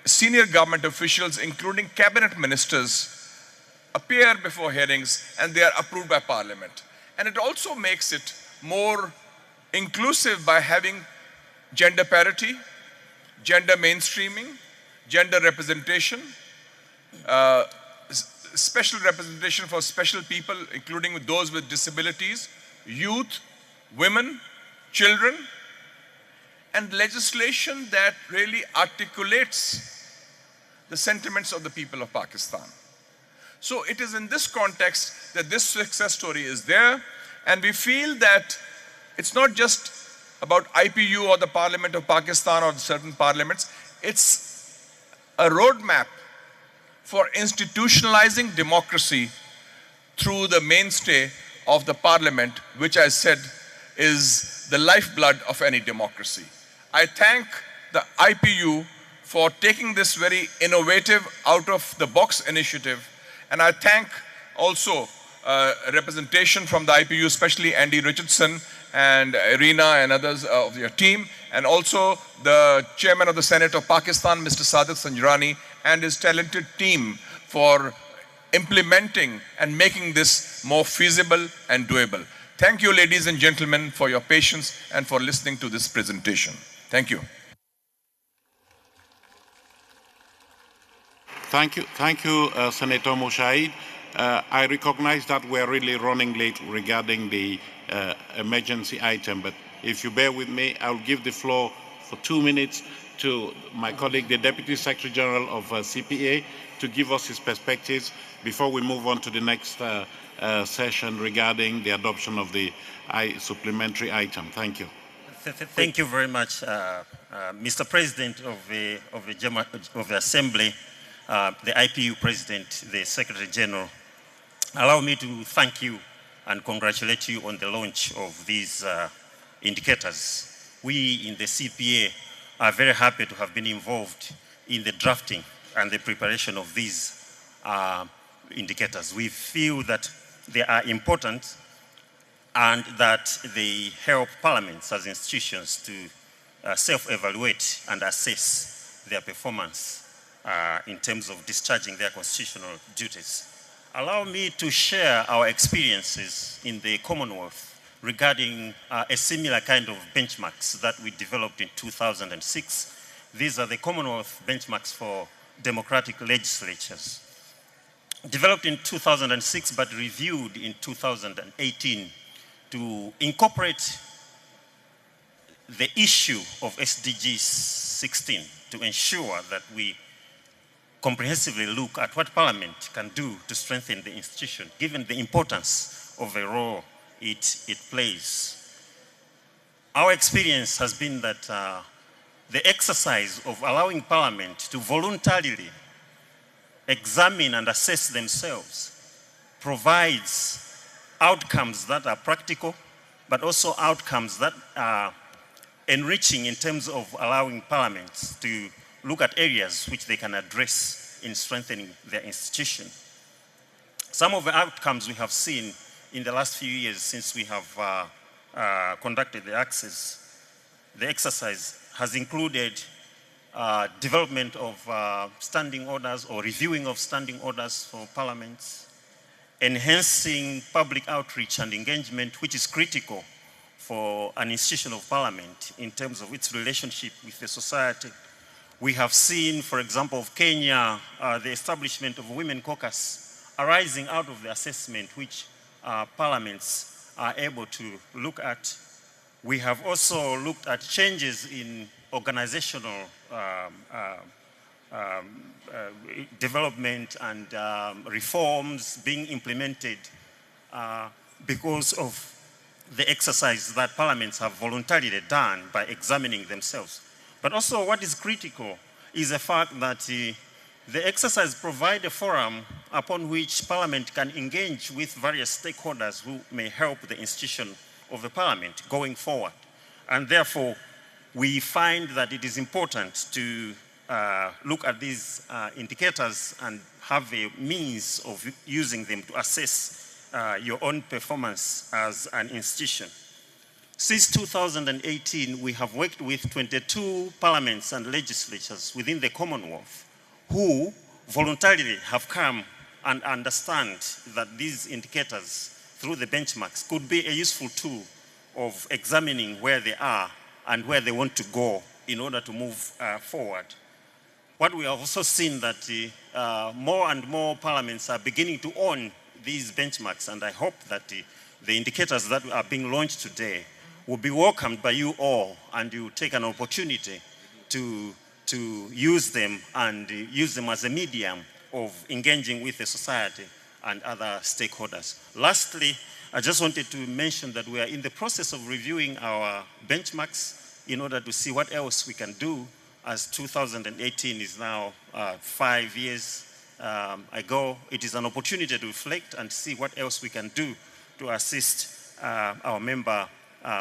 senior government officials, including cabinet ministers, appear before hearings and they are approved by Parliament. And it also makes it more inclusive by having gender parity, gender mainstreaming, gender representation, special representation for special people, including those with disabilities, youth, women, children, and legislation that really articulates the sentiments of the people of Pakistan. So it is in this context that this success story is there, and we feel that it's not just about IPU or the Parliament of Pakistan or certain parliaments, it's a roadmap for institutionalizing democracy through the mainstay of the Parliament, which I said is the lifeblood of any democracy. I thank the IPU for taking this very innovative, out-of-the-box initiative, and I thank also representation from the IPU, especially Andy Richardson and Irina and others of your team, and also the chairman of the Senate of Pakistan, Mr. Sadiq Sanjrani, and his talented team for implementing and making this more feasible and doable. Thank you, ladies and gentlemen, for your patience and for listening to this presentation. Thank you. Thank you, Senator Mushaid. I recognize that we're really running late regarding the emergency item, but if you bear with me, I'll give the floor for 2 minutes to my colleague, the Deputy Secretary General of CPA, to give us his perspectives before we move on to the next session regarding the adoption of the supplementary item. Thank you. Thank you very much, Mr. President of the Assembly, the IPU President, the Secretary General. Allow me to thank you and congratulate you on the launch of these indicators. We in the CPA are very happy to have been involved in the drafting and the preparation of these indicators. We feel that they are important and that they help parliaments as institutions to self-evaluate and assess their performance in terms of discharging their constitutional duties. Allow me to share our experiences in the Commonwealth regarding a similar kind of benchmarks that we developed in 2006. These are the Commonwealth benchmarks for democratic legislatures. developed in 2006 but reviewed in 2018 to incorporate the issue of SDG 16 to ensure that we comprehensively look at what Parliament can do to strengthen the institution, given the importance of the role it plays. Our experience has been that the exercise of allowing Parliament to voluntarily examine and assess themselves provides outcomes that are practical, but also outcomes that are enriching in terms of allowing parliaments to look at areas which they can address in strengthening their institution. Some of the outcomes we have seen in the last few years since we have conducted the exercise has included development of standing orders or reviewing of standing orders for parliaments, enhancing public outreach and engagement, which is critical for an institution of parliament in terms of its relationship with the society. We have seen, for example, of Kenya, the establishment of a women caucus arising out of the assessment which parliaments are able to look at. We have also looked at changes in organizational development and reforms being implemented because of the exercise that parliaments have voluntarily done by examining themselves. But also what is critical is the fact that the exercise provides a forum upon which Parliament can engage with various stakeholders who may help the institution of the Parliament going forward. And therefore, we find that it is important to look at these indicators and have a means of using them to assess your own performance as an institution. Since 2018, we have worked with 22 parliaments and legislatures within the Commonwealth who voluntarily have come and understand that these indicators through the benchmarks could be a useful tool of examining where they are and where they want to go in order to move forward. What we have also seen that more and more parliaments are beginning to own these benchmarks, and I hope that the indicators that are being launched today will be welcomed by you all, and you take an opportunity to use them and use them as a medium of engaging with the society and other stakeholders. Lastly, I just wanted to mention that we are in the process of reviewing our benchmarks in order to see what else we can do, as 2018 is now 5 years ago. It is an opportunity to reflect and see what else we can do to assist our member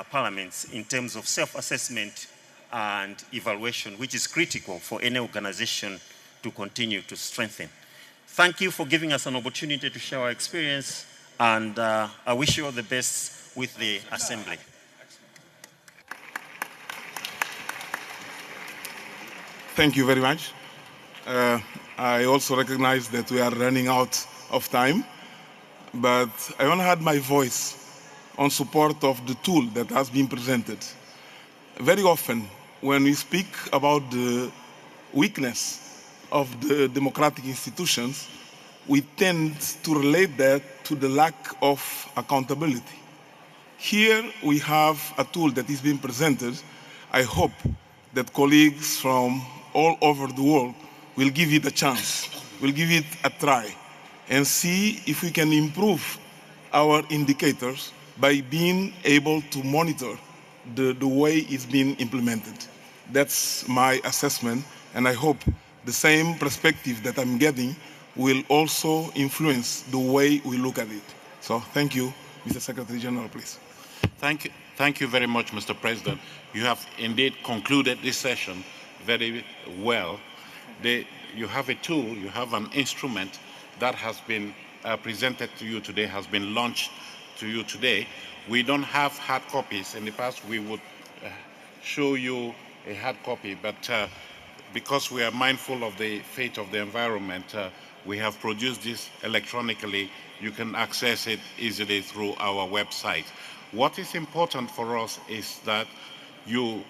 parliaments in terms of self-assessment and evaluation, which is critical for any organization to continue to strengthen. Thank you for giving us an opportunity to share our experience, and I wish you all the best with the Assembly. Thank you very much. I also recognize that we are running out of time, but I want to add my voice on support of the tool that has been presented. Very often, when we speak about the weakness of the democratic institutions, we tend to relate that to the lack of accountability. Here we have a tool that is being presented. I hope that colleagues from all over the world will give it a chance, will give it a try, and see if we can improve our indicators by being able to monitor the way it's being implemented. That's my assessment, and I hope the same perspective that I'm getting will also influence the way we look at it. So thank you, Mr. Secretary General, please. Thank you very much, Mr. President. You have indeed concluded this session very well. You have a tool, you have an instrument that has been presented to you today, has been launched to you today. We don't have hard copies. In the past, we would show you a hard copy, but because we are mindful of the fate of the environment, we have produced this electronically. You can access it easily through our website. What is important for us is that you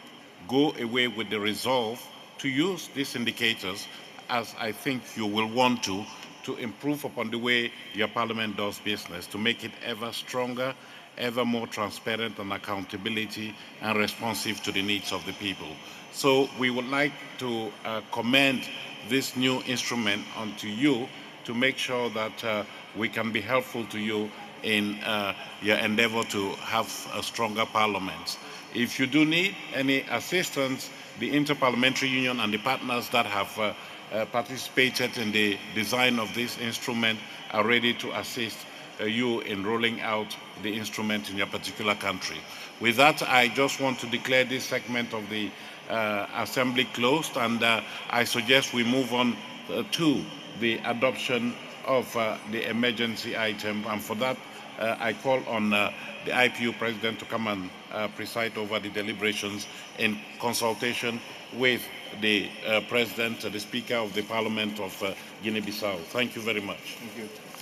go away with the resolve to use these indicators, as I think you will want to to improve upon the way your parliament does business, to make it ever stronger, ever more transparent and accountability and responsive to the needs of the people. So we would like to commend this new instrument onto you to make sure that we can be helpful to you in your endeavor to have a stronger parliament. If you do need any assistance, the Inter-Parliamentary Union and the partners that have participated in the design of this instrument are ready to assist you in rolling out the instrument in your particular country. With that, I just want to declare this segment of the Assembly closed, and I suggest we move on to the adoption of the emergency item, and for that I call on the IPU President to come and preside over the deliberations in consultation with the President, the Speaker of the Parliament of Guinea-Bissau. Thank you very much. Thank you.